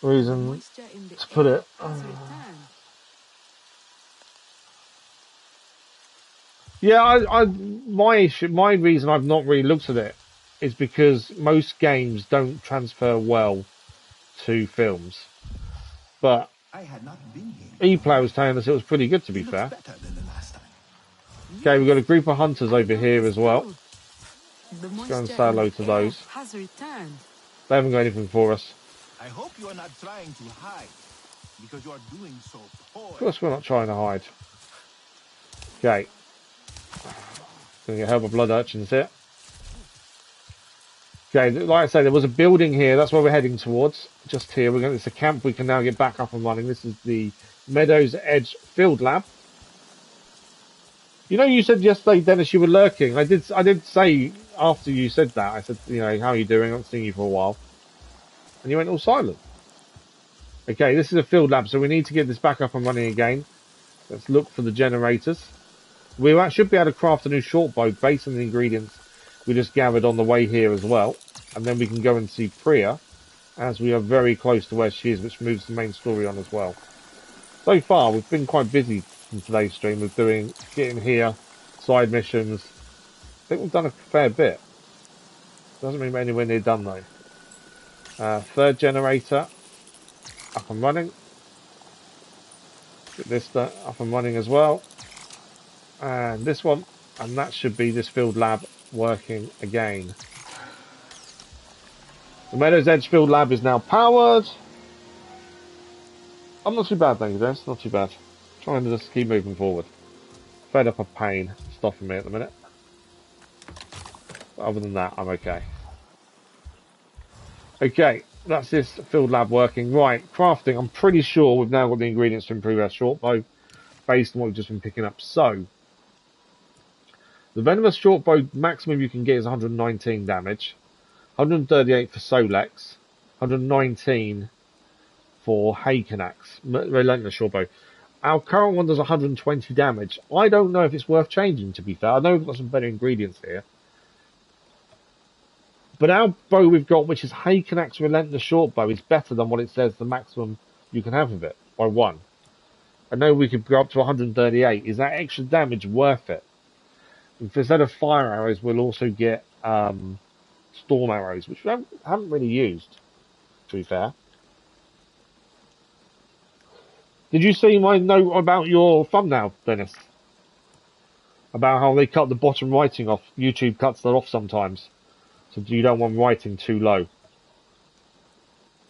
Reason to put it. Yeah, my reason I've not really looked at it is because most games don't transfer well to films. But I had not been here. E-Play was telling us it was pretty good, to be fair. Better than the last time. Okay, we've got a group of hunters over here as well. Let's go and say hello to those. They haven't got anything for us. I hope you are not trying to hide, because you are doing so poorly. Of course we're not trying to hide. Okay. Gonna get help of blood urchins here. Okay, like I say, there was a building here. That's where we're heading towards. Just here, it's a camp. We can now get back up and running. This is the Meadows Edge Field Lab. You know, you said yesterday, Dennis, you were lurking. I did say after you said that. I said, you know, how are you doing? I haven't seen you for a while, and you went all silent. Okay, this is a field lab, so we need to get this back up and running again. Let's look for the generators. We should be able to craft a new short bow based on the ingredients we just gathered on the way here as well. And then we can go and see Priya, as we are very close to where she is, which moves the main story on as well. So far, we've been quite busy in today's stream with getting here, side missions. I think we've done a fair bit. Doesn't mean we're anywhere near done though. Third generator up and running. Get this up and running as well. And this one, and that should be this field lab working again. The Meadows Edge Field Lab is now powered. I'm not too bad, thank you, Dennis. Not too bad. Trying to just keep moving forward. Fed up of pain stopping me at the minute. But other than that, I'm okay. Okay, that's this field lab working. Right, crafting. I'm pretty sure we've now got the ingredients to improve our short bow based on what we've just been picking up. So, the venomous short bow maximum you can get is 119 damage, 138 for Solex, 119 for Hakenax, relentless short bow. Our current one does 120 damage. I don't know if it's worth changing, to be fair. I know we've got some better ingredients here. But our bow we've got, which is Hakenax relentless short bow, is better than what it says the maximum you can have of it, by 1. I know we could go up to 138. Is that extra damage worth it? If instead of fire arrows, we'll also get storm arrows, which we haven't really used, to be fair. Did you see my note about your thumbnail, Dennis? About how they cut the bottom writing off. YouTube cuts that off sometimes. So you don't want writing too low.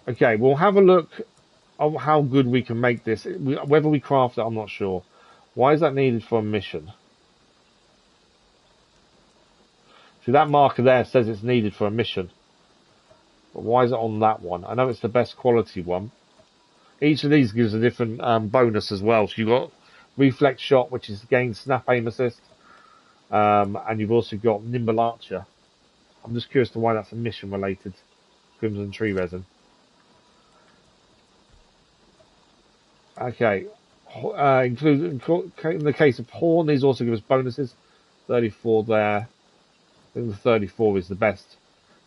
Okay, we'll have a look at how good we can make this. Whether we craft it, I'm not sure. Why is that needed for a mission? See, that marker there says it's needed for a mission. But why is it on that one? I know it's the best quality one. Each of these gives a different bonus as well. So you've got Reflex Shot, which is again Snap Aim Assist. And you've also got Nimble Archer. I'm just curious to why that's a mission related. Crimson Tree Resin. Okay. In the case of Horn, these also give us bonuses. 34 there. I think the 34 is the best,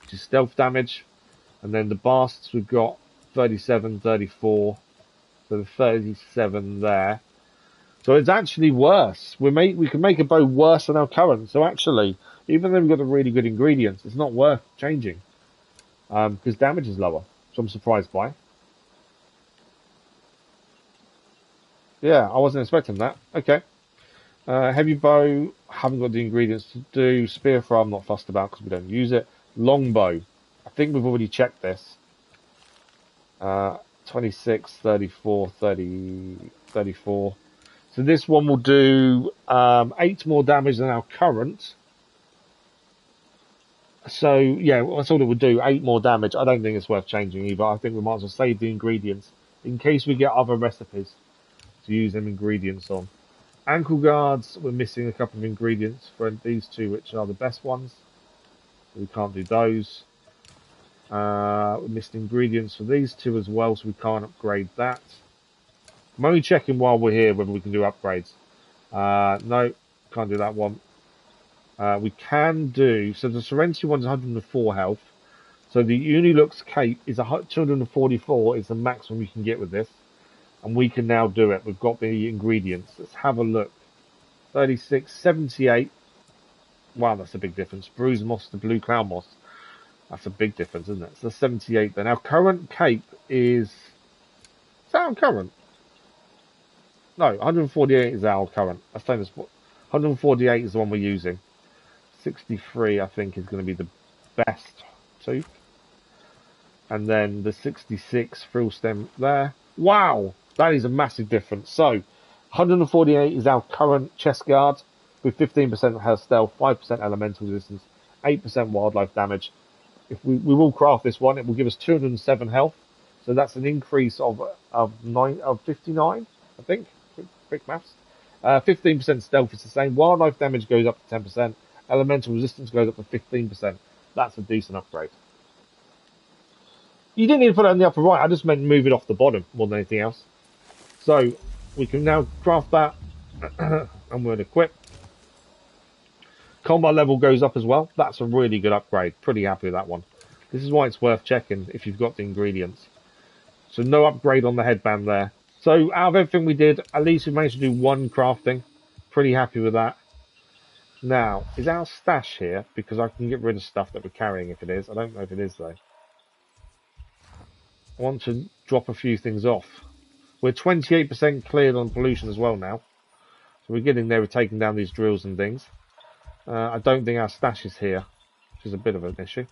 which is stealth damage. And then the Basts we've got 37, 34. So the 37 there. So it's actually worse. We can make a bow worse than our current. So actually, even though we've got the really good ingredients, it's not worth changing. Because damage is lower. So I'm surprised by. Yeah, I wasn't expecting that. Okay. Heavy bow, haven't got the ingredients to do. Spear throw, I'm not fussed about because we don't use it. Longbow, I think we've already checked this. 26, 34, 30, 34. So this one will do 8 more damage than our current. So, yeah, that's all it would do, 8 more damage. I don't think it's worth changing either. I think we might as well save the ingredients in case we get other recipes to use them ingredients on. Ankle guards, we're missing a couple of ingredients for these two, which are the best ones. So we can't do those. We missed ingredients for these two as well, so we can't upgrade that. I'm only checking while we're here whether we can do upgrades. No, can't do that one. We can do, so the Serenity one's 104 health. So the Unilux Cape is 244 is the maximum you can get with this. And we can now do it. We've got the ingredients. Let's have a look. 36, 78. Wow, that's a big difference. Bruise moss to blue cloud moss. That's a big difference, isn't it? So 78 then. Our current cape is that our current? No, 148 is our current. That's 148 is the one we're using. 63, I think, is going to be the best tooth. And then the 66 frill stem there. Wow, that is a massive difference. So, 148 is our current chest guard with 15% health stealth, 5% elemental resistance, 8% wildlife damage. if we will craft this one, it will give us 207 health. So that's an increase of 59, I think. Quick maths. 15% stealth is the same. Wildlife damage goes up to 10%. Elemental resistance goes up to 15%. That's a decent upgrade. You didn't even put it on the upper right. I just meant move it off the bottom more than anything else. So we can now craft that, and we're going to equip. Combat level goes up as well. That's a really good upgrade. Pretty happy with that one. This is why it's worth checking if you've got the ingredients. So no upgrade on the headband there. So out of everything we did, at least we managed to do one crafting. Pretty happy with that. Now, is our stash here? Because I can get rid of stuff that we're carrying if it is. I don't know if it is though. I want to drop a few things off. We're 28% cleared on pollution as well now. So we're getting there with taking down these drills and things. I don't think our stash is here, which is a bit of an issue.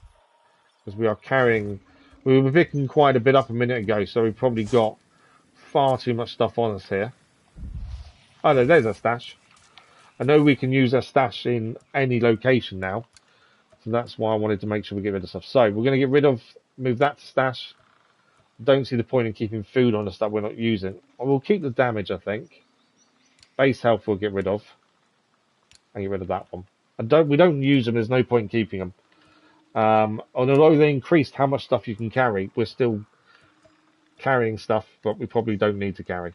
Because we are carrying... We were picking quite a bit up a minute ago, so we've probably got far too much stuff on us here. Oh no, there's our stash. I know we can use our stash in any location now. So that's why I wanted to make sure we get rid of stuff. So we're going to get rid of... Move that to stash. Don't see the point in keeping food on us that we're not using. We'll keep the damage, I think. Base health we'll get rid of. And get rid of that one. We don't use them, there's no point in keeping them. Although they increased how much stuff you can carry, we're still carrying stuff, but we probably don't need to carry.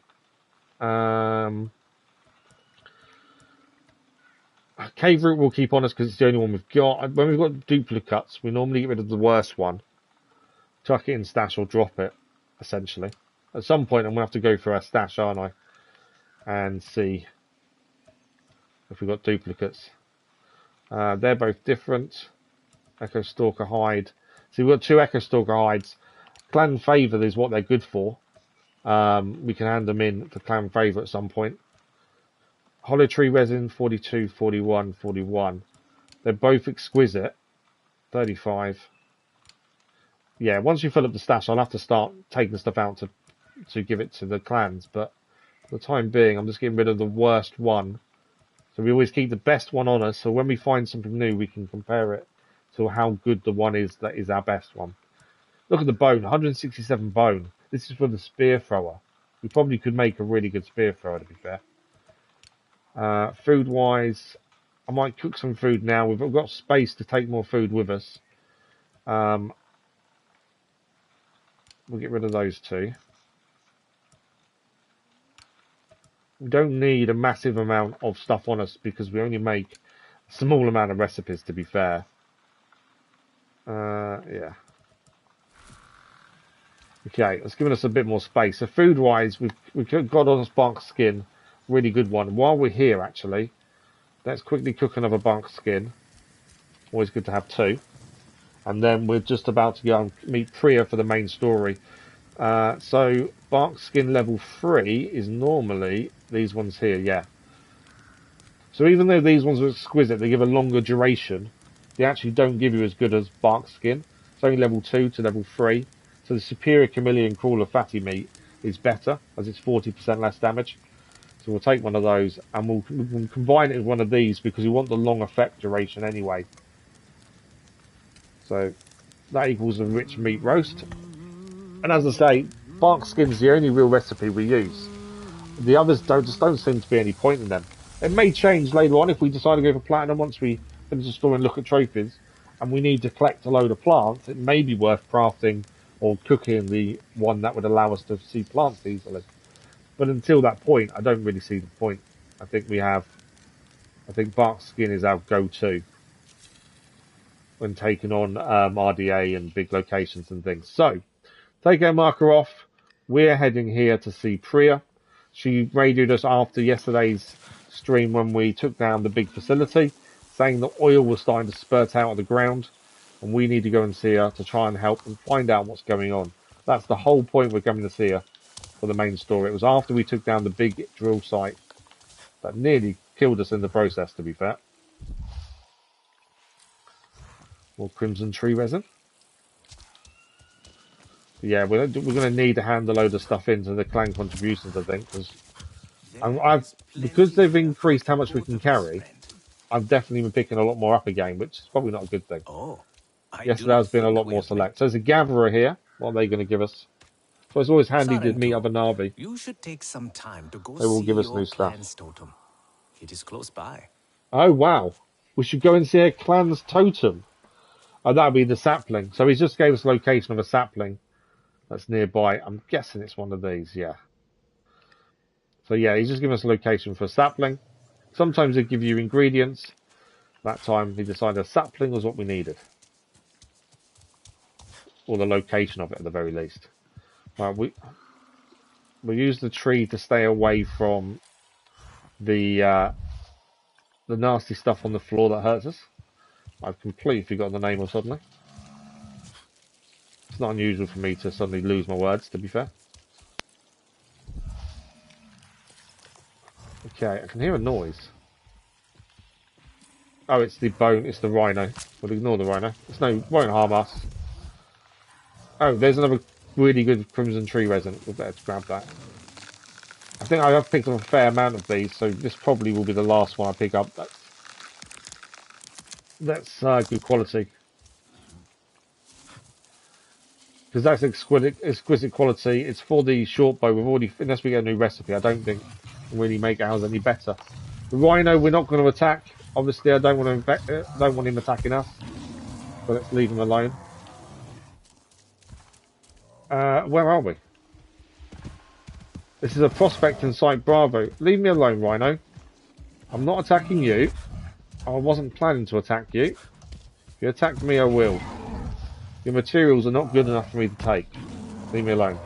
Cave route we'll keep on us because it's the only one we've got. When we've got duplicates, we normally get rid of the worst one. Chuck it in stash or drop it, essentially. At some point I'm going to have to go through our stash, aren't I? And see if we've got duplicates. They're both different. Echo Stalker hide. So we've got 2 Echo Stalker hides. Clan Favour is what they're good for. We can hand them in for Clan Favour at some point. Hollow Tree Resin, 42, 41, 41. They're both exquisite. 35. Yeah, once you fill up the stash, I'll have to start taking stuff out to give it to the clans. But for the time being, I'm just getting rid of the worst one. So we always keep the best one on us. So when we find something new, we can compare it to how good the one is that is our best one. Look at the bone, 167 bone. This is for the spear thrower. We probably could make a really good spear thrower, to be fair. Food-wise, I might cook some food now. We've got space to take more food with us. We'll get rid of those 2. We don't need a massive amount of stuff on us because we only make a small amount of recipes, to be fair. Yeah. Okay, that's given us a bit more space. So food-wise, we've got on a bark skin. Really good one. While we're here, actually, let's quickly cook another bark skin. Always good to have 2. And then we're just about to go and meet Priya for the main story. So bark skin level 3 is normally these ones here, yeah. So even though these ones are exquisite, they give a longer duration. They actually don't give you as good as bark skin. It's only level 2 to level 3. So the superior chameleon crawler fatty meat is better, as it's 40% less damage. So we'll take one of those and we'll combine it with one of these because we want the long effect duration anyway. So that equals a rich meat roast. And as I say, bark skin's the only real recipe we use. The others don't seem to be any point in them. It may change later on if we decide to go for platinum once we finish the story and look at trophies and we need to collect a load of plants. It may be worth crafting or cooking the one that would allow us to see plants easily. But until that point, I don't really see the point. I think bark skin is our go-to when taking on RDA and big locations and things. So, take our marker off. We're heading here to see Priya. She radioed us after yesterday's stream when we took down the big facility, saying that oil was starting to spurt out of the ground, and we need to go and see her to try and help and find out what's going on. That's the whole point we're coming to see her for the main story. It was after we took down the big drill site that nearly killed us in the process, to be fair. More crimson tree resin. Yeah, we're going to need to hand a load of stuff into the clan contributions, I think, because they've increased how much we can carry. I've definitely been picking a lot more up again, which is probably not a good thing. Oh, Yesterday has been a lot more select. So there's a gatherer here. What are they going to give us? So it's always handy to meet other Navi. You should take some time to go They will see give us your new stuff. clan's totem. It is close by. Oh, wow. We should go and see a clan's totem. Oh, that would be the sapling. So he's just gave us the location of a sapling that's nearby. I'm guessing it's one of these, yeah. So yeah, he's just given us a location for a sapling. Sometimes they give you ingredients. That time he decided a sapling was what we needed. Or the location of it at the very least. Right, we use the tree to stay away from the nasty stuff on the floor that hurts us. I've completely forgotten the name of suddenly. It's not unusual for me to suddenly lose my words, to be fair. Okay, I can hear a noise. Oh, it's the bone, it's the rhino. We'll ignore the rhino. Won't harm us. Oh, there's another really good Crimson Tree resin. We'll better grab that. I think I have picked up a fair amount of these, so this probably will be the last one I pick up. That's good quality. Because that's exquisite quality. It's for the short bow. We've already, unless we get a new recipe, I don't think we'll really make ours any better. The rhino, we're not going to attack. Obviously, I don't want him attacking us. So let's leave him alone. Where are we? This is a prospecting site, Bravo. Leave me alone, Rhino. I'm not attacking you. I wasn't planning to attack you. If you attack me, I will. Your materials are not good enough for me to take. Leave me alone.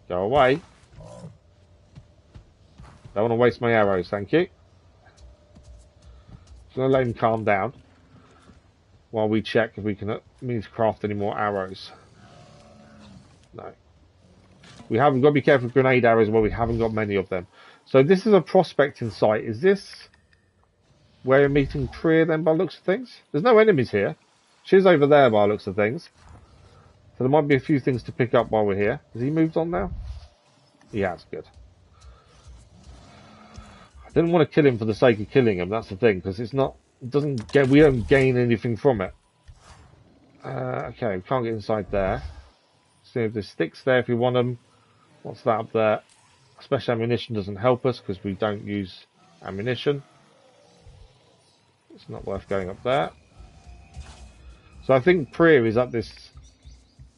Go away. Don't want to waste my arrows, thank you. Just going to let him calm down while we check if we can craft any more arrows. No. We haven't got to be careful with grenade arrows where we haven't got many of them. So this is a prospecting site. Is this where you're meeting Priya then by the looks of things? There's no enemies here. She's over there by the looks of things. So there might be a few things to pick up while we're here. Has he moved on now? He has, good. I didn't want to kill him for the sake of killing him, that's the thing, because we don't gain anything from it. Okay, we can't get inside there. See if there's sticks there if we want them. What's that up there? Special ammunition doesn't help us because we don't use ammunition. It's not worth going up there. So I think Pria is at this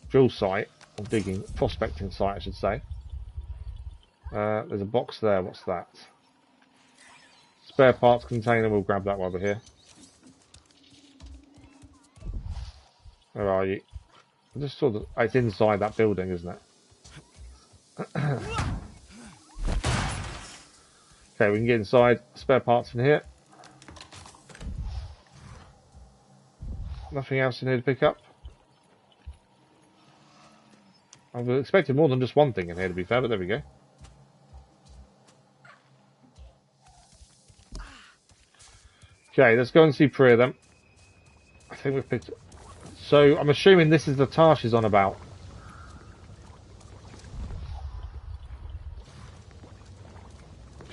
drill site, or prospecting site I should say. There's a box there, what's that? Spare parts container, we'll grab that while we're here. Where are you? I just saw that it's inside that building, isn't it? Okay, we can get inside. Spare parts in here. Nothing else in here to pick up. I was expecting more than just one thing in here to be fair, but there we go. Okay, let's go and see Priya then. I think we've picked... So, I'm assuming this is the tar she's on about.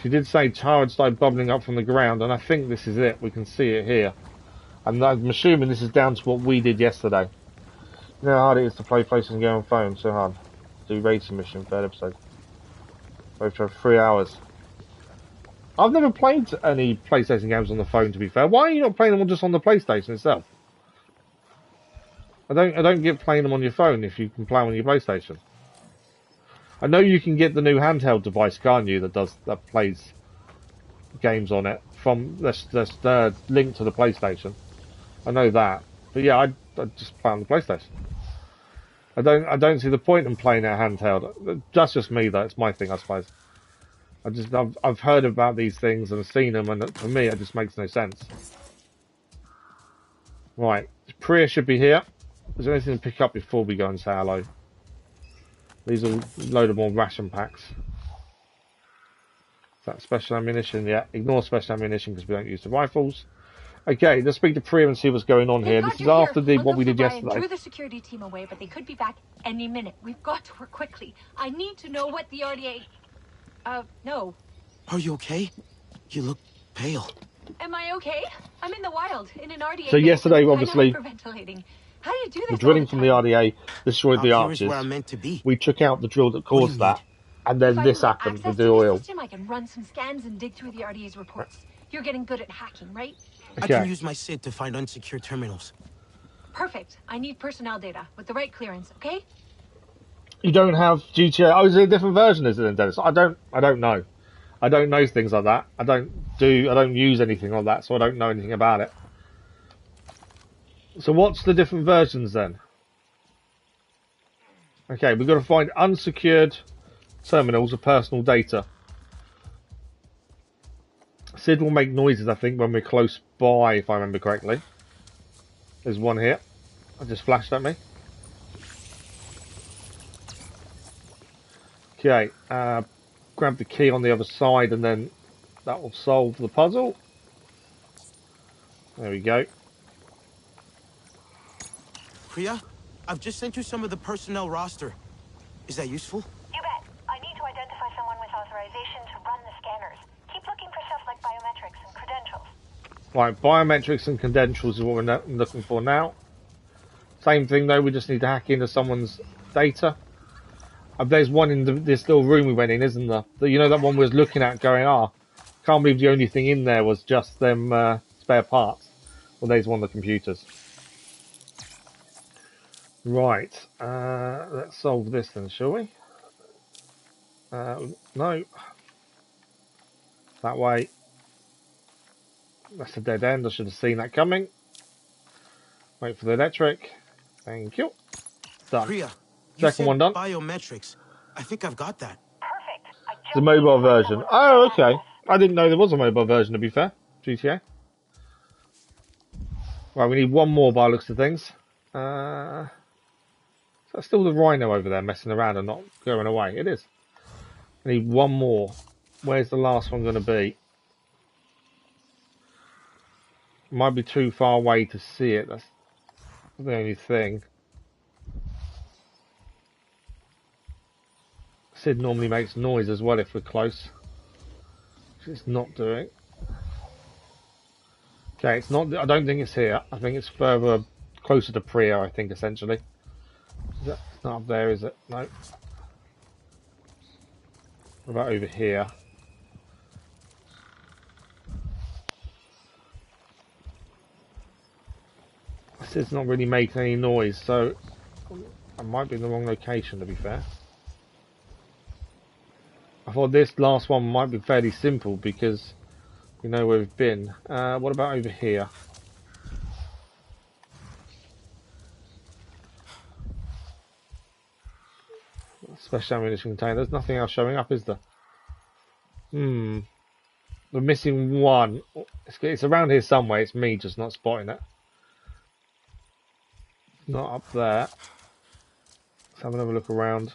She did say tar had started bubbling up from the ground, and I think this is it. We can see it here. And I'm assuming this is down to what we did yesterday. You know how hard it is to play PlayStation and go on phone, so hard. Do racing mission, third episode. Both for 3 hours. I've never played any PlayStation games on the phone, to be fair. Why are you not playing them just on the PlayStation itself? I don't get playing them on your phone if you can play them on your PlayStation. I know you can get the new handheld device, can't you, that plays games on it from that's linked to the PlayStation. I know that, but yeah, I just play on the PlayStation. I don't see the point in playing a handheld. That's just me, though. It's my thing, I suppose. I've heard about these things and seen them, and for me, it just makes no sense. Right, Priya should be here. Is there anything to pick up before we go and say hello? These are a load of more ration packs. Is that special ammunition? Yeah, ignore special ammunition because we don't use the rifles. Okay, let's speak to Priya and see what's going on here. This is after what we did yesterday. Drew the security team away, but they could be back any minute. We've got to work quickly. I need to know what the RDA... no. Are you okay? You look pale. Am I okay? I'm in the wild, in an RDA. So yesterday, base. obviously, Hyperventilating. How do you do this the drilling from the RDA destroyed the Out here is arches. where I'm meant to be. We took out the drill that What do you caused that, need? and then If this I can get happened with access the to oil. system, I can run some scans and dig through the RDA's reports. You're getting good at hacking, right? I can Okay. use my SID to find unsecure terminals. Perfect. I need personnel data with the right clearance, okay? You don't have GTA. Oh, is it a different version? Is it then, Dennis? I don't know. I don't know things like that. I don't use anything like that, so I don't know anything about it. So what's the different versions then? Okay, we've got to find unsecured terminals of personal data. SID will make noises, I think, when we're close by, if I remember correctly. There's one here. It just flashed at me. Okay, grab the key on the other side and then that will solve the puzzle. There we go. Priya, I've just sent you some of the personnel roster. Is that useful? You bet. I need to identify someone with authorization to run the scanners. Keep looking for stuff like biometrics and credentials. Right, biometrics and credentials is what we're looking for now. Same thing though, we just need to hack into someone's data. There's one in this little room we went in, isn't there? You know that one we was looking at going, can't believe the only thing in there was just them spare parts. Well, there's one of the computers. Right, let's solve this then, shall we? No. That way. That's a dead end, I should have seen that coming. Wait for the electric. Thank you. Done. Priya, Second one done. Biometrics. I think I've got that. Perfect. It's a mobile version. Oh, okay. I didn't know there was a mobile version, to be fair. GTA. Right, we need one more by the looks of things. So that's still the rhino over there messing around and not going away. It is. I need one more. Where's the last one going to be? Might be too far away to see it. That's the only thing. SID normally makes noise as well if we're close. Which it's not doing. Okay, it's not. I don't think it's here. I think it's further closer to Pria, I think, essentially. It's not up there, is it? No. What about over here? It's not really making any noise, so I might be in the wrong location, to be fair. I thought this last one might be fairly simple because we know where we've been. What about over here? Special ammunition container. There's nothing else showing up, is there? We're missing one. It's around here somewhere. It's me just not spotting it. Not up there. Let's have another look around.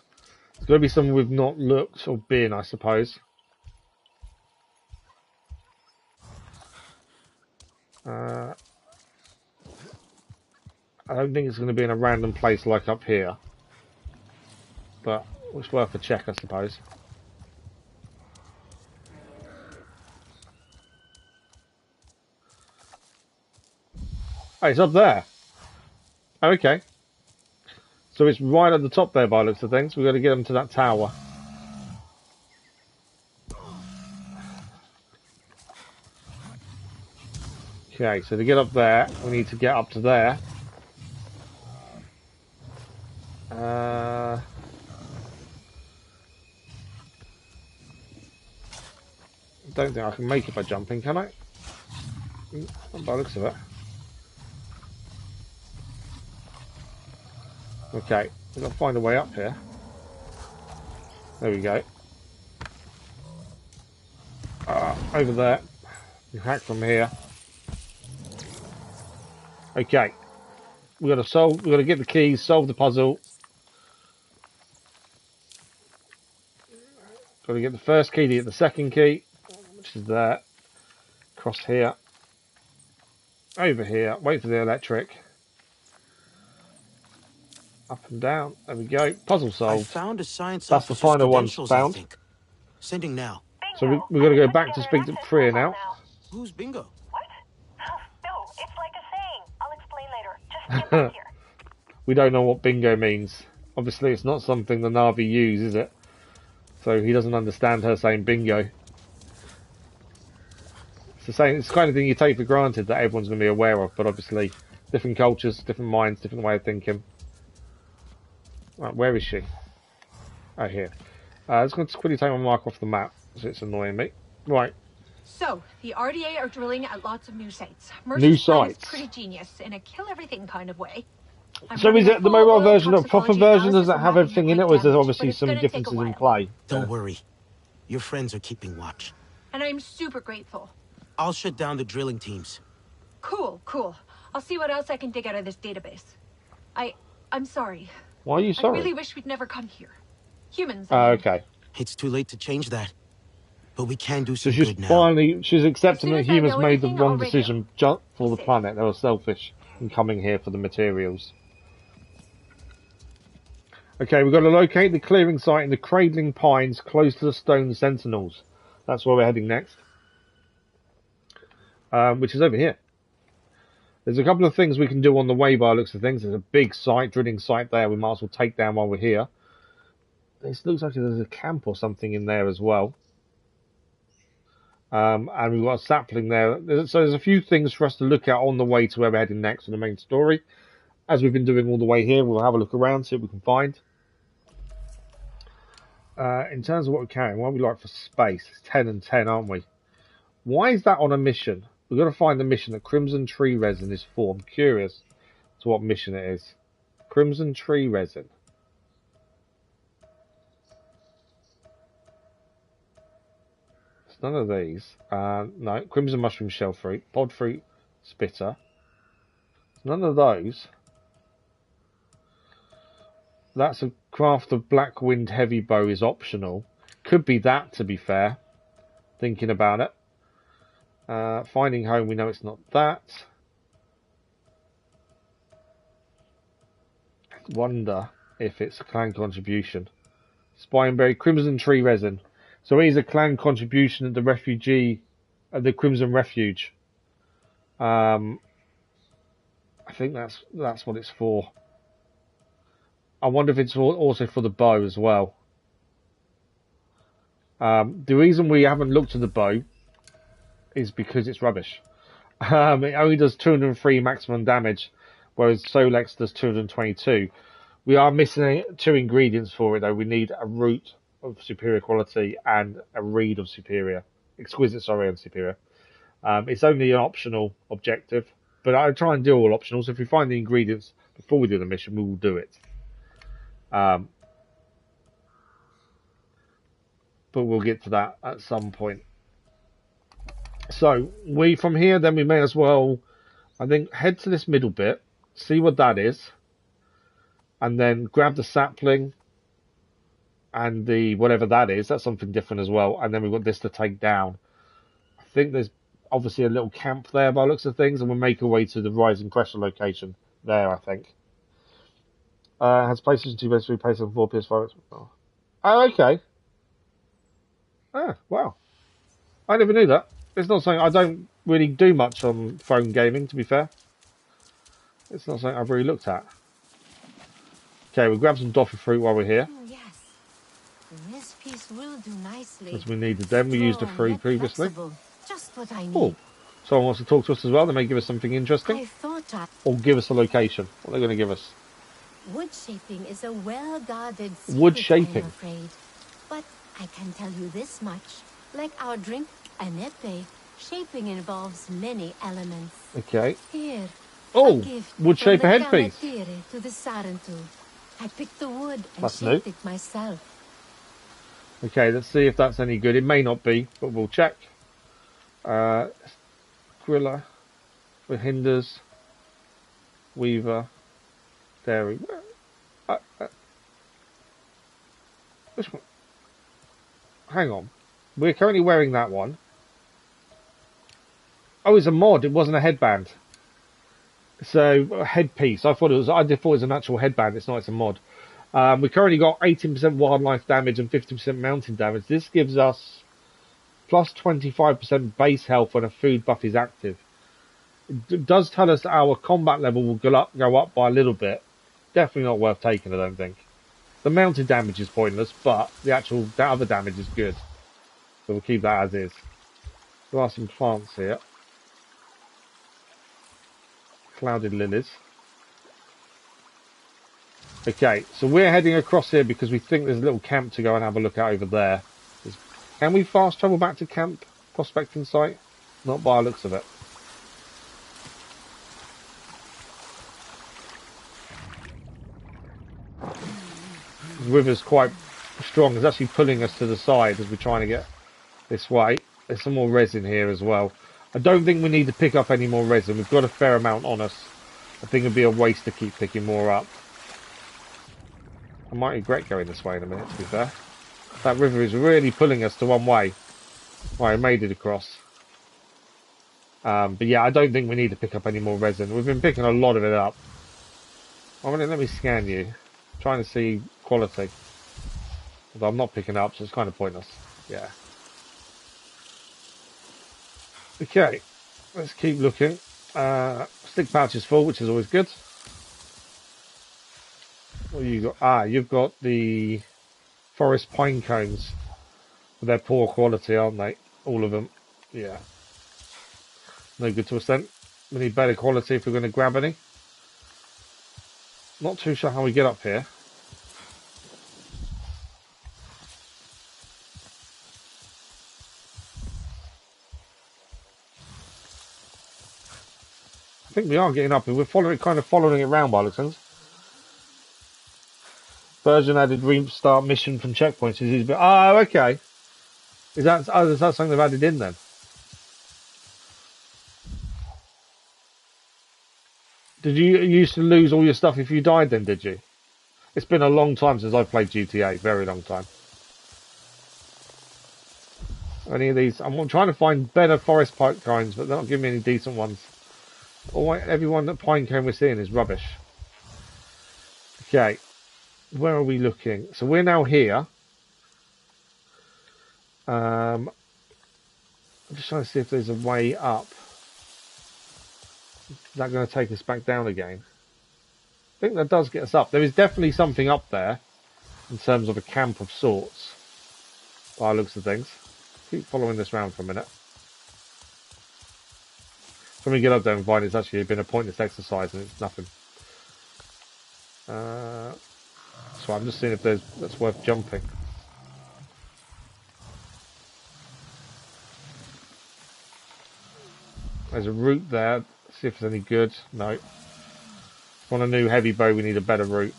There's got to be somewhere we've not looked or been, I suppose. I don't think it's going to be in a random place like up here. But it's worth a check, I suppose. Oh, it's up there. Oh, okay. So it's right at the top there by the looks of things. We've got to get them to that tower. Okay, so to get up there, we need to get up to there. I don't think I can make it by jumping, can I? Not by the looks of it. Okay, we've got to find a way up here. There we go. Over there. You hack from here. Okay. We've got to get the keys, solve the puzzle. Got to get the first key to get the second key, which is there. Across here. Over here. Wait for the electric. Up and down. There we go. Puzzle solved. I found a science That's the final one found. Sending now. So we've got to go back to speak to Priya now. Who's Bingo? Get back here. We don't know what bingo means. Obviously, it's not something the Na'vi use, is it? So he doesn't understand her saying bingo. It's the same. It's the kind of thing you take for granted that everyone's going to be aware of, but obviously, different cultures, different minds, different way of thinking. Right, where is she? Oh, here. Let's go to quickly take my mark off the map, so it's annoying me. Right. So, the RDA are drilling at lots of new sites. New sites. Is pretty genius in a kill everything kind of way. So is it the mobile version or proper version? Does it have everything in it, or is there obviously some differences in play? Don't worry. Your friends are keeping watch. And I'm super grateful. I'll shut down the drilling teams. Cool. I'll see what else I can dig out of this database. I'm sorry. Why are you sorry? I really wish we'd never come here. Humans. Okay. It's too late to change that. But we can do some so good now. She's accepting that humans made the wrong decision for the planet. They were selfish in coming here for the materials. Okay, we've got to locate the clearing site in the cradling pines close to the stone sentinels. That's where we're heading next. Which is over here. There's a couple of things we can do on the way by the looks of things. There's a big site, drilling site there. We might as well take down while we're here. This looks like there's a camp or something in there as well. And we've got a sapling there. So there's a few things for us to look at on the way to where we're heading next in the main story. As we've been doing all the way here, we'll have a look around, see what we can find. In terms of what we're carrying, what are we like for space? It's 10 and 10, aren't we? Why is that on a mission? We've got to find the mission that Crimson Tree Resin is for. I'm curious to what mission it is. Crimson Tree Resin. It's none of these. No, Crimson Mushroom Shell Fruit, Pod Fruit Spitter. It's none of those. That's a craft of Black Wind Heavy Bow is optional. Could be that, to be fair. Thinking about it. Finding Home, we know it's not that. I wonder if it's a clan contribution. Spineberry, Crimson Tree Resin. So it is a clan contribution at the refugee, at the Crimson Refuge. I think that's what it's for. I wonder if it's also for the bow as well. The reason we haven't looked at the bow is because it's rubbish. It only does 203 maximum damage, whereas Solex does 222. We are missing 2 ingredients for it, though. We need a root of superior quality and a reed of superior. Exquisite, and superior. It's only an optional objective, but I try and do all optionals. So if we find the ingredients before we do the mission, we will do it. But we'll get to that at some point. So from here, then we may as well, I think, head to this middle bit, see what that is, and then grab the sapling and the whatever that is. That's something different as well. And then we've got this to take down. I think there's obviously a little camp there by the looks of things, and we'll make our way to the Rising Pressure location there, I think. Has PlayStation 2, PS3, PlayStation 4, PS5. Oh, okay. Ah, wow. I never knew that. It's not something I don't really do much on phone gaming, to be fair. It's not something I've really looked at. Okay, we'll grab some Doffy fruit while we're here. Yes. This piece will do nicely. Because we needed them. We used the fruit previously. Just what I need. Oh, someone wants to talk to us as well. They may give us something interesting. Or give us a location. What are they going to give us? Wood shaping is a well-guarded wood shaping. I'm afraid. But I can tell you this much. Like our drink, anepe, shaping involves many elements. Okay. Here. Oh, wood shape a headpiece. To the Sarantu. I picked the wood and that's shaped new. it myself. Okay, let's see if that's any good. It may not be, but we'll check. Griller, Hinders, Weaver, Dairy. Which one? Hang on. We're currently wearing that one. Oh, it's a mod. It wasn't a headband. So, a headpiece. I thought it was an actual headband. It's not. It's a mod. We currently got 18% wildlife damage and 50% mountain damage. This gives us plus 25% base health when a food buff is active. It does tell us that our combat level will go up by a little bit. Definitely not worth taking, I don't think. The mounted damage is pointless, but the other damage is good. So we'll keep that as is. There are some plants here. Clouded lilies. Okay, so we're heading across here because we think there's a little camp to go and have a look at over there. Can we fast travel back to camp prospecting site? Not by the looks of it. The river's quite strong. It's actually pulling us to the side as we're trying to get this way. There's some more resin here as well. I don't think we need to pick up any more resin. We've got a fair amount on us. I think it'd be a waste to keep picking more up. I might regret going this way in a minute, to be fair. That river is really pulling us to one way. Right, I made it across. But yeah, I don't think we need to pick up any more resin. We've been picking a lot of it up. Let me scan you. I'm trying to see quality. Although I'm not picking up, so it's kind of pointless. Yeah. Okay, let's keep looking. Stick pouch is full, which is always good. What have you got? Ah, you've got the forest pine cones. They're poor quality, aren't they? All of them. Yeah. No good to us then. We need better quality if we're going to grab any. Not too sure how we get up here. I think we are getting up here. We're kind of following it around by the looks of things. Version added restart mission from checkpoints. Oh, okay. Is that something they've added in then? Did you used to lose all your stuff if you died then, did you? It's been a long time since I've played GTA. Very long time. Any of these? I'm trying to find better forest pine cones, but they're not giving me any decent ones. Everyone that pine cone we're seeing is rubbish. Okay. Where are we looking? So we're now here. I'm just trying to see if there's a way up. Is that going to take us back down again? I think that does get us up. There is definitely something up there in terms of a camp of sorts, by the looks of things. Keep following this round for a minute. When we get up there and find it's actually been a pointless exercise and it's nothing. So I'm just seeing if that's worth jumping. There's a route there. See if it's any good. No. On a new heavy bow, we need a better route.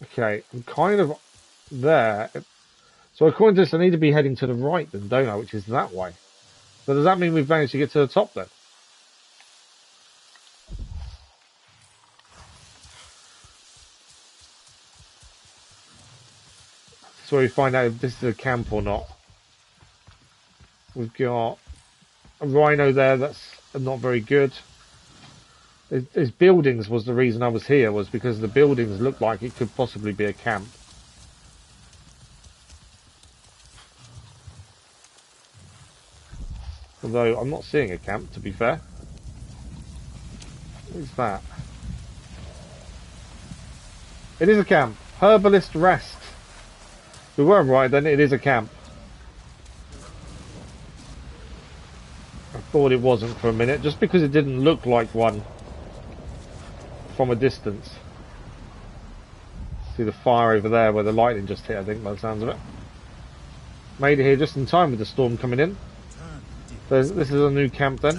Okay, I'm kind of there. So according to this, I need to be heading to the right then, don't I? Which is that way. So does that mean we've managed to get to the top then? So we find out if this is a camp or not. We've got a rhino there that's not very good. His buildings was the reason I was here, was because the buildings looked like it could possibly be a camp. Although I'm not seeing a camp, to be fair. What is that? It is a camp. Herbalist Rest. We were right then, it is a camp. I thought it wasn't for a minute, just because it didn't look like one from a distance. See the fire over there where the lightning just hit, I think, by the sounds of it. Made it here just in time with the storm coming in. So this is a new camp then.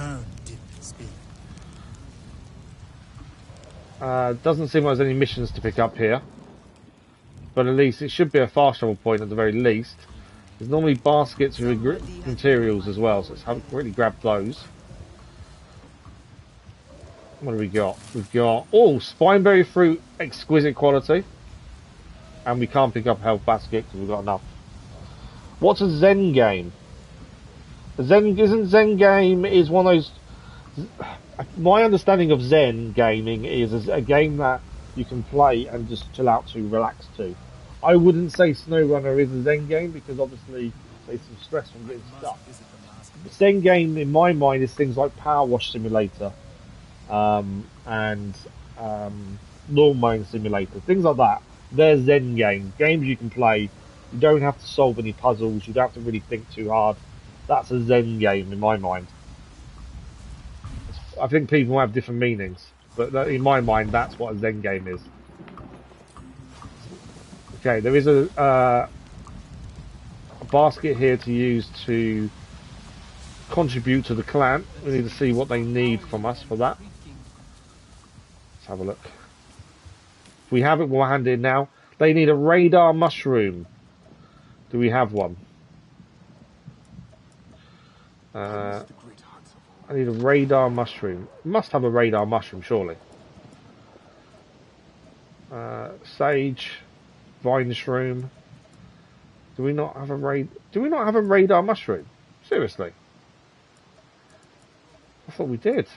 Doesn't seem like there's any missions to pick up here. But at least it should be a fast travel point at the very least. There's normally baskets with materials as well, so let's haven't really grabbed those. What do we got? We've got, spineberry fruit, exquisite quality. And we can't pick up health basket because we've got enough. What's a Zen game? Isn't Zen game is one of those... My understanding of Zen gaming is a game that you can play and just chill out to, relax to. I wouldn't say SnowRunner is a Zen game because obviously there's some stress from getting stuck. Zen game, in my mind, is things like Power Wash Simulator and Lawn Mowing Simulator, things like that. They're Zen games you can play. You don't have to solve any puzzles. You don't have to really think too hard. That's a Zen game in my mind. I think people have different meanings, but in my mind, that's what a Zen game is. Okay, there is a basket here to use to contribute to the clan. We need to see what they need from us for that. Let's have a look. If we have it, we'll hand it in now. They need a radar mushroom. Do we have one? I need a radar mushroom. Must have a radar mushroom, surely. Sage, vine shroom. Do we not have a radar mushroom? Seriously? I thought we did.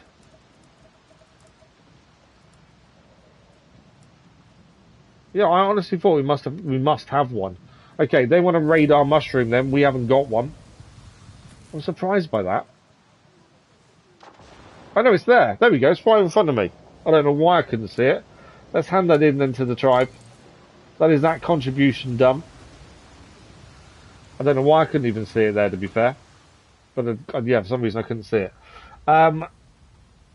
Yeah, I honestly thought we must have one. Okay, they want a radar mushroom then. We haven't got one. I'm surprised by that. I know it's there. There we go. It's right in front of me. I don't know why I couldn't see it. Let's hand that in then to the tribe. That is that contribution done. I don't know why I couldn't even see it there, to be fair. But yeah, for some reason I couldn't see it.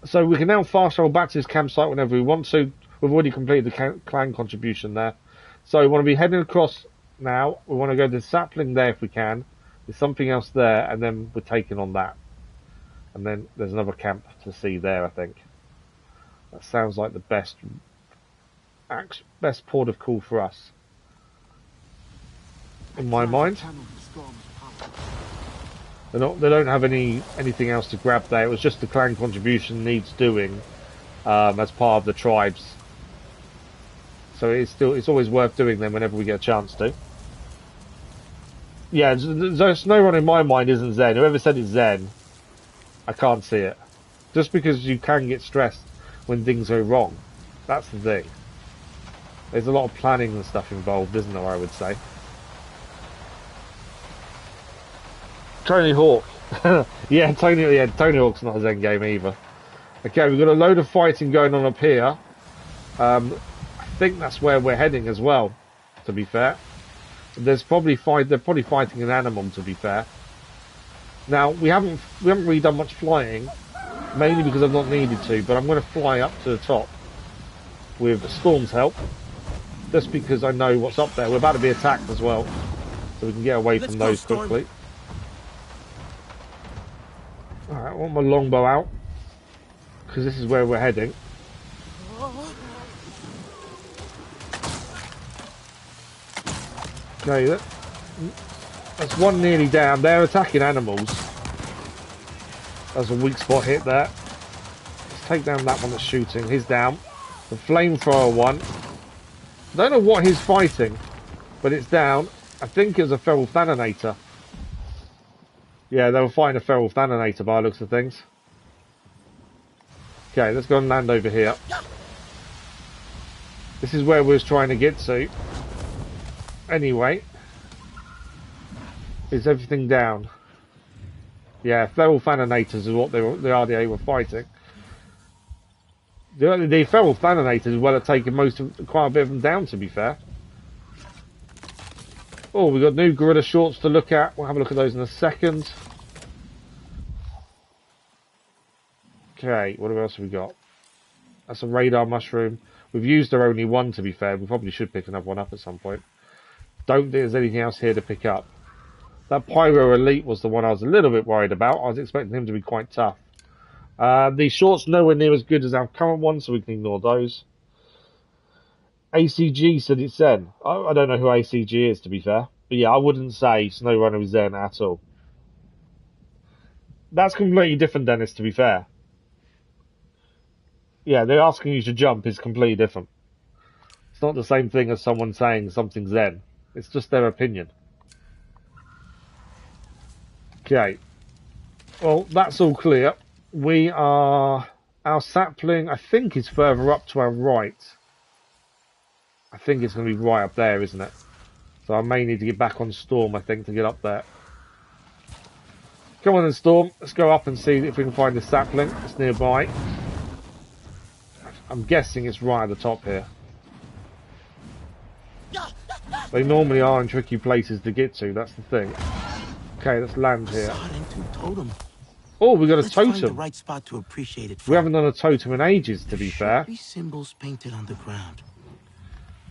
So we can now fast travel back to this campsite whenever we want to. We've already completed the clan contribution there. So we want to be heading across now. We want to go to the sapling there if we can. There's something else there, and then we're taking on that. And then there's another camp to see there, I think. That sounds like the best port of call for us. In my mind. They don't have anything else to grab there. It was just the clan contribution needs doing as part of the tribes. So it's always worth doing them whenever we get a chance to. Yeah, SnowRun in my mind isn't Zen. Whoever said it's Zen, I can't see it. Just because you can get stressed when things go wrong. That's the thing. There's a lot of planning and stuff involved, isn't there, I would say. Tony Hawk. yeah, Tony Hawk's not a Zen game either. Okay, we've got a load of fighting going on up here. I think that's where we're heading as well, to be fair. They're probably fighting an animal, to be fair. Now, we haven't really done much flying, mainly because I've not needed to, but I'm going to fly up to the top with Storm's help, just because I know what's up there. We're about to be attacked as well, so we can get away from those quickly. Alright, I want my longbow out, because this is where we're heading. Okay, that's one nearly down. They're attacking animals. That's a weak spot hit there. Let's take down that one that's shooting. He's down. The flamethrower one. I don't know what he's fighting, but it's down. I think it was a feral thaninator. Yeah, they were fighting a feral thaninator by the looks of things. Okay, let's go and land over here. This is where we was trying to get to. Anyway, is everything down? Yeah, feral thanators is what the RDA were fighting. The feral thanators well have taken quite a bit of them down, to be fair. Oh, we've got new gorilla shorts to look at. We'll have a look at those in a second. Okay, what else have we got? That's a radar mushroom. We've used our only one, to be fair. We probably should pick another one up at some point. Don't think there's anything else here to pick up. That Pyro Elite was the one I was a little bit worried about. I was expecting him to be quite tough. The shorts nowhere near as good as our current one, so we can ignore those. ACG said it's Zen. I don't know who ACG is, to be fair. But yeah, I wouldn't say SnowRunner is Zen at all. That's completely different, Dennis, to be fair. Yeah, they're asking you to jump is completely different. It's not the same thing as someone saying something's Zen. It's just their opinion. Okay. Well, that's all clear. Our sapling, I think, is further up to our right. I think it's going to be right up there, isn't it? So I may need to get back on Storm, I think, to get up there. Come on then, Storm. Let's go up and see if we can find the sapling that's nearby. I'm guessing it's right at the top here. They normally are in tricky places to get to, that's the thing. Okay, let's land here. Totem. Oh, we got a totem. Find the right spot to appreciate it from. We haven't done a totem in ages, to be fair. There should be symbols painted on the ground.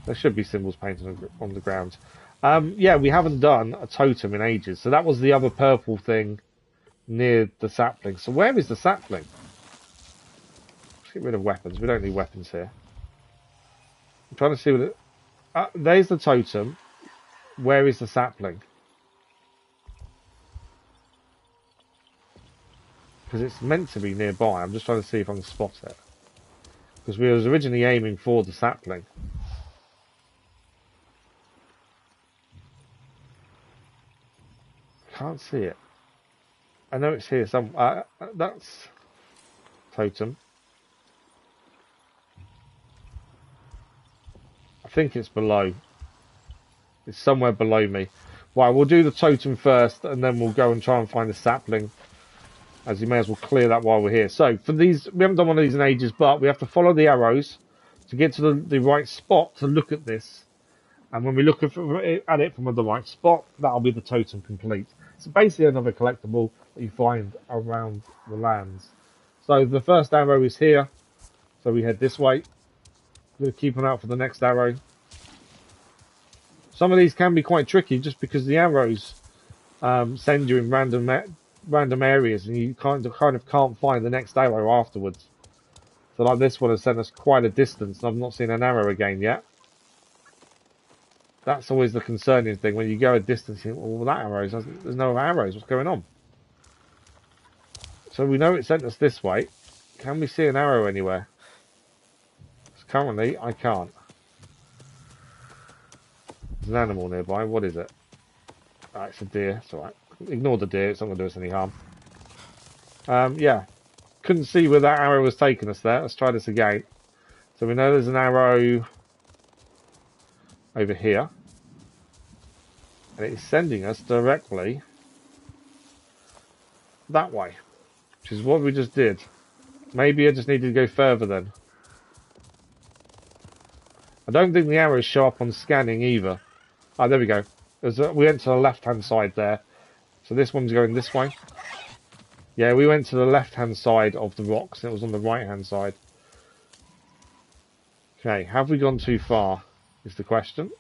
There should be symbols painted on the ground. Yeah, we haven't done a totem in ages. So that was the other purple thing near the sapling. So where is the sapling? Let's get rid of weapons. We don't need weapons here. I'm trying to see what it... there's the totem. Where is the sapling? Because it's meant to be nearby. I'm just trying to see if I can spot it. Because we was originally aiming for the sapling. Can't see it. I know it's here somewhere. That's totem. I think it's below. It's somewhere below me. Right, we'll do the totem first, and then we'll go and try and find the sapling. As you may as well clear that while we're here. So, for these, we haven't done one of these in ages, but we have to follow the arrows to get to the right spot to look at this. And when we look at it from the right spot, that'll be the totem complete. It's basically another collectible that you find around the lands. So the first arrow is here. So we head this way. We're going to keep an eye out for the next arrow. Some of these can be quite tricky just because the arrows send you in random areas and you kind of can't find the next arrow afterwards. So like this one has sent us quite a distance and I've not seen an arrow again yet. That's always the concerning thing when you go a distance. You think, well, that arrow, there's no arrows. What's going on? So we know it sent us this way. Can we see an arrow anywhere? Because currently, I can't. There's an animal nearby. What is it? Oh, it's a deer. It's alright. Ignore the deer. It's not going to do us any harm. Yeah. Couldn't see where that arrow was taking us there. Let's try this again. So we know there's an arrow over here, and it's sending us directly that way, which is what we just did. Maybe I just needed to go further then. I don't think the arrows show up on scanning either. Oh, there we go. We went to the left hand side there, so this one's going this way. Yeah, we went to the left hand side of the rocks, and it was on the right hand side. Okay, have we gone too far is the question.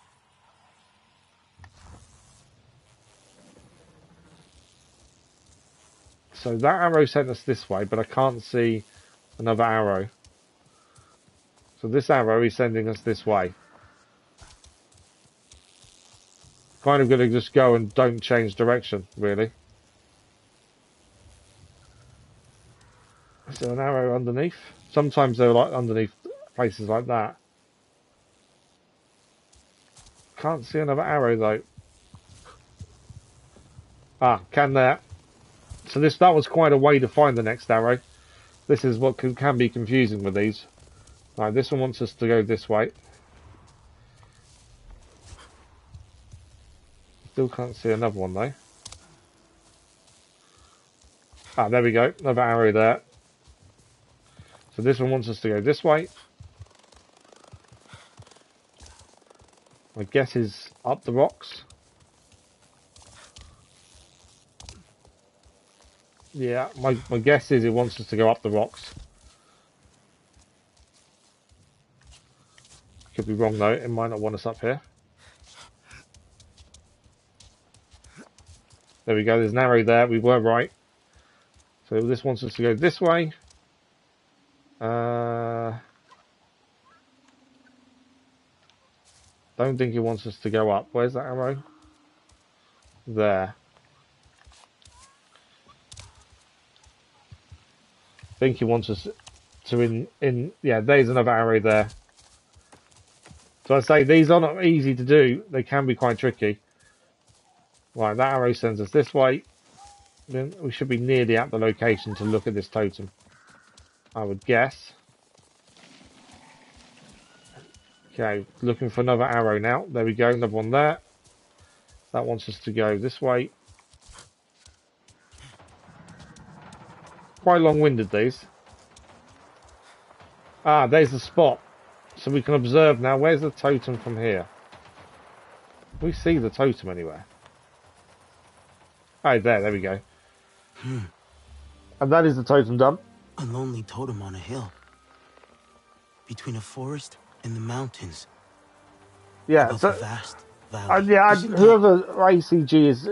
So that arrow sent us this way, but I can't see another arrow. So this arrow is sending us this way. Kind of going to just go and don't change direction, really. Is there an arrow underneath? Sometimes they're like underneath places like that. Can't see another arrow though. Ah, can there. So that was quite a way to find the next arrow. This is what can be confusing with these. Right, this one wants us to go this way. Still can't see another one though. Ah, there we go. Another arrow there. So this one wants us to go this way. My guess is up the rocks. Yeah, my guess is it wants us to go up the rocks. Could be wrong though, it might not want us up here. There we go, there's an arrow there, we were right. So this wants us to go this way. Don't think it wants us to go up. Where's that arrow? There. I think he wants us to yeah, there's another arrow there. So I say these are not easy to do. They can be quite tricky. Right, that arrow sends us this way. Then we should be nearly at the location to look at this totem, I would guess. Okay, looking for another arrow now. There we go, another one there. That wants us to go this way. Quite long-winded, these. Ah, there's the spot. So we can observe now. Where's the totem from here? We see the totem anywhere. Oh, there we go. And that is the totem done. A lonely totem on a hill. Between a forest and the mountains. Yeah, Above so... a vast valley. whoever ACG is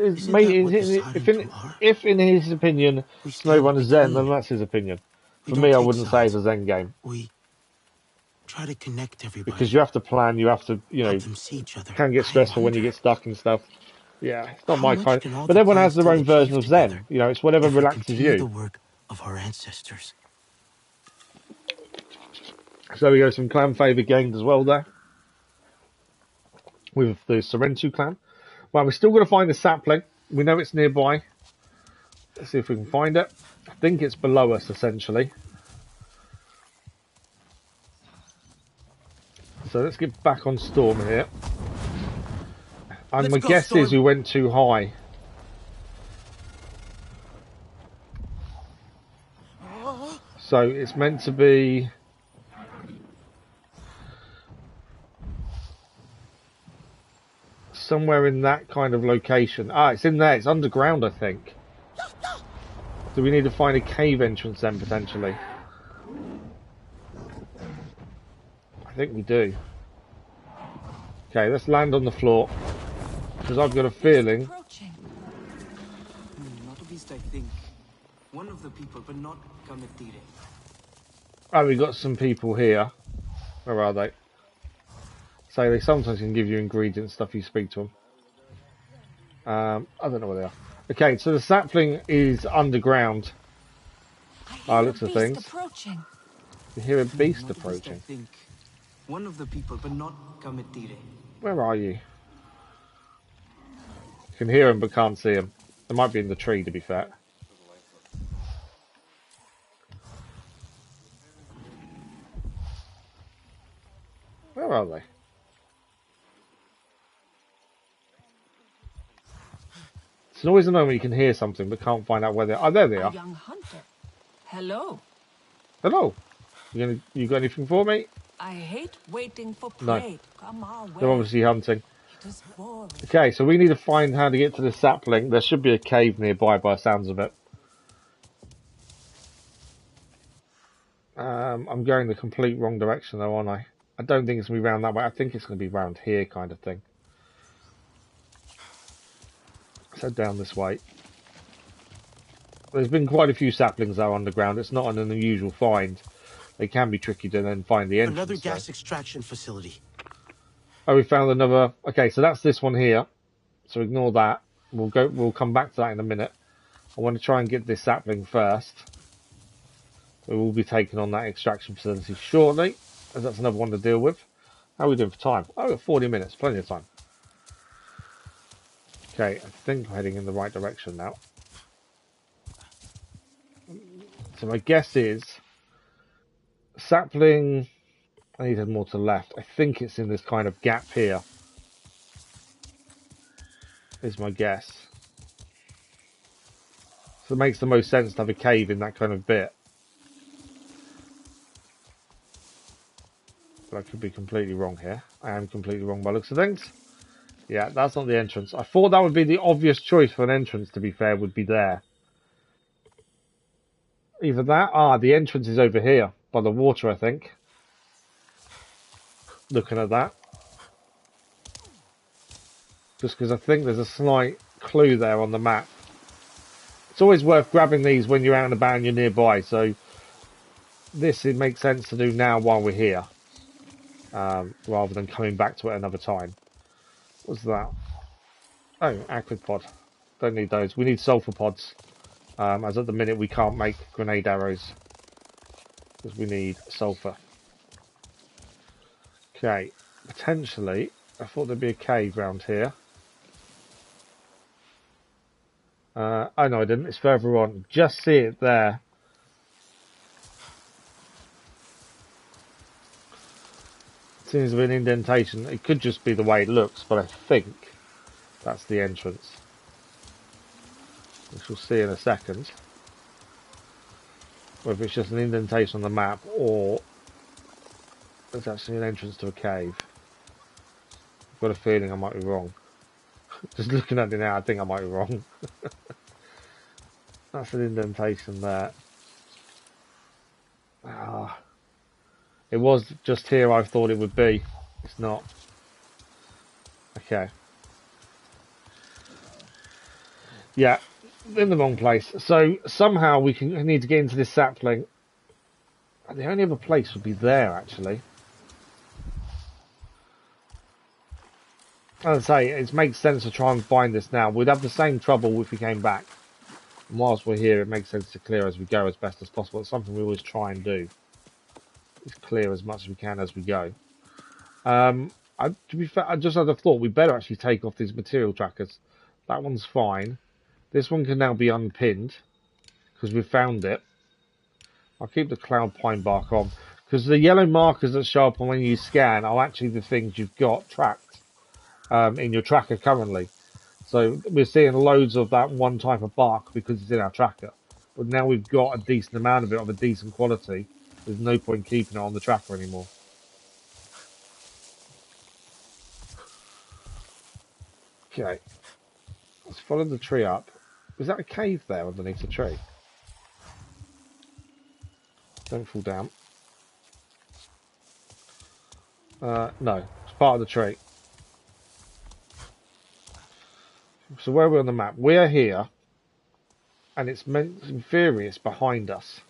if in his opinion Snowrun is Zen, then that's his opinion. For me, I wouldn't say it's a Zen game. We try to connect everybody. Because you have to plan, you have to, you know, them see each other. Can get stressful when you get stuck and stuff. Yeah, it's not my kind. But everyone has their own version of Zen. You know, it's whatever relaxes you. The work of our ancestors. So we go some clan favour gained as well there. With the Sorrentu clan. Well, we're still going to find the sapling. We know it's nearby. Let's see if we can find it. I think it's below us, essentially. So let's get back on Storm here. And my guess is we went too high. So it's meant to be... somewhere in that kind of location. Ah, it's in there. It's underground, I think. Do we need to find a cave entrance then, potentially? I think we do. Okay, let's land on the floor. Because I've got a feeling... Not at least I think. One of the people, but not Kametire. Oh, we got some people here. Where are they? So they sometimes can give you ingredients, stuff you speak to them. I don't know where they are. Okay, so the sapling is underground. Looks of things. You hear a beast approaching. One of the people, but not Kametire. Where are you? You can hear him but can't see him. They might be in the tree, to be fair. Where are they? It's always a moment you can hear something but can't find out where they are. Oh, there they are. Young hunter. Hello. Hello. You got anything for me? I hate waiting for prey. No. Come our way. They're obviously hunting. Okay, so we need to find how to get to the sapling. There should be a cave nearby by the sounds of it. I'm going the complete wrong direction though, aren't I? I don't think it's going to be round that way. I think it's going to be round here kind of thing. So down this way. There's been quite a few saplings though underground. It's not an unusual find. They can be tricky to then find the entrance. Another gas extraction facility. Oh, we found another. Okay, so that's this one here. So ignore that. We'll come back to that in a minute. I want to try and get this sapling first. We will be taking on that extraction facility shortly, as that's another one to deal with. How are we doing for time? Oh, we've got 40 minutes, plenty of time. Okay, I think I'm heading in the right direction now. So my guess is sapling. I need to head more to the left. I think it's in this kind of gap here. Is my guess. So it makes the most sense to have a cave in that kind of bit. But I could be completely wrong here. I am completely wrong by the looks of things. Yeah, that's not the entrance. I thought that would be the obvious choice for an entrance, to be fair, would be there. Either that... Ah, the entrance is over here, by the water, I think. Looking at that. Just because I think there's a slight clue there on the map. It's always worth grabbing these when you're out and about and you're nearby, so... This, it makes sense to do now while we're here. Rather than coming back to it another time. What's that? Oh, acrid pod. Don't need those. We need sulfur pods. As at the minute we can't make grenade arrows. Because we need sulfur. Okay. Potentially, I thought there'd be a cave around here. Oh no, I didn't. It's further on. Just see it there. Seems to be an indentation. It could just be the way it looks, but I think that's the entrance. Which we'll see in a second. Whether it's just an indentation on the map or there's actually an entrance to a cave. I've got a feeling I might be wrong. Just looking at it now, I think I might be wrong. That's an indentation there. Ah, it was just here I thought it would be. It's not. Okay. Yeah, in the wrong place. So somehow we need to get into this sapling. The only other place would be there, actually. As I say, it makes sense to try and find this now. We'd have the same trouble if we came back. And whilst we're here, it makes sense to clear as we go as best as possible. It's something we always try and do. Is clear as much as we can as we go. To be fair, I just had a thought. We better actually take off these material trackers. That one's fine. This one can now be unpinned because we've found it. I'll keep the cloud pine bark on because the yellow markers that show up when you scan are actually the things you've got tracked in your tracker currently. So we're seeing loads of that one type of bark because it's in our tracker. But now we've got a decent amount of it of a decent quality. There's no point keeping it on the tracker anymore. Okay. Let's follow the tree up. Is that a cave there underneath the tree? Don't fall down. No, it's part of the tree. So where are we on the map? We're here, and it's meant, in theory, it's behind us.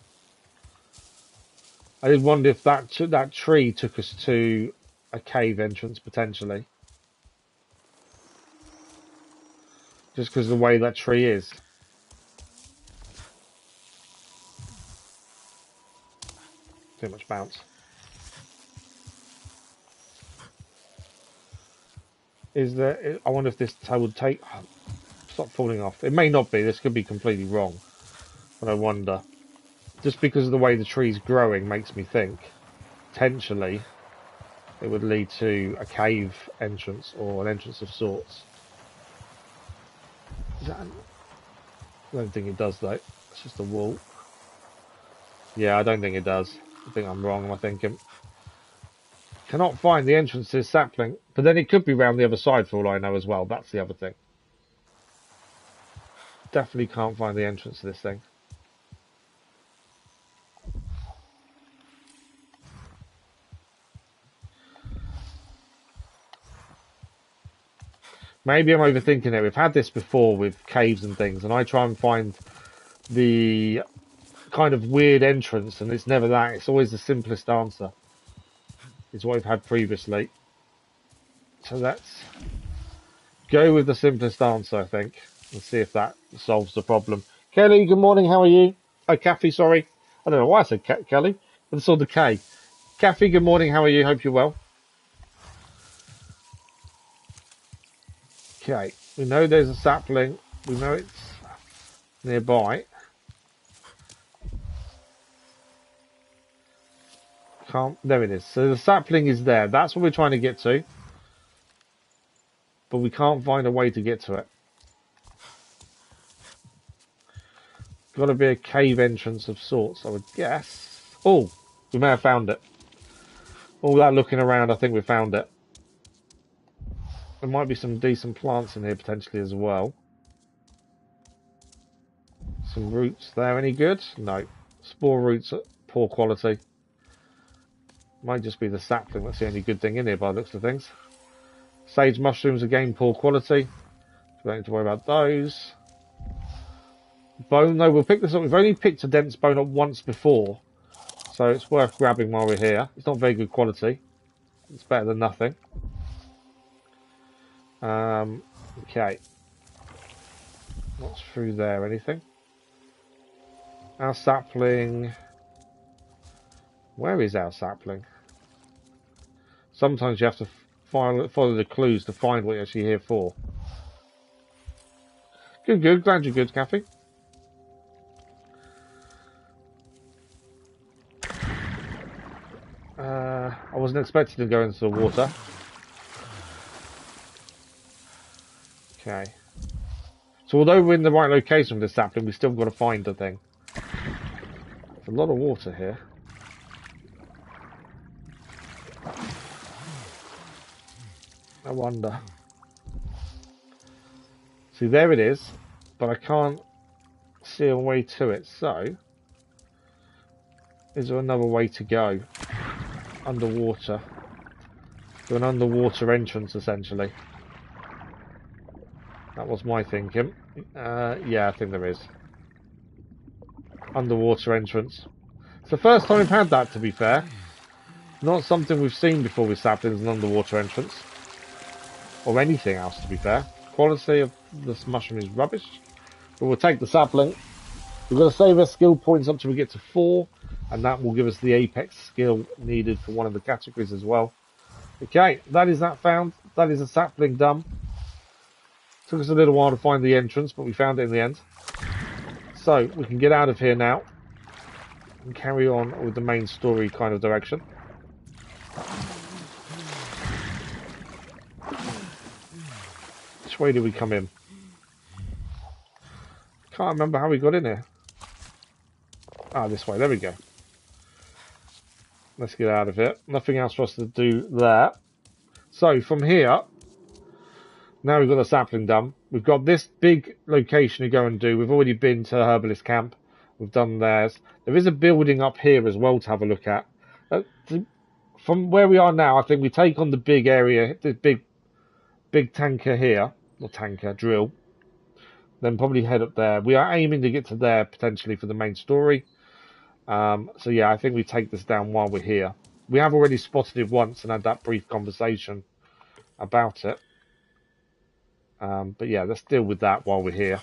I did wonder if that tree took us to a cave entrance, potentially. Just because of the way that tree is. Too much bounce. Is there... I wonder if this would take... Oh, stop falling off. It may not be. This could be completely wrong. But I wonder. Just because of the way the tree's growing makes me think, potentially, it would lead to a cave entrance or an entrance of sorts. Is that... I don't think it does, though. It's just a wall. Yeah, I don't think it does. I think I'm wrong, am I thinking? Cannot find the entrance to this sapling. But then it could be round the other side for all I know as well. That's the other thing. Definitely can't find the entrance to this thing. Maybe I'm overthinking it. We've had this before with caves and things, and I try and find the kind of weird entrance, and it's never that. It's always the simplest answer. It's what we've had previously. So let's go with the simplest answer, I think, and see if that solves the problem. Kelly, good morning. How are you? Oh, Kathy, sorry. I don't know why I said Kelly. I saw the K. Kathy, good morning. How are you? Hope you're well. Okay, we know there's a sapling. We know it's nearby. There it is. So the sapling is there. That's what we're trying to get to. But we can't find a way to get to it. Got to be a cave entrance of sorts, I would guess. Oh, we may have found it. All that looking around, I think we found it. There might be some decent plants in here potentially as well. Some roots there. Any good? No. Spore roots at poor quality. Might just be the sapling. That's the only good thing in here by the looks of things. Sage mushrooms, again, poor quality. We don't need to worry about those. Bone, no, we'll pick this up. We've only picked a dense bone up once before. So it's worth grabbing while we're here. It's not very good quality. It's better than nothing. Okay. What's through there? Anything? Our sapling. Where is our sapling? Sometimes you have to follow the clues to find what you're actually here for. Good, good. Glad you're good, Kathy. I wasn't expecting to go into the water. Okay. So although we're in the right location with this sapling, we've still got to find the thing. There's a lot of water here. I wonder. See, there it is, but I can't see a way to it. So, is there another way to go? Underwater. To an underwater entrance, essentially. That was my thinking. Yeah, I think there is. Underwater entrance. It's the first time we've had that, to be fair. Not something we've seen before with saplings, an underwater entrance. Or anything else, to be fair. Quality of this mushroom is rubbish. But we'll take the sapling. We've got to save our skill points up till we get to 4. And that will give us the apex skill needed for one of the categories as well. Okay, that is that found. That is a sapling done. Took us a little while to find the entrance, but we found it in the end. So, we can get out of here now. And carry on with the main story kind of direction. Which way did we come in? Can't remember how we got in here. Ah, this way. There we go. Let's get out of it. Nothing else for us to do there. So, from here, now we've got the sapling done. We've got this big location to go and do. We've already been to Herbalist Camp. We've done theirs. There is a building up here as well to have a look at. From where we are now, I think we take on the big area, the big tanker here, or tanker, drill. Then probably head up there. We are aiming to get to there potentially for the main story. So yeah, I think we take this down while we're here. We have already spotted it once and had that brief conversation about it. But yeah, let's deal with that while we're here.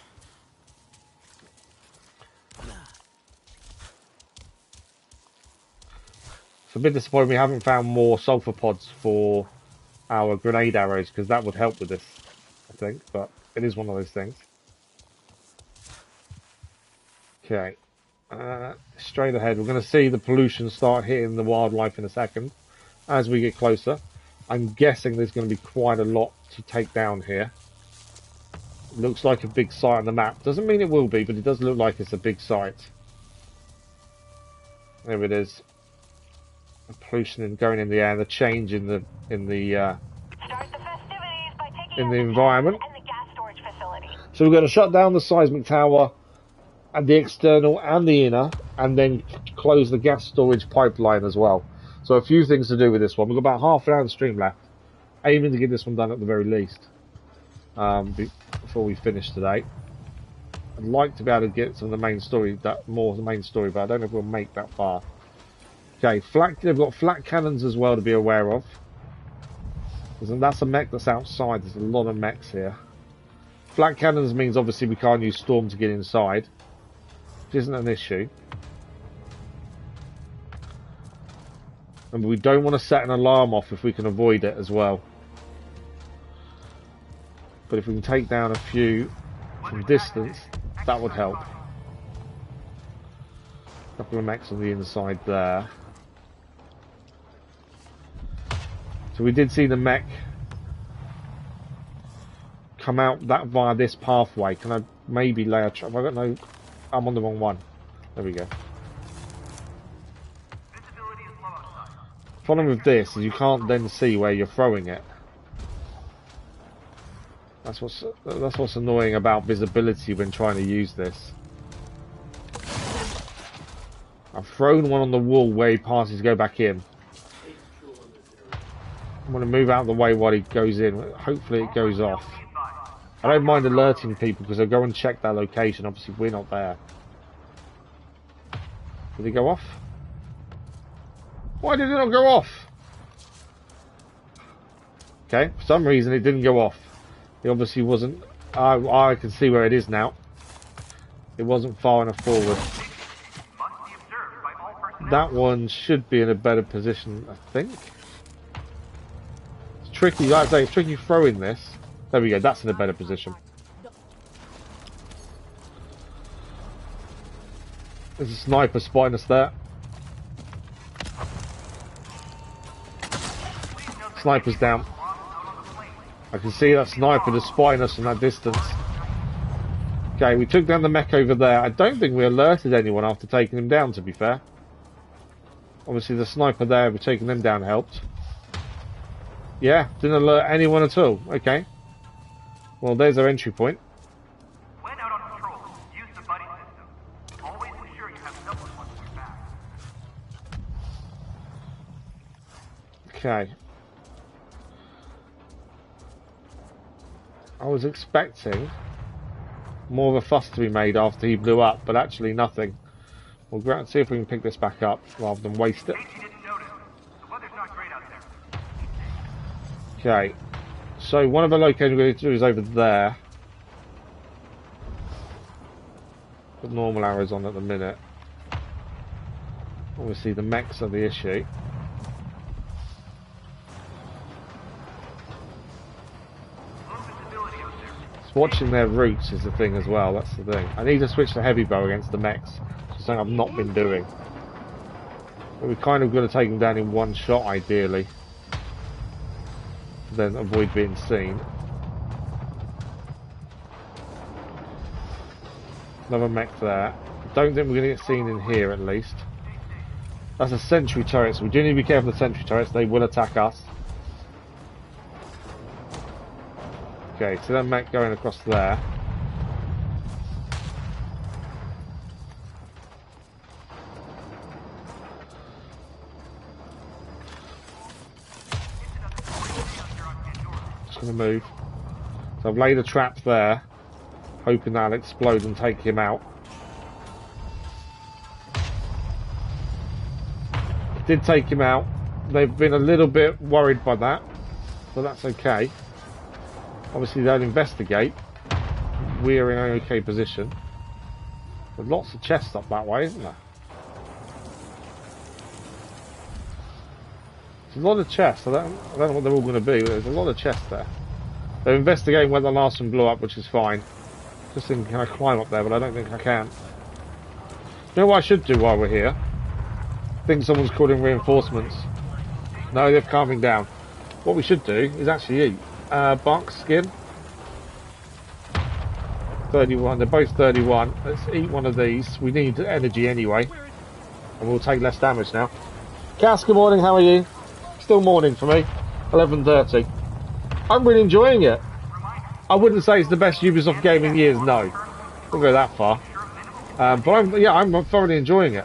It's a bit disappointing we haven't found more sulfur pods for our grenade arrows, because that would help with this, I think. But it is one of those things. Okay. Straight ahead. We're going to see the pollution start hitting the wildlife in a second as we get closer. I'm guessing there's going to be quite a lot to take down here. It looks like a big site on the map. Doesn't mean it will be, but it does look like it's a big site. There it is. The pollution going in the air, the change in the environment. And the gas storage facility. So we're going to shut down the seismic tower and the external and the inner, and then close the gas storage pipeline as well. So a few things to do with this one. We've got about half an hour of stream left. Aiming to get this one done at the very least. Before we finish today. I'd like to be able to get some of the main story, more of the main story, but I don't know if we'll make that far. Okay, they've got flat cannons as well to be aware of. That's a mech that's outside. There's a lot of mechs here. Flat cannons means obviously we can't use storm to get inside, which isn't an issue. And we don't want to set an alarm off if we can avoid it as well. But if we can take down a few from distance, that would help. A couple of mechs on the inside there. So we did see the mech come out that via this pathway. Can I maybe lay a trap? I don't know. I'm on the wrong one. There we go. Problem with this is you can't then see where you're throwing it. That's what's annoying about visibility when trying to use this. I've thrown one on the wall where he passes to go back in. I'm going to move out of the way while he goes in. Hopefully it goes off. I don't mind alerting people because they'll go and check that location. Obviously we're not there. Did it go off? Why did it not go off? Okay, for some reason it didn't go off. It obviously wasn't. I can see where it is now. It wasn't far enough forward. That one should be in a better position, I think. It's tricky, like I say, it's tricky throwing this. There we go, that's in a better position. There's a sniper spotting us there. Sniper's down. I can see that sniper just spotting us from that distance. Okay, we took down the mech over there. I don't think we alerted anyone after taking him down, to be fair. Obviously the sniper there, we're taking them down, helped. Yeah, didn't alert anyone at all. Okay. Well, there's our entry point. When out on patrol, use the buddy system. Always ensure you have someone watching your back. Okay. I was expecting more of a fuss to be made after he blew up, but actually nothing. We'll see if we can pick this back up rather than waste it. Okay. So one of the locations we're going to do is over there. Put normal arrows on at the minute. Obviously the mechs are the issue. Watching their routes is the thing as well, that's the thing. I need to switch to heavy bow against the mechs, something I've not been doing. But we're kind of going to take them down in one shot, ideally. Then avoid being seen. Another mech there. Don't think we're going to get seen in here, at least. That's a sentry turret, so we do need to be careful of the sentry turrets, they will attack us. Okay, so that mech going across there. Just gonna move. So I've laid a trap there, hoping that'll explode and take him out. It did take him out. They've been a little bit worried by that, but that's okay. Obviously they'll investigate. We're in an okay position. There's lots of chests up that way, isn't there? There's a lot of chests. I don't know what they're all going to be, but there's a lot of chests there. They're investigating where the last one blew up, which is fine. Just thinking, can I climb up there? But I don't think I can. You know what I should do while we're here? I think someone's called in reinforcements. No, they're calming down. What we should do is actually eat. Bark skin. 31, they're both 31. Let's eat one of these. We need energy anyway. And we'll take less damage now. Cass, good morning, how are you? Still morning for me. 11:30. I'm really enjoying it. I wouldn't say it's the best Ubisoft game in years, no. Won't go that far. But I'm thoroughly enjoying it.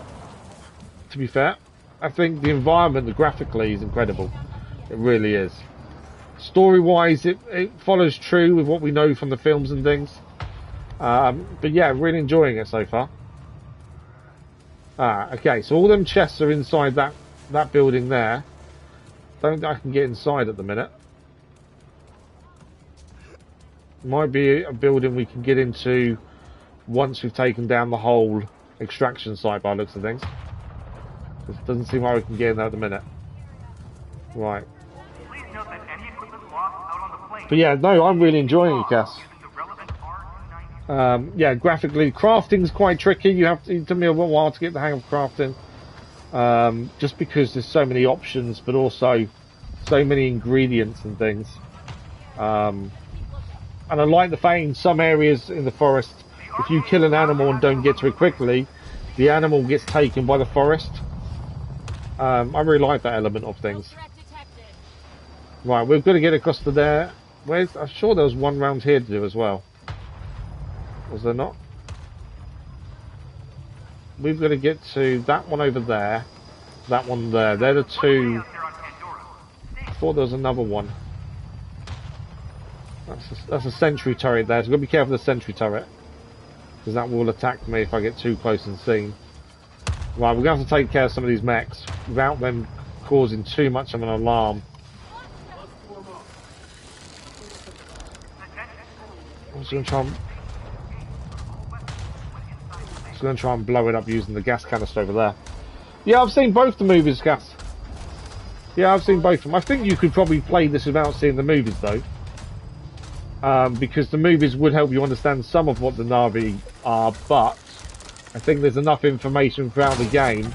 To be fair, I think the environment, graphically, is incredible. It really is. Story-wise, it follows true with what we know from the films and things. But yeah, really enjoying it so far. Okay, so all them chests are inside that building there. Don't think I can get inside at the minute. Might be a building we can get into once we've taken down the whole extraction site by the looks of things. It doesn't seem like we can get in there at the minute. Right. But yeah, no, I'm really enjoying it, Cass. Yeah, graphically, crafting's quite tricky. It took me a while to get the hang of crafting. Just because there's so many options, but also so many ingredients and things. And I like the fact in some areas in the forest, if you kill an animal and don't get to it quickly, the animal gets taken by the forest. I really like that element of things. Right, we've got to get across to there. I'm sure there was one round here to do as well. Was there not? We've got to get to that one over there. That one there. They're the two. I thought there was another one. That's a sentry turret there, so we've got to be careful of the sentry turret. Because that will attack me if I get too close and seen. Right, we're going to have to take care of some of these mechs without them causing too much of an alarm. I'm just going to try and blow it up using the gas canister over there. Yeah, I've seen both the movies, Gas. Yeah, I've seen both of them. I think you could probably play this without seeing the movies, though. Because the movies would help you understand some of what the Na'vi are, but I think there's enough information throughout the game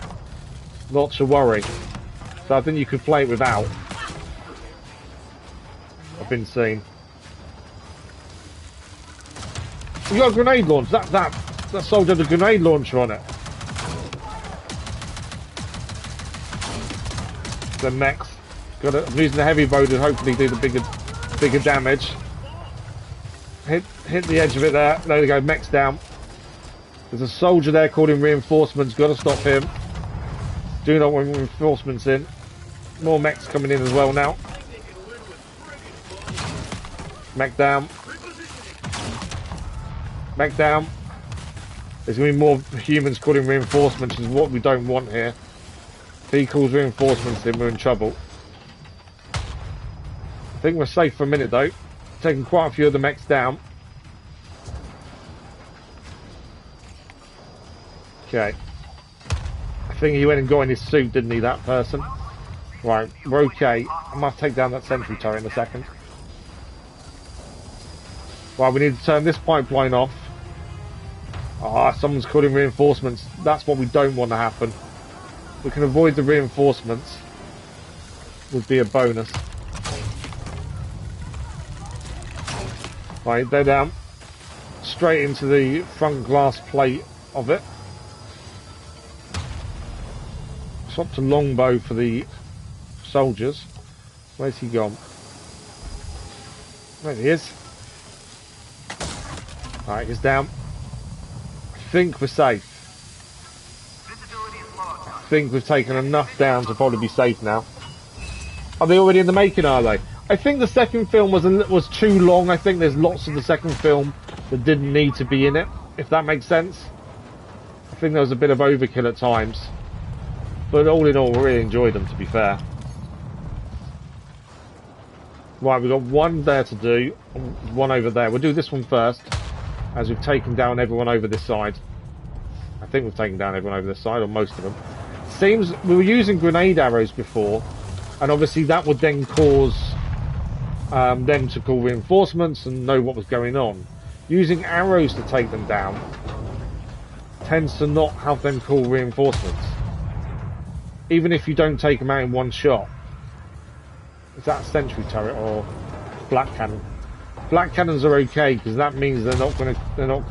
not to worry. So I think you could play it without. I've been seen. You got a grenade launch. That soldier had a grenade launcher on it. The mechs. I'm using the heavy bow to hopefully do the bigger damage. Hit the edge of it there. There we go. Mech's down. There's a soldier there calling reinforcements. Got to stop him. Do not want reinforcements in. More mechs coming in as well now. Mech down. Mech down. There's going to be more humans calling reinforcements, which is what we don't want here. If he calls reinforcements in, we're in trouble. I think we're safe for a minute though. Taking quite a few of the mechs down. Okay. I think he went and got in his suit, didn't he, that person? Right, we're okay. I must take down that sentry turret in a second. Right, we need to turn this pipeline off. Ah, someone's calling reinforcements. That's what we don't want to happen. We can avoid the reinforcements. Would be a bonus. Right, they're down. Straight into the front glass plate of it. Swap to longbow for the soldiers. Where's he gone? There he is. Right, he's down. I think we're safe. I think we've taken enough down to probably be safe now. Are they already in the making, are they? I think the second film was too long. I think there's lots of the second film that didn't need to be in it, if that makes sense. I think there was a bit of overkill at times. But all in all, we really enjoyed them, to be fair. Right, we've got one there to do, one over there. We'll do this one first, as we've taken down everyone over this side. I think we've taken down everyone over this side, or most of them. Seems we were using grenade arrows before, and obviously that would then cause them to call reinforcements and know what was going on. Using arrows to take them down tends to not have them call reinforcements. Even if you don't take them out in one shot. Is that a sentry turret or black cannon? Black cannons are okay because that means they're not going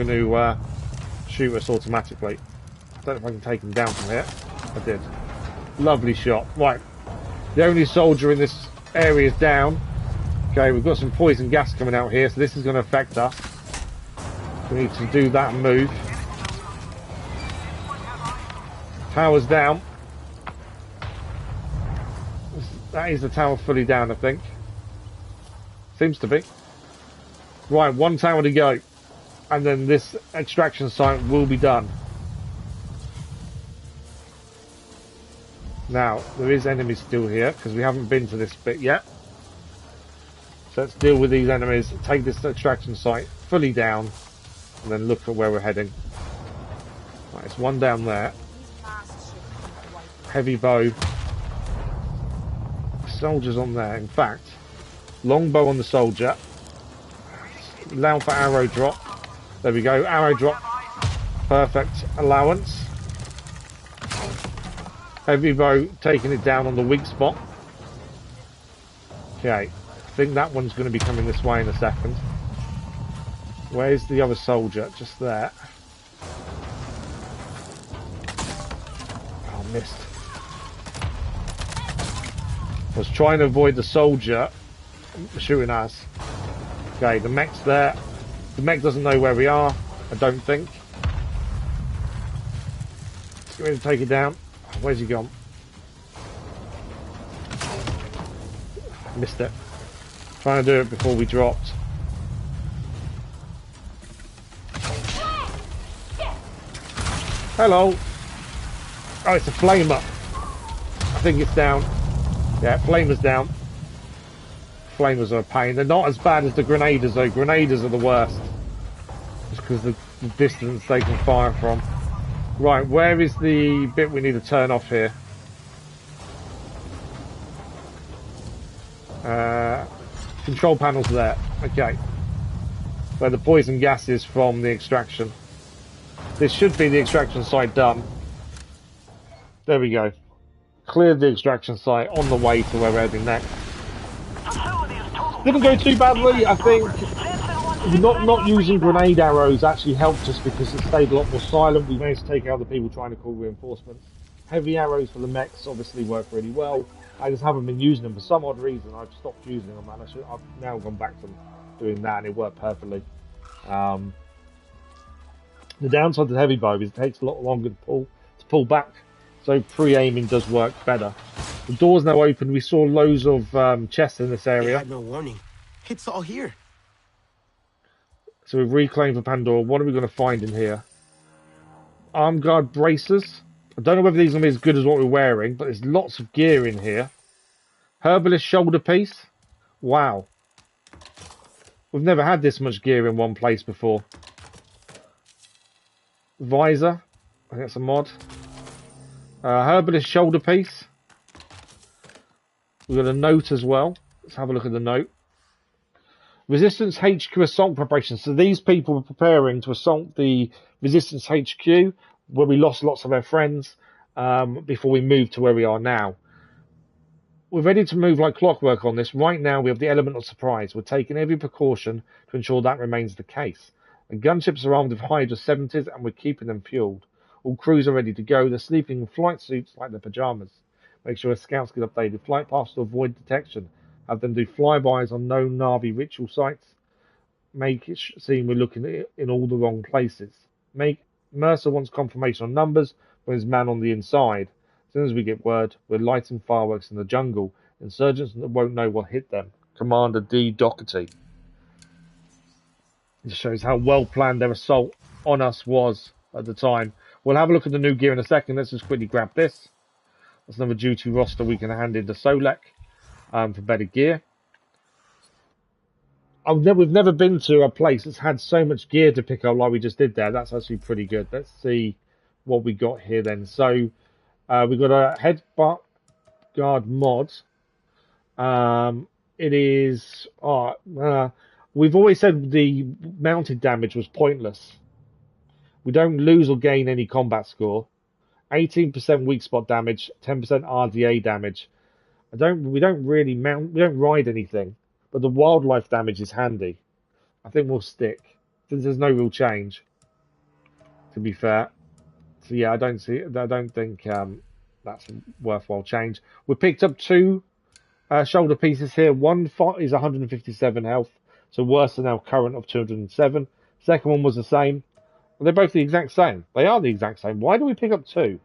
to shoot us automatically. I don't know if I can take them down from here. I did. Lovely shot. Right. The only soldier in this area is down. Okay, we've got some poison gas coming out here, so this is going to affect us. We need to do that move. Tower's down. That is the tower fully down, I think. Seems to be. Right, one tower to go. And then this extraction site will be done. Now, there is enemies still here, because we haven't been to this bit yet. So let's deal with these enemies, take this extraction site fully down, and then look at where we're heading. Right, there's one down there. Heavy bow. Soldiers on there. In fact, longbow on the soldier. Allow for arrow drop. There we go, arrow drop. Perfect allowance. Heavy bow taking it down on the weak spot. Okay, I think that one's going to be coming this way in a second. Where's the other soldier? Just there. Oh, missed. I was trying to avoid the soldier shooting us. Okay, the mech's there. The mech doesn't know where we are, I don't think. Let's get ready to take it down. Where's he gone? Missed it. Trying to do it before we dropped. Hello. Oh, it's a flamer. I think it's down. Yeah, flamer's down. Flamers are a pain. They're not as bad as the grenaders though. Grenaders are the worst. Just because the distance they can fire from. Right, where is the bit we need to turn off here? Control panel's there. Okay. Where the poison gas is from the extraction. This should be the extraction site done. There we go. Cleared the extraction site, on the way to where we're heading next. Didn't go too badly, I think. Not using grenade arrows actually helped us because it stayed a lot more silent. We managed to take out the people trying to call reinforcements. Heavy arrows for the mechs obviously work really well. I just haven't been using them for some odd reason. I've stopped using them, and I've now gone back to doing that, and it worked perfectly. The downside to the heavy bow is it takes a lot longer to pull back, so pre-aiming does work better. The door's now open. We saw loads of chests in this area. They had no warning. It's all here. So we've reclaimed for Pandora. What are we going to find in here? Arm guard braces. I don't know whether these are going to be as good as what we're wearing, but there's lots of gear in here. Herbalist shoulder piece. Wow. We've never had this much gear in one place before. Visor. I think that's a mod. Herbalist shoulder piece. We've got a note as well. Let's have a look at the note. Resistance HQ assault preparations. So these people were preparing to assault the Resistance HQ, where we lost lots of our friends before we moved to where we are now. We're ready to move like clockwork on this. Right now we have the element of surprise. We're taking every precaution to ensure that remains the case. The gunships are armed with Hydra 70s and we're keeping them fueled. All crews are ready to go. They're sleeping in flight suits like their pyjamas. Make sure our scouts get updated flight paths to avoid detection. Have them do flybys on known Na'vi ritual sites. Make it seem we're looking in all the wrong places. Mercer wants confirmation on numbers when there's man on the inside. As soon as we get word, we're lighting fireworks in the jungle. Insurgents won't know what hit them. Commander D. Doherty. This shows how well planned their assault on us was at the time. We'll have a look at the new gear in a second. Let's just quickly grab this. That's another duty roster we can hand into Solek for better gear. We've never been to a place that's had so much gear to pick up like we just did there. That's actually pretty good. Let's see what we got here then. So we've got a head guard mod. It is... we've always said the mounted damage was pointless. We don't lose or gain any combat score. 18% weak spot damage, 10% RDA damage. We don't ride anything, but the wildlife damage is handy. I think we'll stick since there's no real change. To be fair, so yeah, I don't think that's a worthwhile change. We picked up two shoulder pieces here. One is 157 health, so worse than our current of 207. Second one was the same. Well, they're both the exact same. They are the exact same. Why do we pick up two?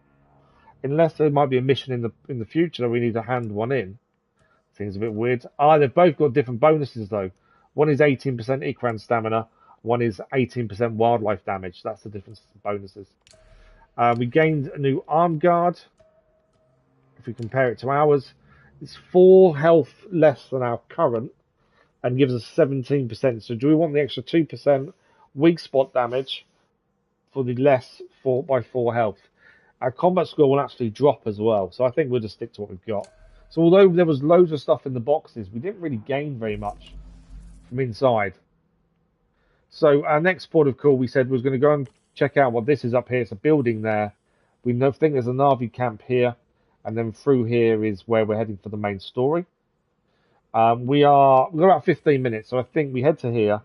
Unless there might be a mission in the future that we need to hand one in. Seems a bit weird. They've both got different bonuses though. One is 18% Ikran stamina. One is 18% wildlife damage. That's the difference in bonuses. We gained a new arm guard. If we compare it to ours, it's 4 health less than our current and gives us 17%. So do we want the extra 2% weak spot damage for the less 4x4 health? Our combat score will actually drop as well. So I think we'll just stick to what we've got. So although there was loads of stuff in the boxes, we didn't really gain very much from inside. So our next port of call, we said, was going to go and check out what this is up here. It's a building there. We think there's a Na'vi camp here. And then through here is where we're heading for the main story. We've got about 15 minutes. So I think we head to here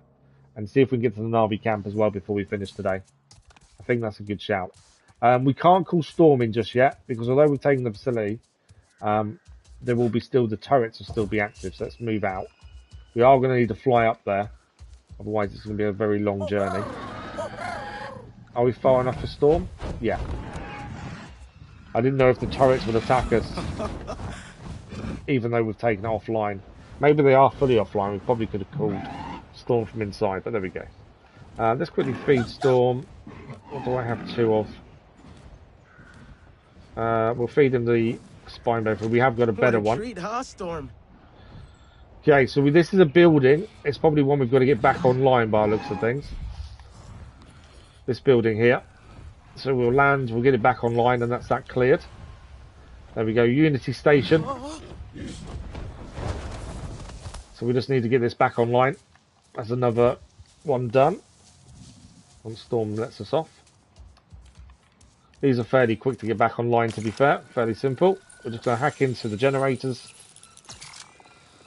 and see if we can get to the Na'vi camp as well before we finish today. I think that's a good shout. We can't call storming just yet because although we've taken the facility, there will be the turrets will still be active. So let's move out. We are going to need to fly up there. Otherwise it's going to be a very long journey. Are we far enough for storm? Yeah. I didn't know if the turrets would attack us even though we've taken it offline. Maybe they are fully offline. We probably could have called storm from inside, but there we go. Let's quickly feed storm. What do I have 2 of? We'll feed him the spine bone. We have got a better one. Treat, huh, Storm? Okay, so this is a building. It's probably one we've got to get back online by the looks of things. This building here. So we'll land, we'll get it back online, and that's that cleared. There we go, Unity Station. So we just need to get this back online. That's another one done. Once Storm lets us off. These are fairly quick to get back online, to be fair. Fairly simple. We're just going to hack into the generators.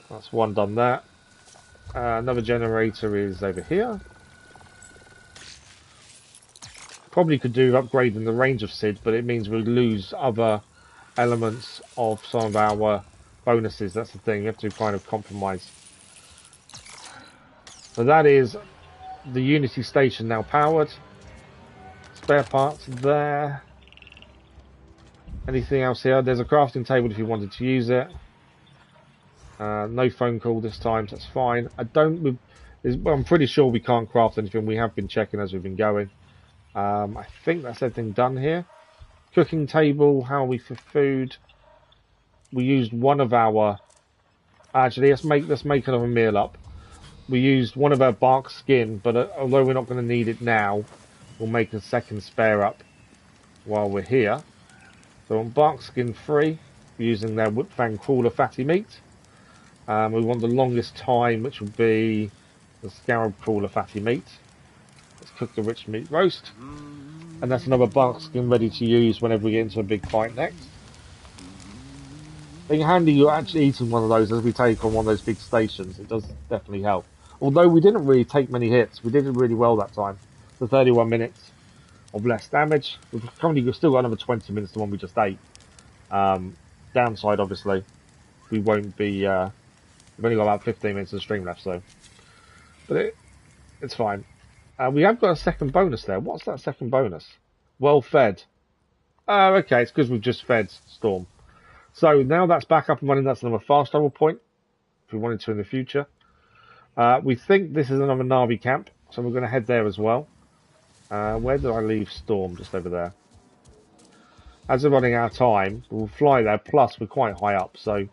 That's one done there. Another generator is over here. Probably could do upgrading the range of Sid, but it means we lose other elements of some of our bonuses. That's the thing. We have to kind of compromise. So that is the Unity station now powered. Spare parts there. Anything else here? There's a crafting table if you wanted to use it. No phone call this time, so that's fine. I'm pretty sure we can't craft anything. We have been checking as we've been going. I think that's everything done here. Cooking table, how are we for food? We used one of our... Actually, let's make another meal up. We used one of our bark skin, but although we're not going to need it now, we'll make a second spare up while we're here. So on bark skin 3, we're using their Whipfang Crawler fatty meat. We want the longest time, which will be the Scarab Crawler fatty meat. Let's cook the rich meat roast. And that's another bark skin ready to use whenever we get into a big fight next. Being handy, you're actually eating one of those as we take on one of those big stations. It does definitely help. Although we didn't really take many hits. We did it really well that time. For 31 minutes of less damage. We've currently still got another 20 minutes to one we just ate. Downside, obviously, we won't be... we've only got about 15 minutes of stream left, so... But it's fine. We have got a second bonus there. What's that second bonus? Well fed. Oh, okay, it's because we've just fed Storm. So now that's back up and running. That's another fast travel point, if we wanted to in the future. We think this is another Na'vi camp, so we're going to head there as well. Where did I leave Storm? Just over there. As we're running out of time, we'll fly there. Plus, we're quite high up, so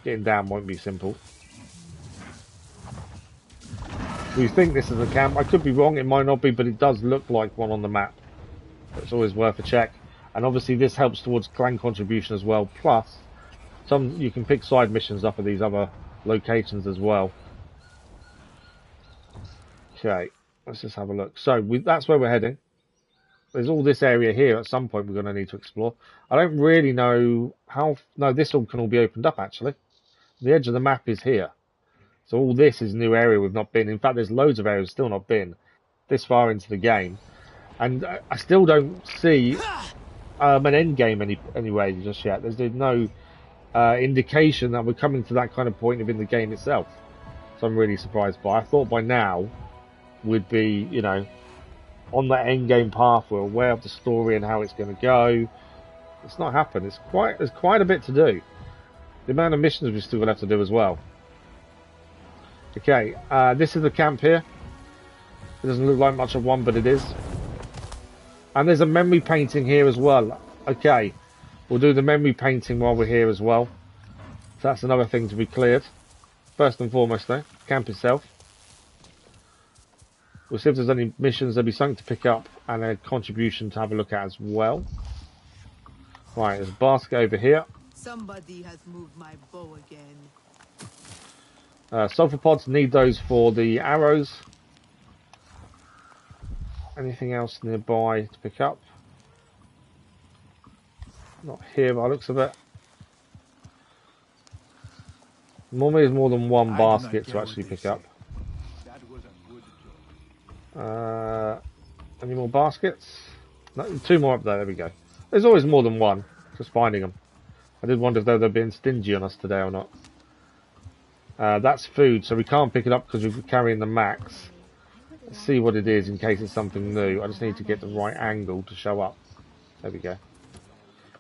getting down won't be simple. We think this is a camp. I could be wrong. It might not be, but it does look like one on the map. It's always worth a check. And obviously this helps towards clan contribution as well. Plus, you can pick side missions up at these other locations as well. Okay, let's just have a look. So that's where we're heading. There's all this area here at some point we're going to need to explore. I don't really know how... No, this all can all be opened up actually. The edge of the map is here. So all this is a new area we've not been. In fact, there's loads of areas still not been this far into the game. And I still don't see... an end game anyway just yet. There's no indication that we're coming to that kind of point in the game itself. So I'm really surprised by. I thought by now we'd be, you know, on that end game path. We're aware of the story and how it's going to go. It's not happened. There's quite a bit to do. The amount of missions we've still got left to do as well. Okay, this is the camp here. It doesn't look like much of one, but it is. And there's a memory painting here as well. Okay, we'll do the memory painting while we're here as well. So that's another thing to be cleared. First and foremost though, camp itself. We'll see if there's any missions. There'll be something to pick up and a contribution to have a look at as well. Right, there's a basket over here. Somebody has moved my bow again. Sulfur pods, need those for the arrows. Anything else nearby to pick up? Not here by the looks of it. Normally there's more than one basket to actually pick up. Any more baskets? No, 2 more up there, there we go. There's always more than one, just finding them. I did wonder if they're being stingy on us today or not. That's food, so we can't pick it up because we're carrying the max. Let's see what it is in case it's something new. I just need to get the right angle to show up. There we go.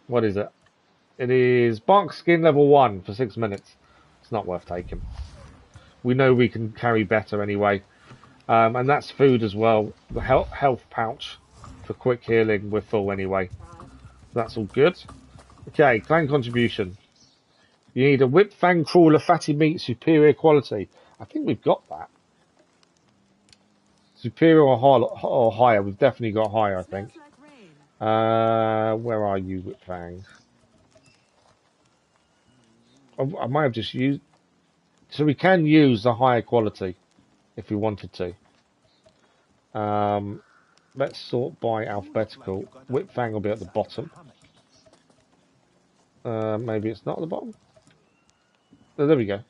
What is it? It is bark skin level 1 for 6 minutes. It's not worth taking. We know we can carry better anyway. And that's food as well. The health pouch for quick healing. We're full anyway. That's all good. Okay, clan contribution. You need a Whipfang Crawler fatty meat superior quality. I think we've got that. Superior or higher. We've definitely got higher, I think. Where are you, Whipfang? I might have just used... So we can use the higher quality if we wanted to. Let's sort by alphabetical. Whipfang will be at the bottom. Maybe it's not at the bottom. Oh, there we go.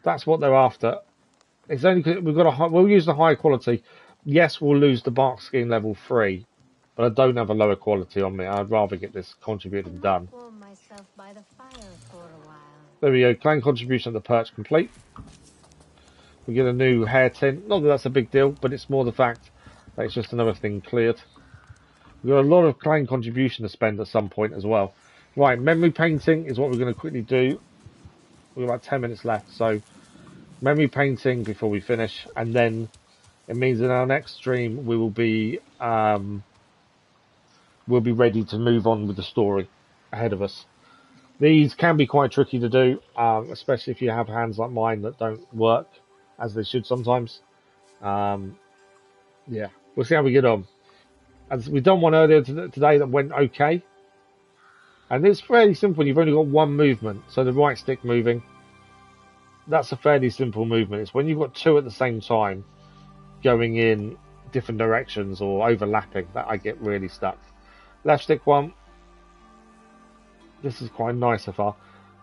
That's what they're after. It's only because we've got we'll use the high quality. Yes, we'll lose the bark scheme level 3, but I don't have a lower quality on me. I'd rather get this contributing done. There we go. Clan contribution of the perch complete. We get a new hair tint. Not that that's a big deal, but it's more the fact that it's just another thing cleared. We've got a lot of clan contribution to spend at some point as well. Right, memory painting is what we're going to quickly do. We've got about 10 minutes left, so memory painting before we finish, and then it means in our next stream we will be we'll be ready to move on with the story ahead of us. These can be quite tricky to do, especially if you have hands like mine that don't work as they should sometimes. Yeah, we'll see how we get on. As we've done one earlier today that went okay, and it's fairly simple. You've only got one movement, so the right stick moving. That's a fairly simple movement. It's when you've got two at the same time going in different directions or overlapping that I get really stuck. Left stick one. This is quite nice so far.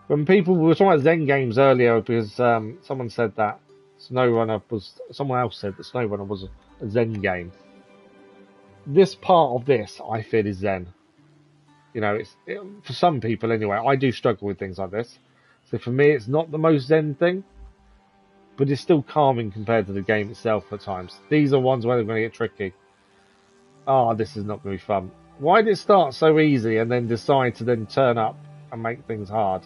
When we were talking about Zen games earlier, because someone said that someone else said that SnowRunner was a Zen game. This part of this, I feel, is Zen. You know, for some people anyway. I do struggle with things like this. So for me, it's not the most Zen thing, but it's still calming compared to the game itself at times. These are ones where they're going to get tricky. Ah, this is not going to be fun. Why did it start so easy and then decide to then turn up and make things hard?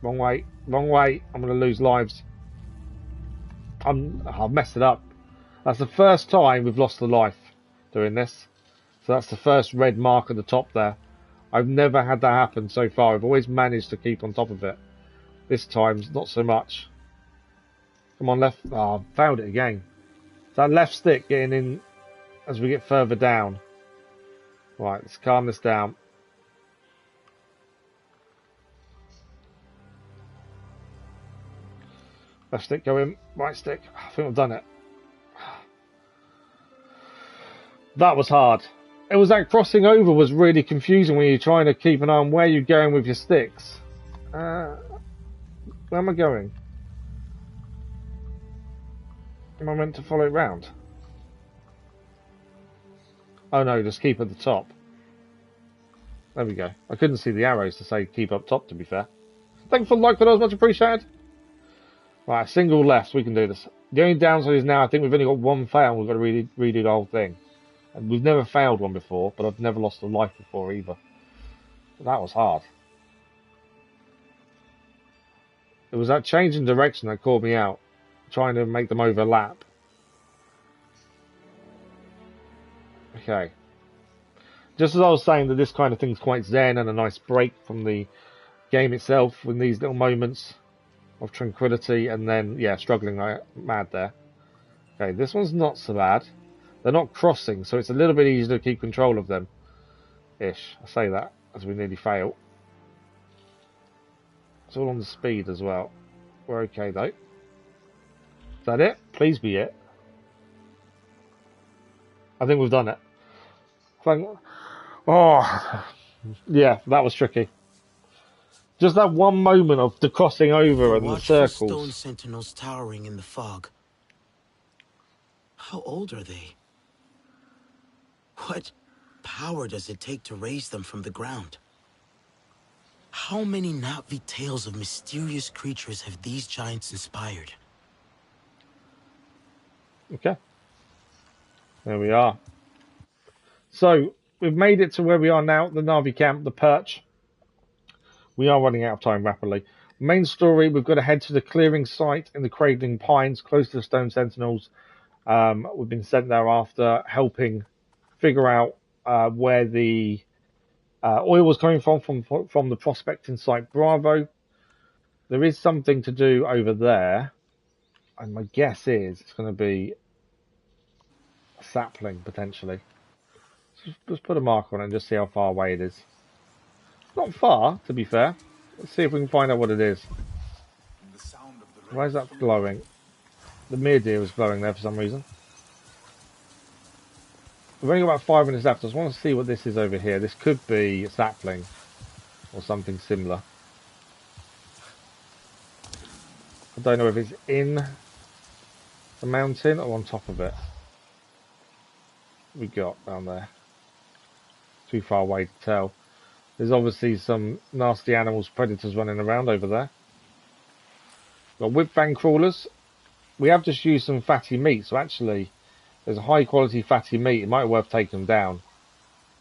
Wrong way, wrong way. I'm going to lose lives. I've messed it up. That's the first time we've lost a life doing this. So that's the first red mark at the top there. I've never had that happen so far. I've always managed to keep on top of it. This time, not so much. Come on, left. Oh, I found it again. That left stick getting in as we get further down. Right, let's calm this down. Left stick go in, right stick. I think I've done it. That was hard. It was that crossing over was really confusing when you're trying to keep an eye on where you're going with your sticks. Where am I going? Am I meant to follow it round? Oh no, just keep at the top. There we go. I couldn't see the arrows to say keep up top, to be fair. Thank you for the like, but that was much appreciated. Right, single left, we can do this. The only downside is now I think we've only got one fail and we've got to redo the whole thing. And we've never failed one before, but I've never lost a life before either. But that was hard. It was that change in direction that caught me out. Trying to make them overlap. Okay. Just as I was saying that this kind of thing is quite zen and a nice break from the game itself with these little moments of tranquility and then, yeah, struggling like mad there. Okay, this one's not so bad. They're not crossing, so it's a little bit easier to keep control of them. Ish. I say that as we nearly fail. It's all on the speed as well. We're okay though. Is that it? Please be it. I think we've done it. Oh, yeah, that was tricky. Just that one moment of the crossing over and the circles. Stone sentinels towering in the fog. How old are they? What power does it take to raise them from the ground? How many Na'vi tales of mysterious creatures have these giants inspired? Okay. There we are. So, we've made it to where we are now, the Na'vi camp, the perch. We are running out of time rapidly. Main story, we've got to head to the clearing site in the Cradling Pines, close to the Stone Sentinels. We've been sent there after helping figure out where the oil was coming from the prospecting site Bravo. There is something to do over there, and my guess is it's going to be a sapling potentially. So just put a mark on it and just see how far away it is. Not far, to be fair. Let's see if we can find out what it is. Why is that glowing? The mere deer is glowing there for some reason. We've only got about 5 minutes left. I just want to see what this is over here. This could be a sapling or something similar. I don't know if it's in the mountain or on top of it. We got down there. Too far away to tell. There's obviously some nasty animals, predators running around over there. Got whip fang crawlers. We have just used some fatty meat, so actually there's a high quality fatty meat. It might be worth taking them down.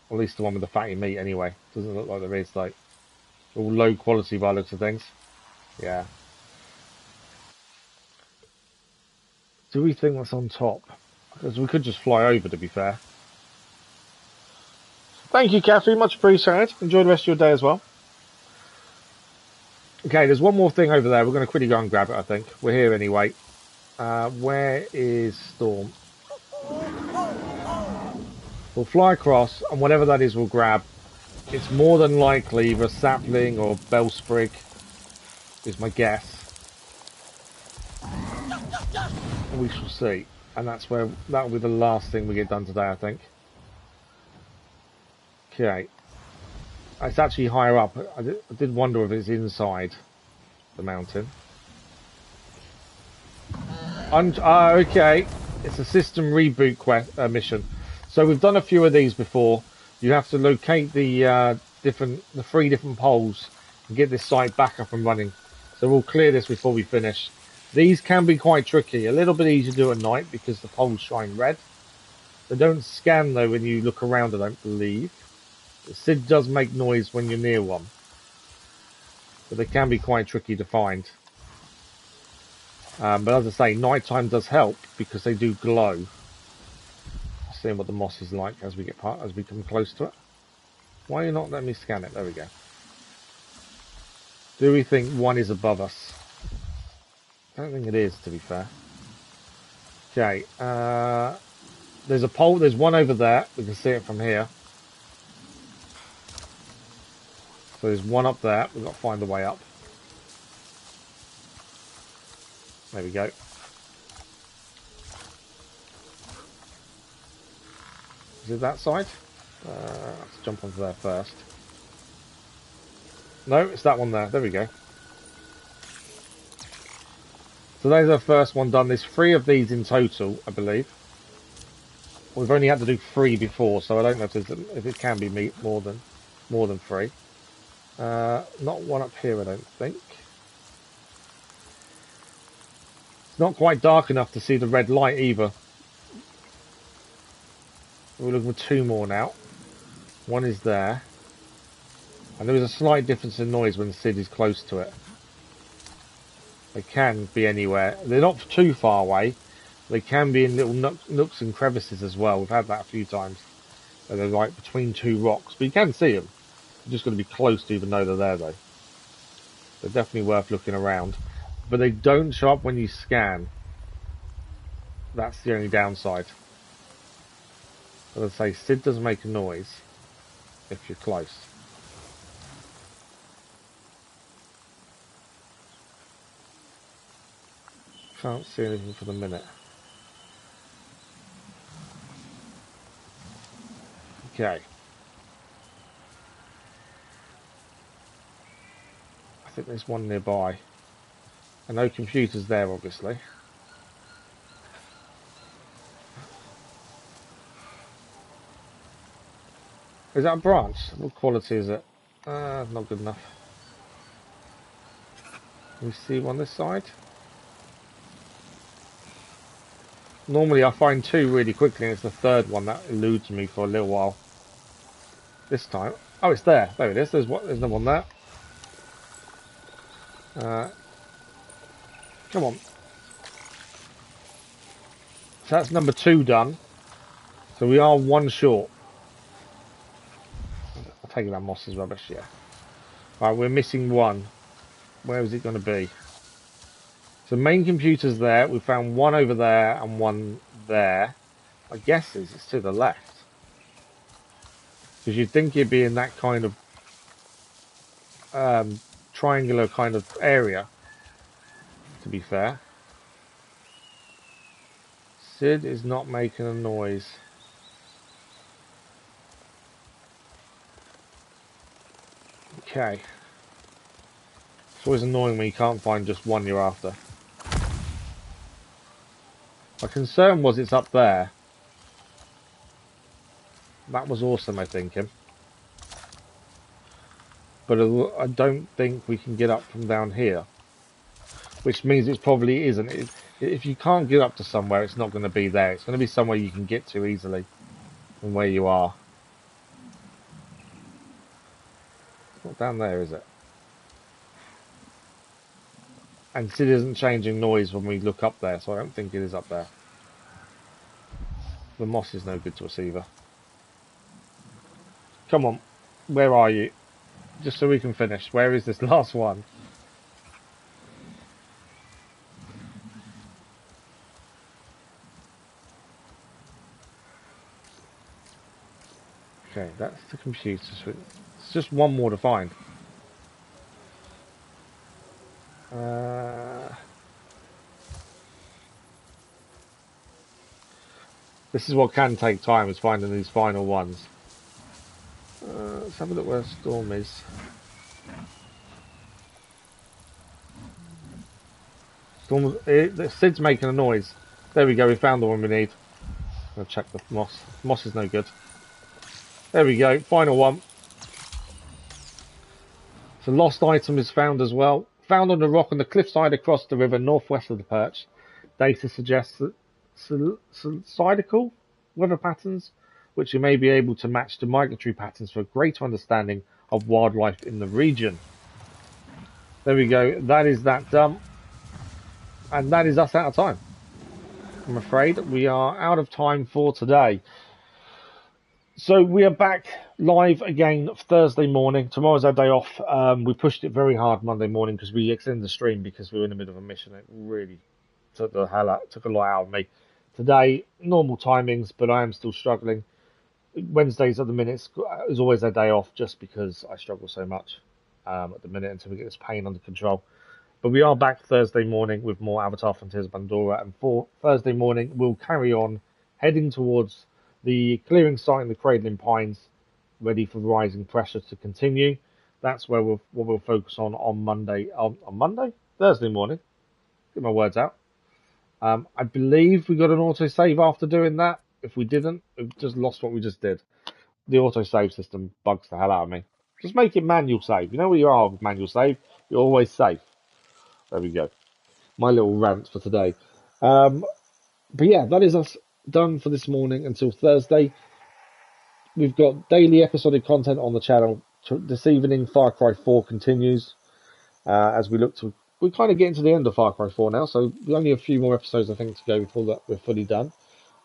Or at least the one with the fatty meat anyway. Doesn't look like there is, like, all low quality by the looks of things. Yeah. Do we think that's on top? Because we could just fly over, to be fair. Thank you, Kathy. Much appreciated. Enjoy the rest of your day as well. Okay, there's one more thing over there. We're going to quickly go and grab it, I think. We're here anyway. Where is Storm? We'll fly across, and whatever that is, we'll grab. It's more than likely either sapling or bellsprig, is my guess. We shall see. And that'll be the last thing we get done today, I think. Okay. It's actually higher up. I did wonder if it's inside the mountain. Okay. It's a system reboot mission. So we've done a few of these before. You have to locate the 3 different poles and get this site back up and running. So we'll clear this before we finish. These can be quite tricky. A little bit easier to do at night because the poles shine red. They don't scan though when you look around, I don't believe. The Sid does make noise when you're near one. But they can be quite tricky to find. But as I say, nighttime does help because they do glow. Seeing what the moss is like as we come close to it. Why are you not letting me scan it? There we go. Do we think one is above us? I don't think it is, to be fair. Okay. There's a pole. There's one over there. We can see it from here. So there's one up there. We've got to find the way up. There we go. Is it that side? Let's jump onto there first. No, it's that one there. There we go. So there's our first one done. There's 3 of these in total, I believe. We've only had to do 3 before, so I don't know if it can be more than 3. Not one up here, I don't think. It's not quite dark enough to see the red light either. We're looking for 2 more now. One is there. And there is a slight difference in noise when Sid is close to it. They can be anywhere. They're not too far away. They can be in little nooks and crevices as well. We've had that a few times. Where they're like between 2 rocks. But you can see them. You're just going to be close to even know they're there though. They're definitely worth looking around. But they don't show up when you scan. That's the only downside. As I say, Sid does make a noise if you're close. Can't see anything for the minute. Okay. I think there's one nearby. And no computers there, obviously. Is that a branch? What quality is it? Not good enough. Can we see one this side? Normally I find 2 really quickly and it's the 3rd one that eludes me for a little while. This time. Oh, it's there. There it is. There's no one there. Come on. So that's number 2 done. So we are 1 short. I'll take that moss is rubbish, yeah. Alright, we're missing 1. Where is it going to be? So main computer's there. We found 1 over there and 1 there. My guess is it's to the left. Because you'd think it'd be in that kind of triangular kind of area, to be fair. Sid is not making a noise. Okay. It's always annoying when you can't find just one you're after. My concern was it's up there. That was awesome, I think. But I don't think we can get up from down here. Which means it probably isn't. If you can't get up to somewhere, it's not going to be there. It's going to be somewhere you can get to easily from where you are. It's not down there, is it? And it isn't changing noise when we look up there, so I don't think it is up there. The moss is no good to us either. Come on, where are you? Just so we can finish. Where is this last one? Okay, that's the computer. It's just one more to find. This is what can take time, is finding these final ones. Let's have a look where Storm is. Storm, Sid's making a noise. There we go, we found the one we need. I'll check the moss. Moss is no good. There we go, final one. So lost item is found as well. Found on the rock on the cliffside across the river northwest of the perch. Data suggests that cyclical weather patterns, which you may be able to match to migratory patterns for a greater understanding of wildlife in the region. There we go. That is that done. And that is us out of time. I'm afraid we are out of time for today. So we are back live again Thursday morning. Tomorrow's our day off. We pushed it very hard Monday morning because we extended the stream because we were in the middle of a mission. It really took a lot out of me. Today, normal timings, but I am still struggling. Wednesdays at the minute is always a day off just because I struggle so much at the minute until we get this pain under control. But we are back Thursday morning with more Avatar Frontiers of Pandora, and for Thursday morning we'll carry on heading towards the clearing site in the Cradling Pines, ready for rising pressure to continue. That's where we'll focus on Monday. Thursday morning. Get my words out. I believe we got an autosave after doing that. If we didn't, we've just lost what we just did. The autosave system bugs the hell out of me. Just make it manual save. You know where you are with manual save? You're always safe. There we go. My little rant for today. But yeah, that is us done for this morning until Thursday. We've got daily episodic content on the channel. This evening, Far Cry 4 continues as we look to... We're kind of getting to the end of Far Cry 4 now, so only a few more episodes, I think, to go before that we're fully done.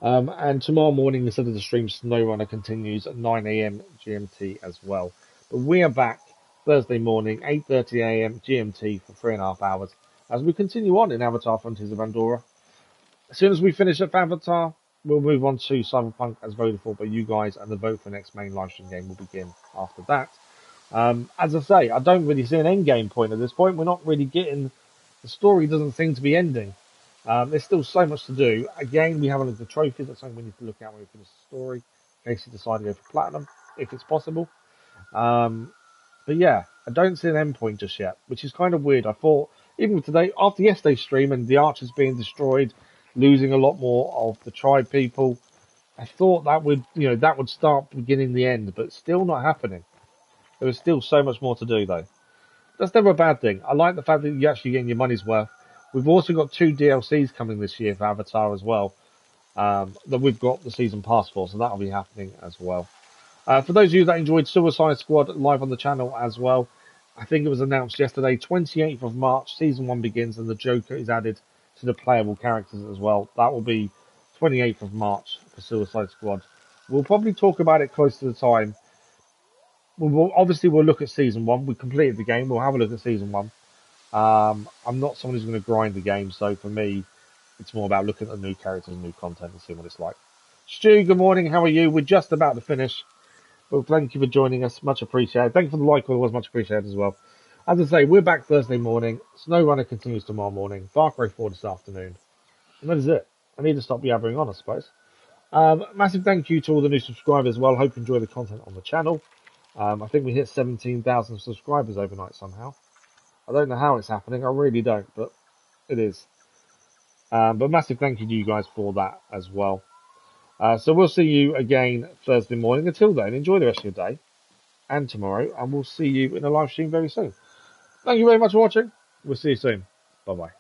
And tomorrow morning, instead of the stream, SnowRunner continues at 9 AM GMT as well. But we are back Thursday morning, 8:30 AM GMT for 3.5 hours as we continue on in Avatar Frontiers of Pandora. As soon as we finish up Avatar, we'll move on to Cyberpunk as voted for by you guys, and the vote for the next main live stream game will begin after that. As I say, I don't really see an end game point at this point. We're not really getting... The story doesn't seem to be ending. There's still so much to do. Again, we have a look at the trophies. That's something we need to look at when we finish the story, in case you decide to go for platinum, if it's possible. But yeah, I don't see an end point just yet, which is kind of weird. I thought, even today, after yesterday's stream and the archers being destroyed, losing a lot more of the tribe people, I thought that would start beginning the end, but still not happening. There is still so much more to do, though. That's never a bad thing. I like the fact that you're actually getting your money's worth. We've also got 2 DLCs coming this year for Avatar as well, that we've got the season pass for, so that'll be happening as well. For those of you that enjoyed Suicide Squad live on the channel as well, I think it was announced yesterday, 28th of March, Season 1 begins, and the Joker is added to the playable characters as well. That will be 28th of March for Suicide Squad. We'll probably talk about it close to the time. We'll look at Season 1. We completed the game. We'll have a look at Season 1. I'm not someone who's going to grind the game, so for me, it's more about looking at the new characters and new content and seeing what it's like. Stu, good morning. How are you? We're just about to finish. Well, thank you for joining us. Much appreciated. Thank you for the like. It was much appreciated as well. As I say, we're back Thursday morning. SnowRunner continues tomorrow morning. Far Cry 4 this afternoon. And that is it. I need to stop yabbering on, I suppose. Massive thank you to all the new subscribers as well. Hope you enjoy the content on the channel. I think we hit 17,000 subscribers overnight somehow. I don't know how it's happening. I really don't, but it is. But massive thank you to you guys for that as well. So we'll see you again Thursday morning. Until then, enjoy the rest of your day and tomorrow, and we'll see you in a live stream very soon. Thank you very much for watching. We'll see you soon. Bye bye.